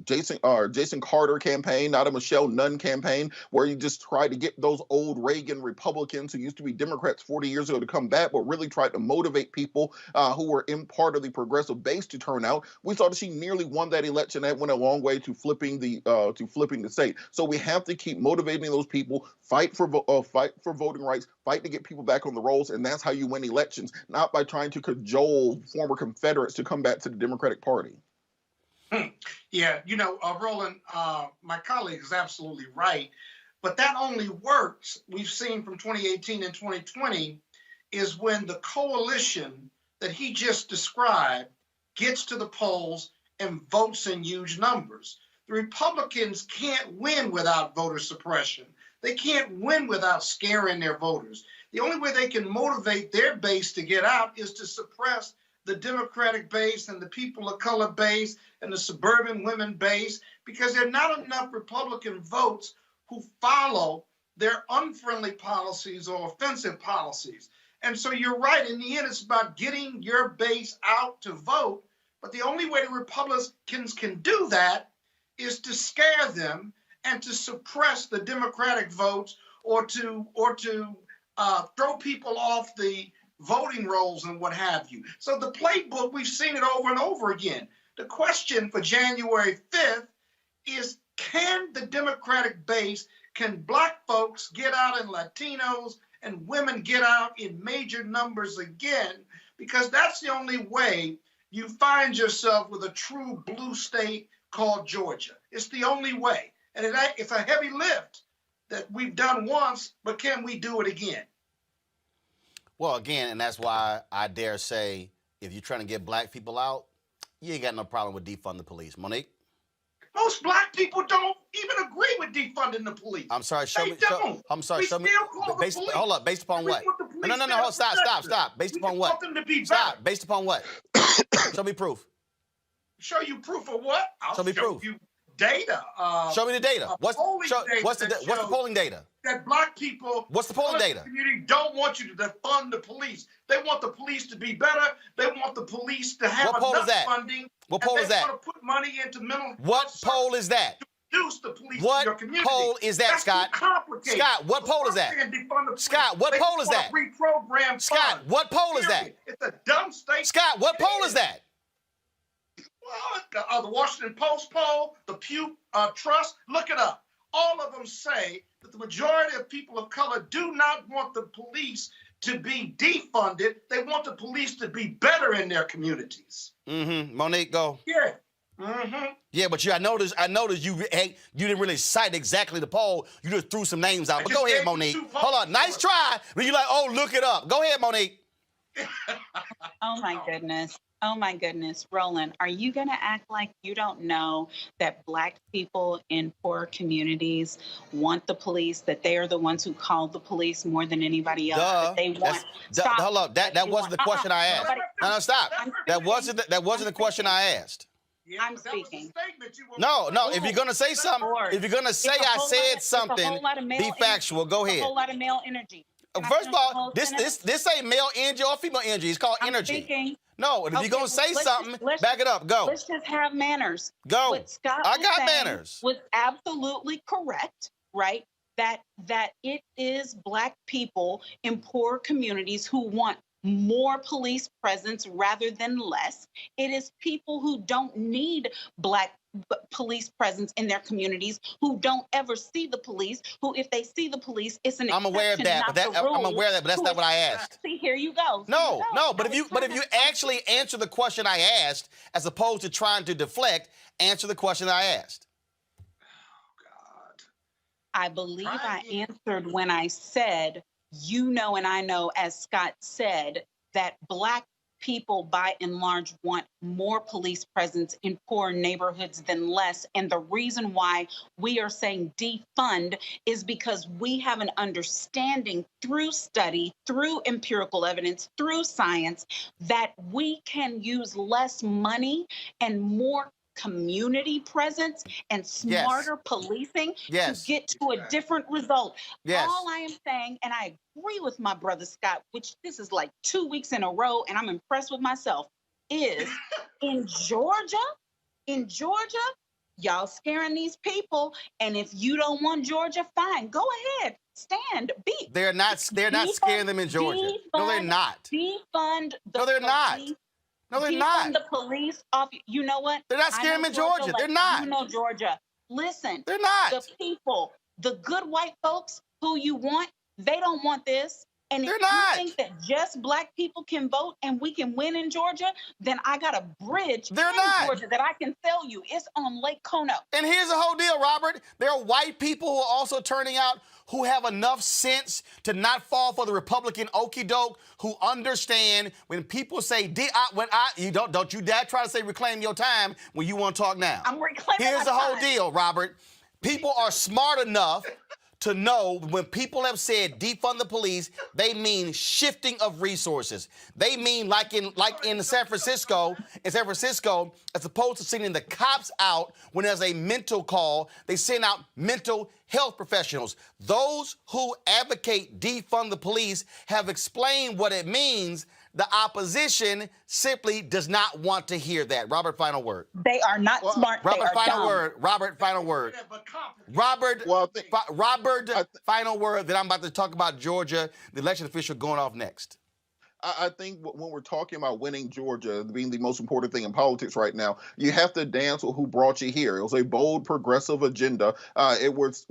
Jason Carter campaign, not a Michelle Nunn campaign, where you just tried to get those old Reagan Republicans who used to be Democrats 40 years ago to come back, but really tried to motivate people who were in part of the progressive base to turn out. We saw that she nearly won that election. That went a long way to flipping the state. So we have to keep motivating those people, fight for voting rights, fight to get people back on the rolls, and that's how you win elections, not by trying to cajole former Confederates to come back to the Democratic Party. Yeah, Roland, my colleague is absolutely right. But that only works, we've seen from 2018 and 2020, is when the coalition that he just described gets to the polls and votes in huge numbers. The Republicans can't win without voter suppression. They can't win without scaring their voters. The only way they can motivate their base to get out is to suppress the Democratic base and the people of color base and the suburban women base, because there are not enough Republican votes who follow their unfriendly policies or offensive policies. And so you're right. In the end, it's about getting your base out to vote. But the only way the Republicans can do that is to scare them and to suppress the Democratic votes, or to throw people off the voting rolls and what have you. So the playbook, we've seen it over and over again. The question for January 5th is, can the Democratic base, can Black folks get out, and Latinos and women get out in major numbers again? Because that's the only way you find yourself with a true blue state called Georgia. It's the only way. And it's a heavy lift that we've done once, but can we do it again? Well, again, and that's why I dare say, if you're trying to get Black people out, you ain't got no problem with defund the police. Monique? Most Black people don't even agree with defunding the police. I'm sorry, show me. I'm sorry, show me. Hold up, based upon what? No, stop. Based upon what? Want them to be stop. better. Based upon what? Show me proof. Show you proof of what? I'll show proof. You data. Show me the data. What's the polling data? That Black people, what's the polling data? Community don't want you to defund the police. They want the police to be better. They want the police to have enough funding. What poll is that? They want to put money into mental. What poll is that? To reduce the police what in your community. Poll is that, That's Scott? Scott, what poll is that? Scott, what poll is that? Reprogram Scott, what poll is that? It's a dumb state. Scott, what poll is that? Well, the Washington Post poll, the Pew Trust, look it up. All of them say that the majority of people of color do not want the police to be defunded. They want the police to be better in their communities. Mm-hmm. Monique, go. Yeah. Yeah, but I noticed you didn't really cite exactly the poll. You just threw some names out. But go ahead, Monique. Hold on. Nice try. But you're like, oh, look it up. Go ahead, Monique. Oh my goodness. Oh my goodness. Roland, are you going to act like you don't know that Black people in poor communities want the police, that they are the ones who call the police more than anybody else? Duh. That they want. Hold up. That wasn't the question I asked. No, stop. That wasn't the question I asked. I'm speaking. No. If you're gonna say something, if you're gonna say I said something, be factual. Go ahead. A whole lot of male energy. First of all, this ain't male energy or female energy. It's called energy. Speaking. No, if you're gonna say something, back it up. Go. Let's just have manners. Go. What Scott I got was saying manners. Was absolutely correct, right? That it is Black people in poor communities who want more police presence rather than less. It is people who don't need Black police presence in their communities, who don't ever see the police, who if they see the police, it's an exception. I'm aware of that, but that's not what I asked. See, here you go. No, but if you actually answer the question I asked, as opposed to trying to deflect, answer the question I asked. I believe I answered when I said, you know, and I know, as Scott said, that Black people by and large want more police presence in poor neighborhoods than less. And the reason why we are saying defund is because we have an understanding through study, through empirical evidence, through science, that we can use less money and more community presence and smarter policing to get to a different result. All I am saying, and I agree with my brother Scott, which this is like 2 weeks in a row, and I'm impressed with myself, is in Georgia, y'all scaring these people. And if you don't want Georgia, fine, go ahead. Stand, beat. They're not scaring them in Georgia. No, they're not. Defund the No, they're not. No, they're not. The police off. You know what? They're not scaring them in Georgia. They're not. You know Georgia. Listen. They're not. The people, the good white folks who you want, they don't want this. And if you think that just Black people can vote and we can win in Georgia, then I got a bridge in Georgia that I can sell you. It's on Lake Kono. And here's the whole deal, Robert. There are white people who are also turning out who have enough sense to not fall for the Republican okie doke, who understand when people say, don't you dare try to say reclaim your time when you want to talk now. I'm reclaiming Here's the whole deal, Robert. People are smart enough to know when people have said defund the police, they mean shifting of resources. They mean like in San Francisco, as opposed to sending the cops out when there's a mental call, they send out mental health professionals. Those who advocate defund the police have explained what it means. The opposition simply does not want to hear that. Robert, final word. They are not smart. Robert, they are final dumb. word. Robert, final word. Robert, final word. That I'm about to talk about Georgia, the election official going off next. I think when we're talking about winning Georgia being the most important thing in politics right now, you have to dance with who brought you here. It was a bold, progressive agenda. It was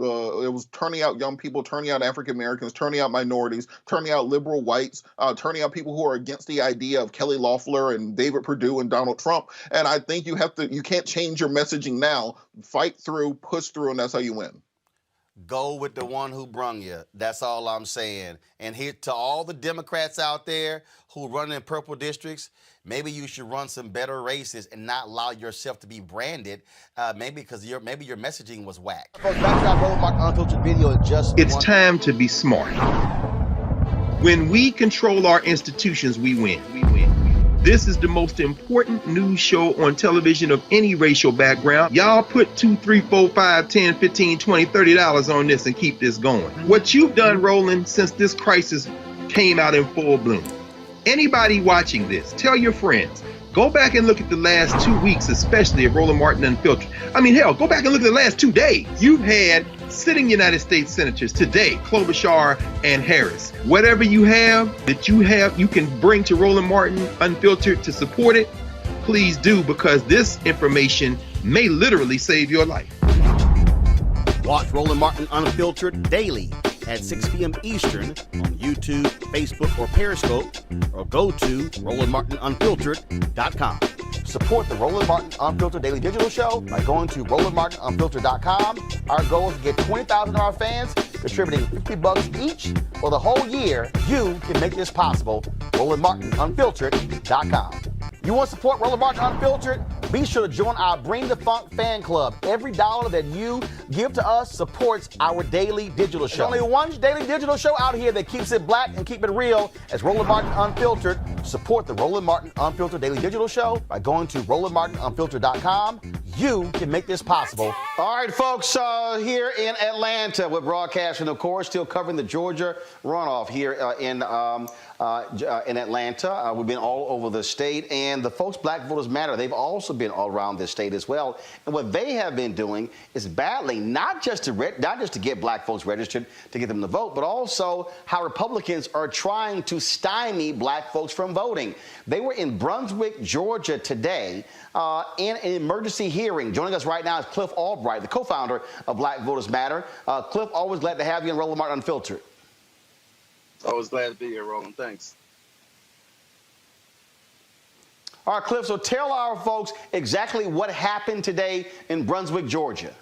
turning out young people, turning out African Americans, turning out minorities, turning out liberal whites, turning out people who are against the idea of Kelly Loeffler and David Perdue and Donald Trump. And I think you can't change your messaging now. Fight through, push through, and that's how you win. Go with the one who brung you. That's all I'm saying. And here to all the Democrats out there who run in purple districts, maybe you should run some better races and not allow yourself to be branded. Maybe because your messaging was whack. It's time to be smart. When we control our institutions, we win. This is the most important news show on television of any racial background. Y'all put $2, $3, $4, $5, $10, $15, $20, $30 on this and keep this going. What you've done, Roland, since this crisis came out in full bloom. Anybody watching this, tell your friends. Go back and look at the last 2 weeks, especially of Roland Martin Unfiltered. I mean, hell, go back and look at the last 2 days. You've had sitting United States senators today, Klobuchar and Harris. Whatever you can bring to Roland Martin Unfiltered to support it, please do, because this information may literally save your life. Watch Roland Martin Unfiltered daily at 6 p.m. Eastern on YouTube, Facebook, or Periscope, or go to RolandMartinUnfiltered.com. support the Roland Martin Unfiltered Daily Digital Show by going to RolandMartinUnfiltered.com. Our goal is to get 20,000 of our fans contributing $50 each for the whole year. You can make this possible. RolandMartinUnfiltered.com. You want to support Roland Martin Unfiltered? Be sure to join our Bring the Funk fan club. Every dollar that you give to us supports our daily digital show. There's only one daily digital show out here that keeps it black and keep it real as Roland Martin Unfiltered. Support the Roland Martin Unfiltered Daily Digital Show by going to RolandMartinUnfiltered.com. You can make this possible. All right, folks, here in Atlanta, we're broadcasting, of course, still covering the Georgia runoff here in Atlanta. We've been all over the state, and the folks, Black Voters Matter, they've also been all around this state as well. And what they have been doing is battling not just to get black folks registered to get them to vote, but also how Republicans are trying to stymie black folks from voting. They were in Brunswick, Georgia today in an emergency hearing. Joining us right now is Cliff Albright, the co-founder of Black Voters Matter. Cliff, always glad to have you on Roland Martin Unfiltered. Always glad to be here, Roland. Thanks. All right, Cliff, so tell our folks exactly what happened today in Brunswick, Georgia.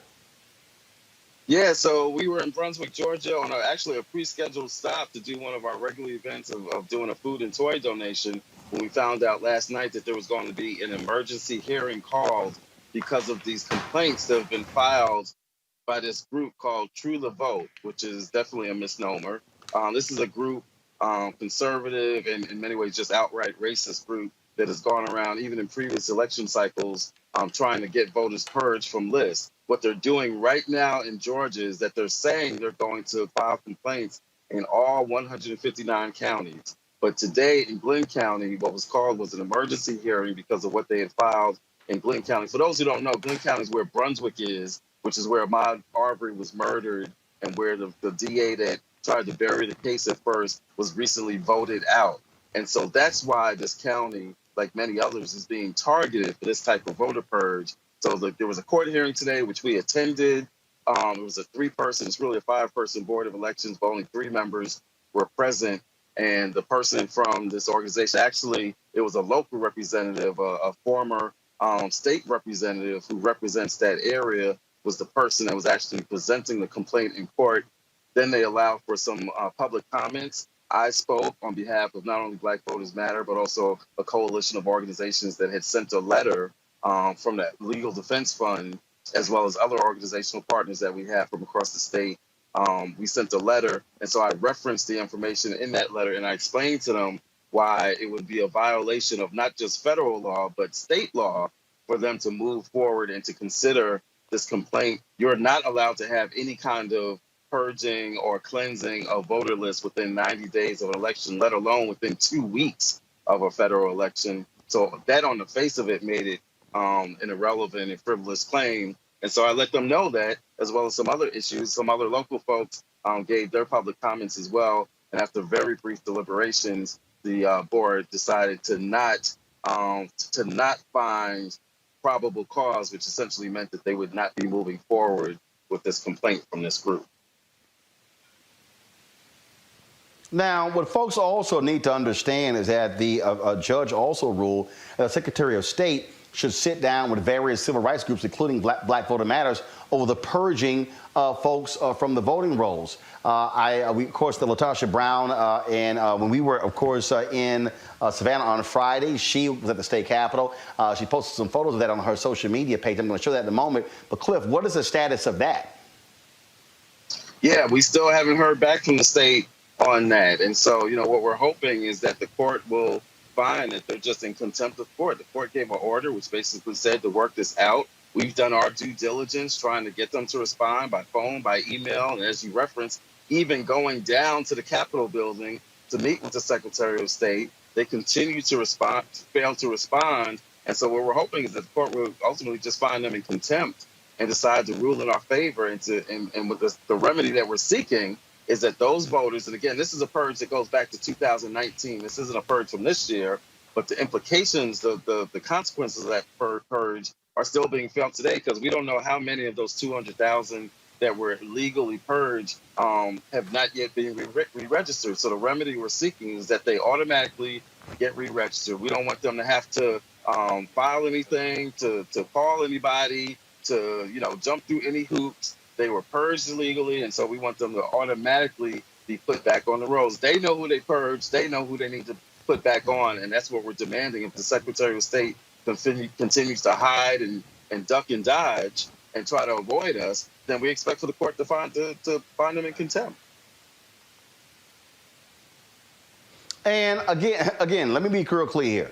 Yeah, so we were in Brunswick, Georgia on actually a pre-scheduled stop to do one of our regular events of doing a food and toy donation when we found out last night that there was going to be an emergency hearing called because of these complaints that have been filed by this group called True the Vote, which is definitely a misnomer. This is a group, conservative and in many ways just outright racist group that has gone around even in previous election cycles trying to get voters purged from lists. What they're doing right now in Georgia is that they're saying they're going to file complaints in all 159 counties. But today in Glenn County, what was called was an emergency hearing because of what they had filed in Glenn County. For those who don't know, Glenn County is where Brunswick is, which is where Ahmaud Arbery was murdered and where the DA that tried to bury the case at first was recently voted out. And so that's why this county, like many others, is being targeted for this type of voter purge. So there was a court hearing today, which we attended. It was a 3-person, it's really a 5-person board of elections, but only 3 members were present. And the person from this organization, actually, it was a local representative, a former state representative who represents that area, was the person that was actually presenting the complaint in court. Then they allowed for some public comments. I spoke on behalf of not only Black Voters Matter, but also a coalition of organizations that had sent a letter from that Legal Defense Fund, as well as other organizational partners that we have from across the state. We sent a letter, and so I referenced the information in that letter, and I explained to them why it would be a violation of not just federal law, but state law for them to move forward and to consider this complaint. You're not allowed to have any kind of purging or cleansing of voter lists within 90 days of an election, let alone within 2 weeks of a federal election. So that on the face of it made it an irrelevant and frivolous claim. And so I let them know that, as well as some other issues. Some other local folks gave their public comments as well. And after very brief deliberations, the board decided to not find probable cause, which essentially meant that they would not be moving forward with this complaint from this group. Now, what folks also need to understand is that the judge also ruled that the Secretary of State should sit down with various civil rights groups, including Black Voter Matters, over the purging of folks from the voting rolls. We, of course, the Latasha Brown, and when we were, of course, in Savannah on Friday, she was at the state capitol. She posted some photos of that on her social media page. I'm going to show that in a moment. But, Cliff, what is the status of that? Yeah, we still haven't heard back from the state on that. And so, what we're hoping is that the court will find that they're just in contempt of court. The court gave an order which basically said to work this out. We've done our due diligence trying to get them to respond by phone, by email, and as you referenced, even going down to the Capitol building to meet with the Secretary of State. They continue to fail to respond. And so what we're hoping is that the court will ultimately just find them in contempt and decide to rule in our favor. And with the remedy that we're seeking is that those voters, and again, this is a purge that goes back to 2019. This isn't a purge from this year, but the implications, the consequences of that purge are still being felt today, because we don't know how many of those 200,000 that were legally purged have not yet been re-registered. So the remedy we're seeking is that they automatically get re-registered. We don't want them to have to file anything, to call anybody, to jump through any hoops. They were purged illegally, and so we want them to automatically be put back on the rolls. They know who they purged. They know who they need to put back on, and that's what we're demanding. If the Secretary of State continues to hide and duck and dodge and try to avoid us, then we expect for the court to find them in contempt. And again, let me be real clear here.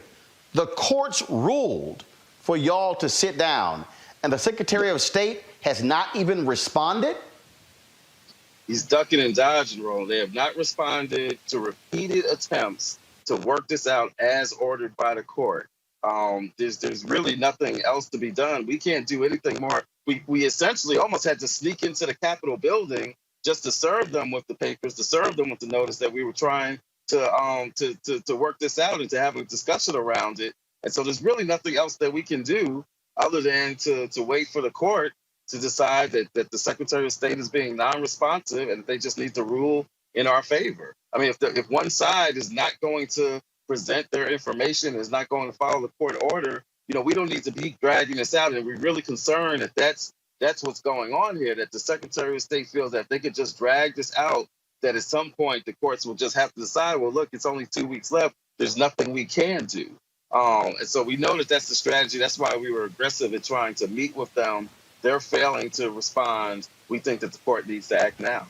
The courts ruled for y'all to sit down, and the Secretary of State has not even responded? He's ducking and dodging, Roland. They have not responded to repeated attempts to work this out as ordered by the court. There's really nothing else to be done. We can't do anything more. We essentially almost had to sneak into the Capitol building just to serve them with the papers, to serve them with the notice that we were trying to work this out and to have a discussion around it. And so there's really nothing else that we can do other than to wait for the court to decide that the Secretary of State is being non-responsive and that they just need to rule in our favor. I mean, if one side is not going to present their information, is not going to follow the court order, we don't need to be dragging this out. And we're really concerned that that's what's going on here, that the Secretary of State feels that they could just drag this out, that at some point the courts will just have to decide, well, look, it's only 2 weeks left. There's nothing we can do. And so we know that that's the strategy. That's why we were aggressive in trying to meet with them. They're failing to respond. We think that the court needs to act now.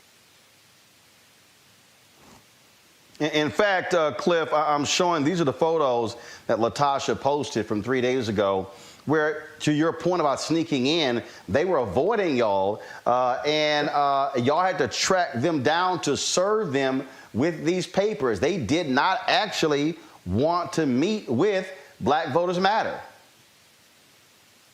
In fact, Cliff, I'm showing these are the photos that Latasha posted from 3 days ago, where, to your point about sneaking in, they were avoiding y'all, and y'all had to track them down to serve them with these papers. They did not actually want to meet with Black Voters Matter.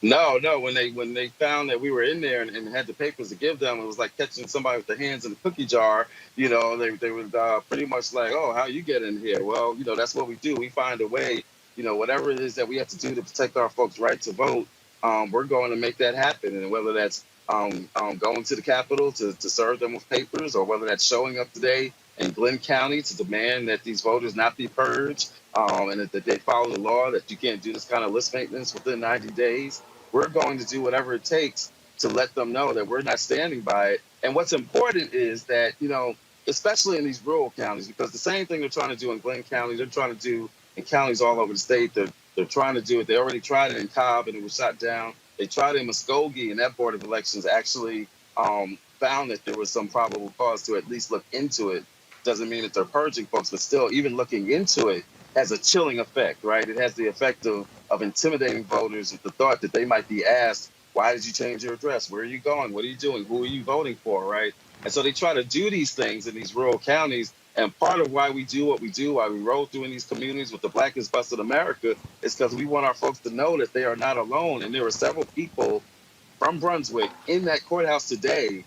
No. When they found that we were in there and had the papers to give them, it was like catching somebody with their hands in a cookie jar. They were pretty much like, oh, how you get in here? Well, that's what we do. We find a way. Whatever it is that we have to do to protect our folks' right to vote, we're going to make that happen. And whether that's going to the Capitol to serve them with papers, or whether that's showing up today in Glenn County to demand that these voters not be purged, and that they follow the law, that you can't do this kind of list maintenance within 90 days, we're going to do whatever it takes to let them know that we're not standing by it. And what's important is that, especially in these rural counties, because the same thing they're trying to do in Glenn County, they're trying to do in counties all over the state. They're trying to do it. They already tried it in Cobb and it was shot down. They tried it in Muskogee, and that Board of Elections actually found that there was some probable cause to at least look into it. Doesn't mean that they're purging folks, but still, even looking into it has a chilling effect, right? It has the effect of intimidating voters with the thought that they might be asked, why did you change your address? Where are you going? What are you doing? Who are you voting for, right? And so they try to do these things in these rural counties. And part of why we do what we do, why we roll through in these communities with the Blackest Bus in America, is because we want our folks to know that they are not alone. And there are several people from Brunswick in that courthouse today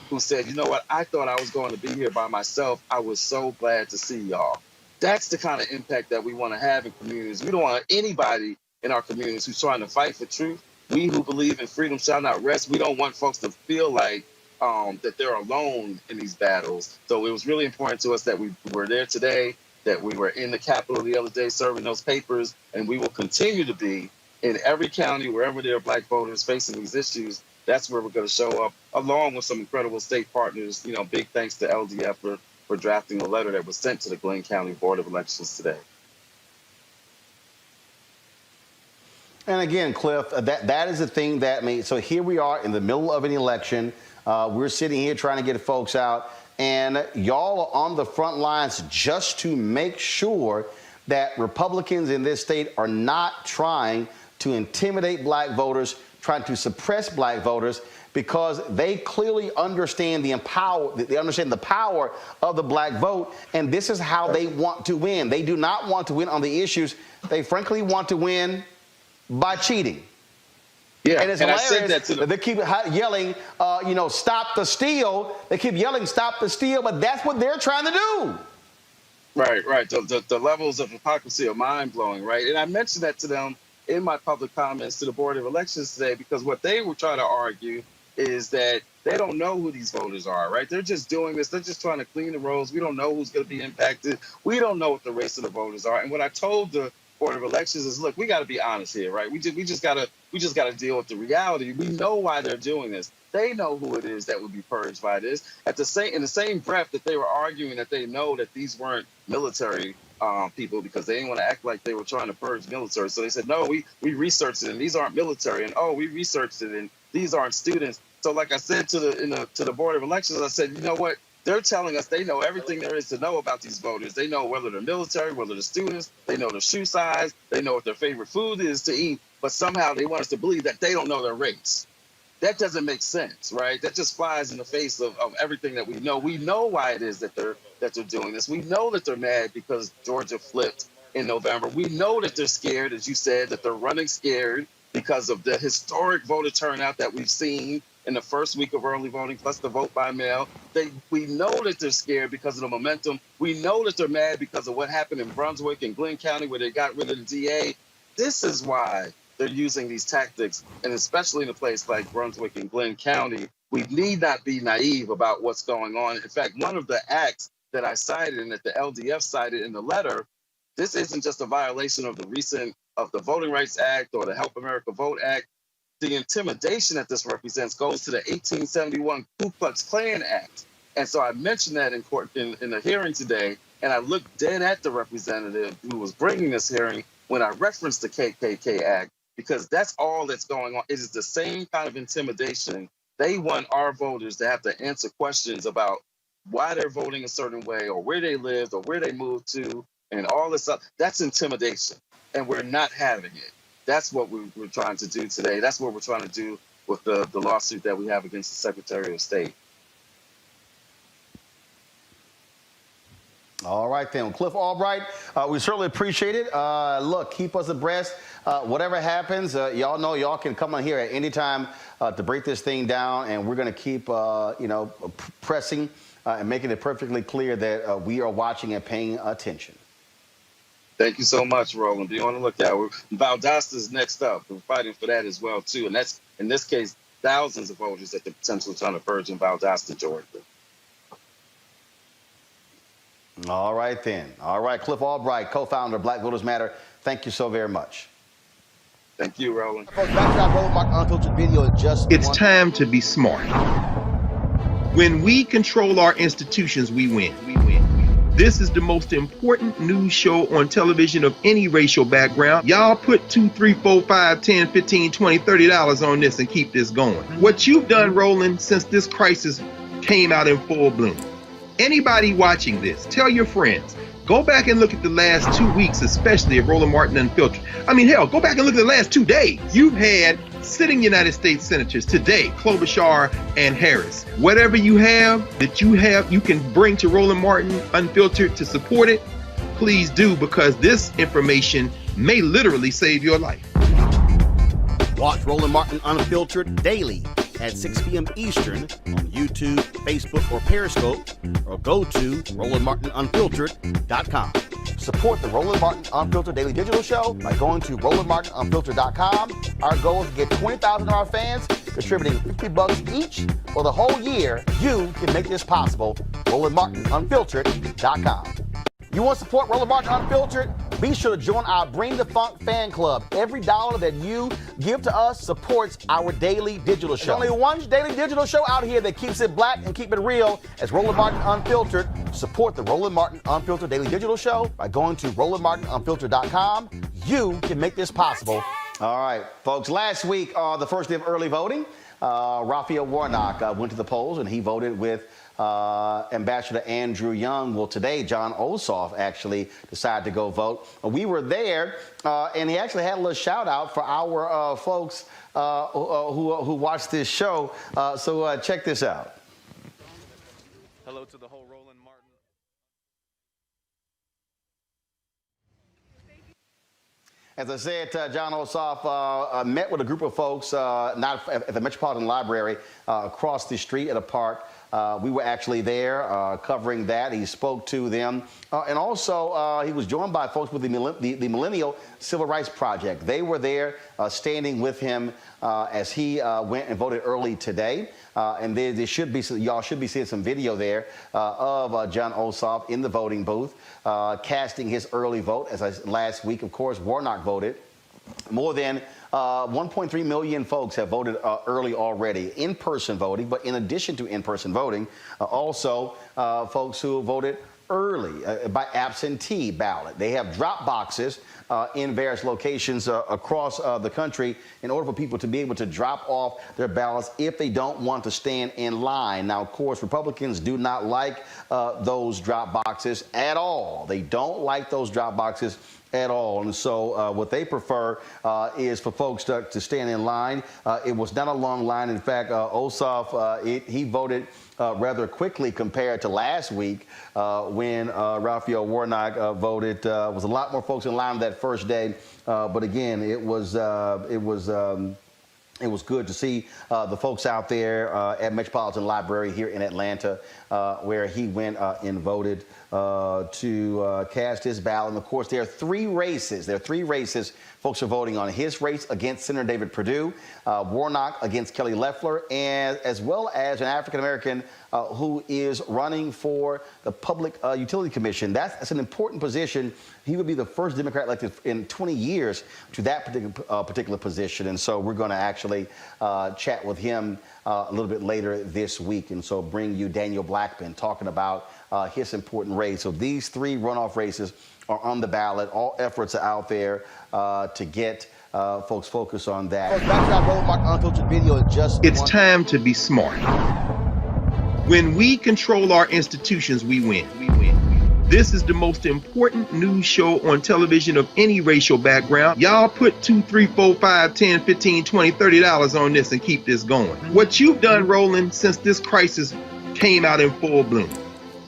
who said, you know what, I thought I was going to be here by myself. I was so glad to see y'all. That's the kind of impact that we want to have in communities. We don't want anybody in our communities who's trying to fight for truth. We who believe in freedom shall not rest. We don't want folks to feel like that they're alone in these battles. So it was really important to us that we were there today, that we were in the Capitol the other day serving those papers, and we will continue to be in every county, wherever there are Black voters facing these issues. That's where we're going to show up, along with some incredible state partners. Big thanks to LDF for drafting the letter that was sent to the Glenn County Board of Elections today. And again, Cliff, that is the thing that made, so here we are in the middle of an election. We're sitting here trying to get folks out, and y'all are on the front lines just to make sure that Republicans in this state are not trying to intimidate Black voters, trying to suppress Black voters, because they clearly understand the power of the Black vote, and this is how they want to win. They do not want to win on the issues. They frankly want to win by cheating. Yeah, and it's hilarious I said that to them. They keep yelling, stop the steal. They keep yelling, stop the steal, but that's what they're trying to do. Right. The levels of hypocrisy are mind-blowing, right? And I mentioned that to them in my public comments to the Board of Elections today, because what they were trying to argue is that they don't know who these voters are, right? They're just doing this. They're just trying to clean the rolls. We don't know who's going to be impacted. We don't know what the race of the voters are. And what I told the Board of Elections is, look, we got to be honest here, right? We just got to deal with the reality. We know why they're doing this. They know who it is that would be purged by this. In the same breath that they were arguing that they know that these weren't military people, because they didn't want to act like they were trying to purge military. So they said, no, we researched it and these aren't military, and oh, we researched it and these aren't students. So like I said to the Board of Elections, I said, you know what? They're telling us they know everything there is to know about these voters. They know whether they're military, whether they're students, they know their shoe size, they know what their favorite food is to eat, but somehow they want us to believe that they don't know their race. That doesn't make sense, right? That just flies in the face of everything that we know. We know why it is that they're doing this. We know that they're mad because Georgia flipped in November. We know that they're scared, as you said, that they're running scared because of the historic voter turnout that we've seen in the first week of early voting, plus the vote by mail. We know that they're scared because of the momentum. We know that they're mad because of what happened in Brunswick and Glenn County, where they got rid of the DA. This is why they're using these tactics, and especially in a place like Brunswick and Glenn County, we need not be naive about what's going on. In fact, one of the acts that I cited and that the LDF cited in the letter, this isn't just a violation of the Voting Rights Act or the Help America Vote Act. The intimidation that this represents goes to the 1871 Ku Klux Klan Act. And so I mentioned that in court in the hearing today, and I looked dead at the representative who was bringing this hearing when I referenced the KKK Act, because that's all that's going on. It is the same kind of intimidation. They want our voters to have to answer questions about why they're voting a certain way or where they lived or where they moved to and all this stuff. That's intimidation, and we're not having it. That's what we're trying to do today. That's what we're trying to do with the lawsuit that we have against the Secretary of State. All right, then. Cliff Albright, we certainly appreciate it. Look, keep us abreast. Whatever happens, y'all know y'all can come on here at any time to break this thing down, and we're going to keep, pressing and making it perfectly clear that we are watching and paying attention. Thank you so much, Roland. Be on the lookout. Valdosta is next up. We're fighting for that as well, too. And that's, in this case, thousands of voters that they're potentially trying to purge in Valdosta, Georgia. All right, then. All right, Cliff Albright, co-founder of Black Voters Matter. Thank you so very much. Thank you, Roland. It's time to be smart. When we control our institutions, we win. This is the most important news show on television of any racial background. Y'all put $2, $3, $4, $5, $10, $15, $20, $30 on this and keep this going. What you've done, Roland, since this crisis came out in full bloom. Anybody watching this, tell your friends. Go back and look at the last 2 weeks, especially of Roland Martin Unfiltered. I mean, hell, go back and look at the last 2 days. You've had sitting United States senators today, Klobuchar and Harris. Whatever you have that you can bring to Roland Martin Unfiltered to support it, please do, because this information may literally save your life. Watch Roland Martin Unfiltered daily at 6 p.m. Eastern on YouTube, Facebook, or Periscope, or go to RolandMartinUnfiltered.com. Support the Roland Martin Unfiltered Daily Digital Show by going to RolandMartinUnfiltered.com. Our goal is to get 20,000 of our fans contributing $50 each for the whole year. You can make this possible. RolandMartinUnfiltered.com. You want to support Roland Martin Unfiltered? Be sure to join our Bring the Funk fan club. Every dollar that you give to us supports our daily digital show. There's only one daily digital show out here that keeps it black and keep it real. It's Roland Martin Unfiltered. Support the Roland Martin Unfiltered Daily Digital Show by going to RolandMartinUnfiltered.com. You can make this possible. All right, folks, last week, the first day of early voting, Raphael Warnock went to the polls and he voted with Ambassador Andrew Young. Well, today, John Ossoff actually decided to go vote. We were there, and he actually had a little shout out for our folks who watched this show. So check this out. Hello to the whole Roland Martin. As I said, John Ossoff met with a group of folks, not at the Metropolitan Library, across the street at a park. We were actually there covering that. He spoke to them. And also, he was joined by folks with the Millennial Civil Rights Project. They were there standing with him as he went and voted early today. And there should be, y'all should be seeing some video there of John Ossoff in the voting booth, casting his early vote. Last week, of course, Warnock voted. More than 1.3 million folks have voted early already, in-person voting. But in addition to in-person voting, also folks who voted early by absentee ballot. They have drop boxes in various locations across the country in order for people to be able to drop off their ballots if they don't want to stand in line. Now, of course, Republicans do not like those drop boxes at all. They don't like those drop boxes at all. And so what they prefer is for folks to stand in line. It was not a long line. In fact, Ossoff, he voted rather quickly compared to last week when Raphael Warnock voted. Was a lot more folks in line that first day. But again, it was good to see the folks out there at Metropolitan Library here in Atlanta, where he went and voted to cast his ballot. And of course, there are three races. Folks are voting on: his race against Senator David Perdue, Warnock against Kelly Loeffler, and as well as an African-American who is running for the Public Utility Commission. That's an important position. He would be the first Democrat elected in 20 years to that particular position. And so we're going to actually chat with him a little bit later this week. And so bring you Daniel Blackman talking about his important race. So these three runoff races are on the ballot. All efforts are out there to get folks focused on that. Back to that Roland Martin Unfiltered video. It's time to be smart. When we control our institutions, we win. This is the most important news show on television of any racial background. Y'all put $2, $3, $4, $5, $10, $15, $20, $30 on this and keep this going. What you've done, Roland, since this crisis came out in full bloom.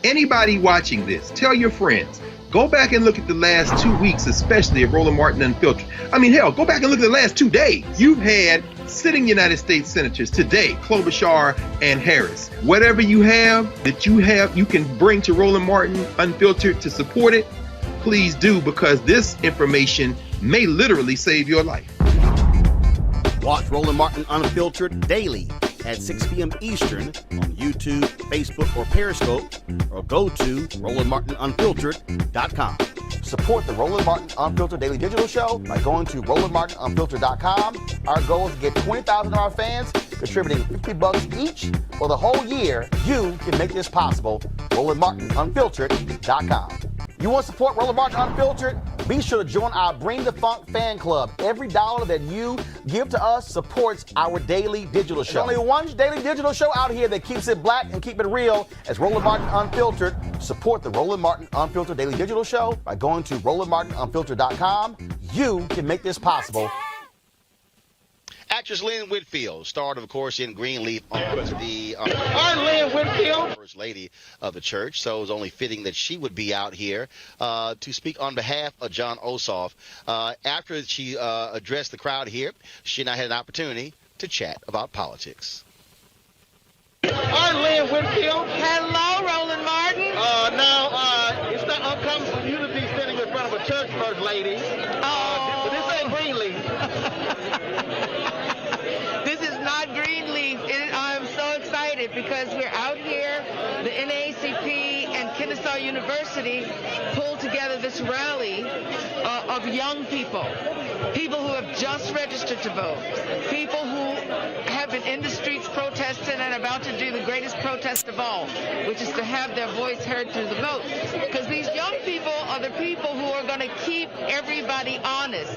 Anybody watching this, tell your friends. Go back and look at the last 2 weeks, especially of Roland Martin Unfiltered. I mean, hell, go back and look at the last 2 days. You've had sitting United States senators today, Klobuchar and Harris. Whatever you have that you can bring to Roland Martin Unfiltered to support it, please do, because this information may literally save your life. Watch Roland Martin Unfiltered daily at 6 p.m. Eastern on YouTube, Facebook, or Periscope, or go to RolandMartinUnfiltered.com. Support the Roland Martin Unfiltered Daily Digital Show by going to RolandMartinUnfiltered.com. Our goal is to get 20,000 of our fans contributing $50 each for the whole year. You can make this possible. RolandMartinUnfiltered.com. You want to support Roland Martin Unfiltered? Be sure to join our Bring the Funk fan club. Every dollar that you give to us supports our daily digital show. There's only one daily digital show out here that keeps it black and keep it real as Roland Martin Unfiltered. Support the Roland Martin Unfiltered Daily Digital Show by going to RolandMartinUnfiltered.com. You can make this possible. Actress Lynn Whitfield starred, of course, in Greenleaf on the Lynn Whitfield, First Lady of the church. So it was only fitting that she would be out here to speak on behalf of John Ossoff. After she addressed the crowd here, she and I had an opportunity to chat about politics. Lynn Whitfield. Hello, Roland Martin. It's not uncommon for you to be sitting in front of a church, First Lady. But this ain't Greenleaf. This is not Greenleaf. I'm so excited because we're out here. The NAACP and Kennesaw University pulled together this rally of young people who have just registered to vote, people who have been in the streets protesting and about to do the greatest protest of all, which is to have their voice heard through the vote. Because these young people are the people who are going to keep everybody honest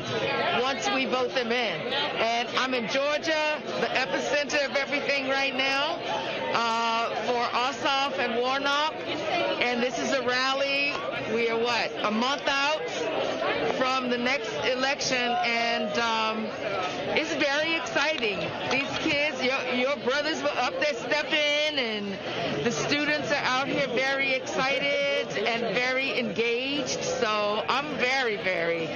once we vote them in. And I'm in Georgia, the epicenter of everything right now, for Ossoff and Warnock. And this is a rally. We are a month out from the next election, and it's very exciting. These kids, your brothers were up there stepping, and the students are out here very excited and very engaged. So I'm very, very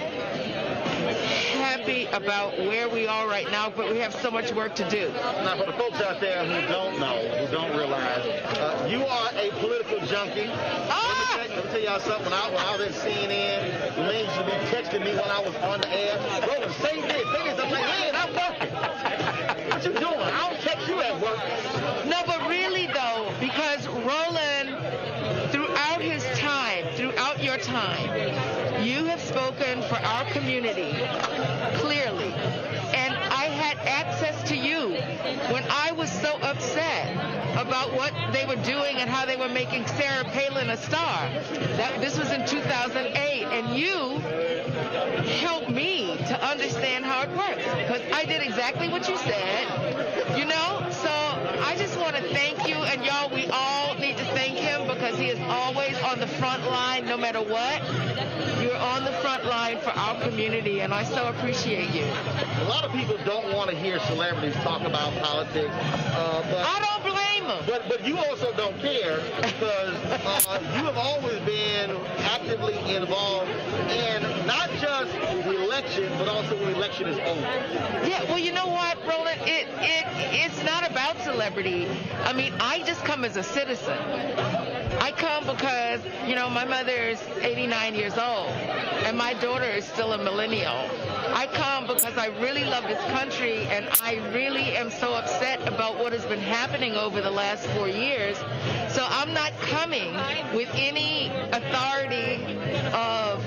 happy about where we are right now, but we have so much work to do. Now, for the folks out there who don't know, who don't realize, you are a political junkie. Let me tell y'all something. When I was at CNN, Lane used to be texting me when I was on the air. Roland, say this. I'm like, man, I'm working. What you doing? I don't text you at work. No, but really, though, because Roland, throughout your time, you have spoken for our community clearly. And I had access to you when I was so upset about what they were doing and how they were making Sarah Palin a star. This was in 2008, and you helped me to understand how it works, because I did exactly what you said, you know? So I just want to thank you, and y'all, we all need to thank him, because he is always on the front line no matter what. You're on the front line for our community, and I so appreciate you. A lot of people don't want to hear celebrities talk about politics. But I don't blame them. But you also don't care, because you have always been actively involved in not just the election, but also when the election is over. Yeah, well, you know what, Roland? It's not about celebrity. I mean, I just come as a citizen. I come because, you know, my mother is 89 years old, and my daughter is still a millennial. I come because I really love this country, and I really am so upset about what has been happening over the last 4 years. So I'm not coming with any authority of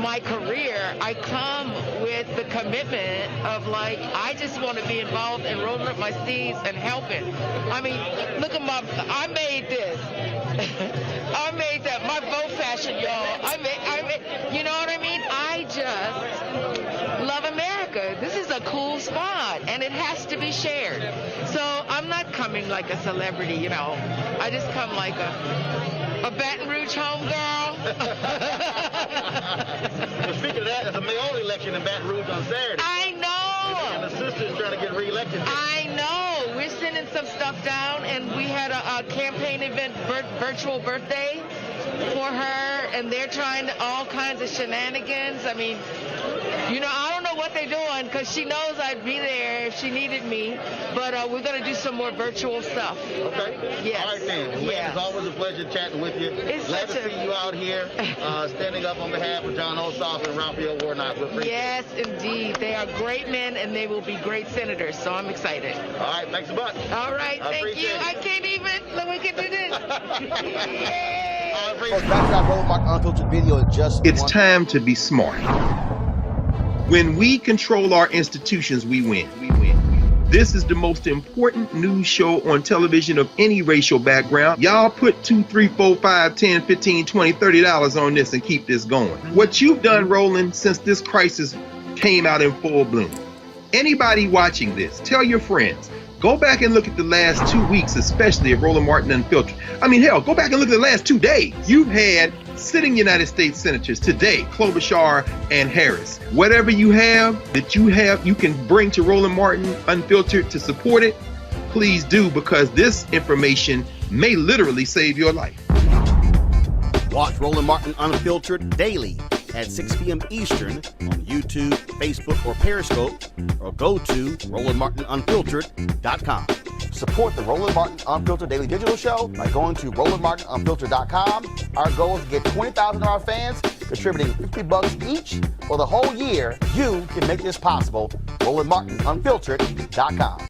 my career. I come with the commitment of, like, I just want to be involved and rolling up my sleeves and helping. I mean, look at I made this. I made that. My vote fashion, y'all. I made, you know what I mean? I just love America. This is a cool spot, and it has to be shared. So I'm not coming like a celebrity, you know. I just come like a Baton Rouge homegirl. Well, speaking of that, there's a mayoral election in Baton Rouge on Saturday. I know. And the sister's trying to get reelected. I know. We're sending some stuff down, and we had a campaign event, virtual birthday for her, and they're trying all kinds of shenanigans. I mean, you know, I don't know what they're doing, because she knows I'd be there if she needed me, but we're going to do some more virtual stuff. Okay. Yes. All right, then. Yes. It's always a pleasure chatting with you. It's glad to see you out here standing up on behalf of John Ossoff and Raphael Warnock. Yes, indeed. They are great men, and they will be great senators, so I'm excited. All right, thanks a bunch. All right, thank you. I can't even. Let me get to this. It's time to be smart. When we control our institutions, we win. This is the most important news show on television of any racial background. Y'all put $2, $3, $4, $5, $10, $15, $20, $30 on this and keep this going. What you've done, Roland, since this crisis came out in full bloom. Anybody watching this, tell your friends. Go back and look at the last 2 weeks, especially of Roland Martin Unfiltered. I mean, hell, go back and look at the last 2 days. You've had sitting United States senators today, Klobuchar and Harris. Whatever you have that you can bring to Roland Martin Unfiltered to support it, please do, because this information may literally save your life. Watch Roland Martin Unfiltered daily at 6 p.m. Eastern on YouTube, Facebook, or Periscope, or go to RolandMartinUnfiltered.com. Support the Roland Martin Unfiltered Daily Digital Show by going to RolandMartinUnfiltered.com. Our goal is to get 20,000 of our fans contributing $50 each for the whole year. You can make this possible. RolandMartinUnfiltered.com.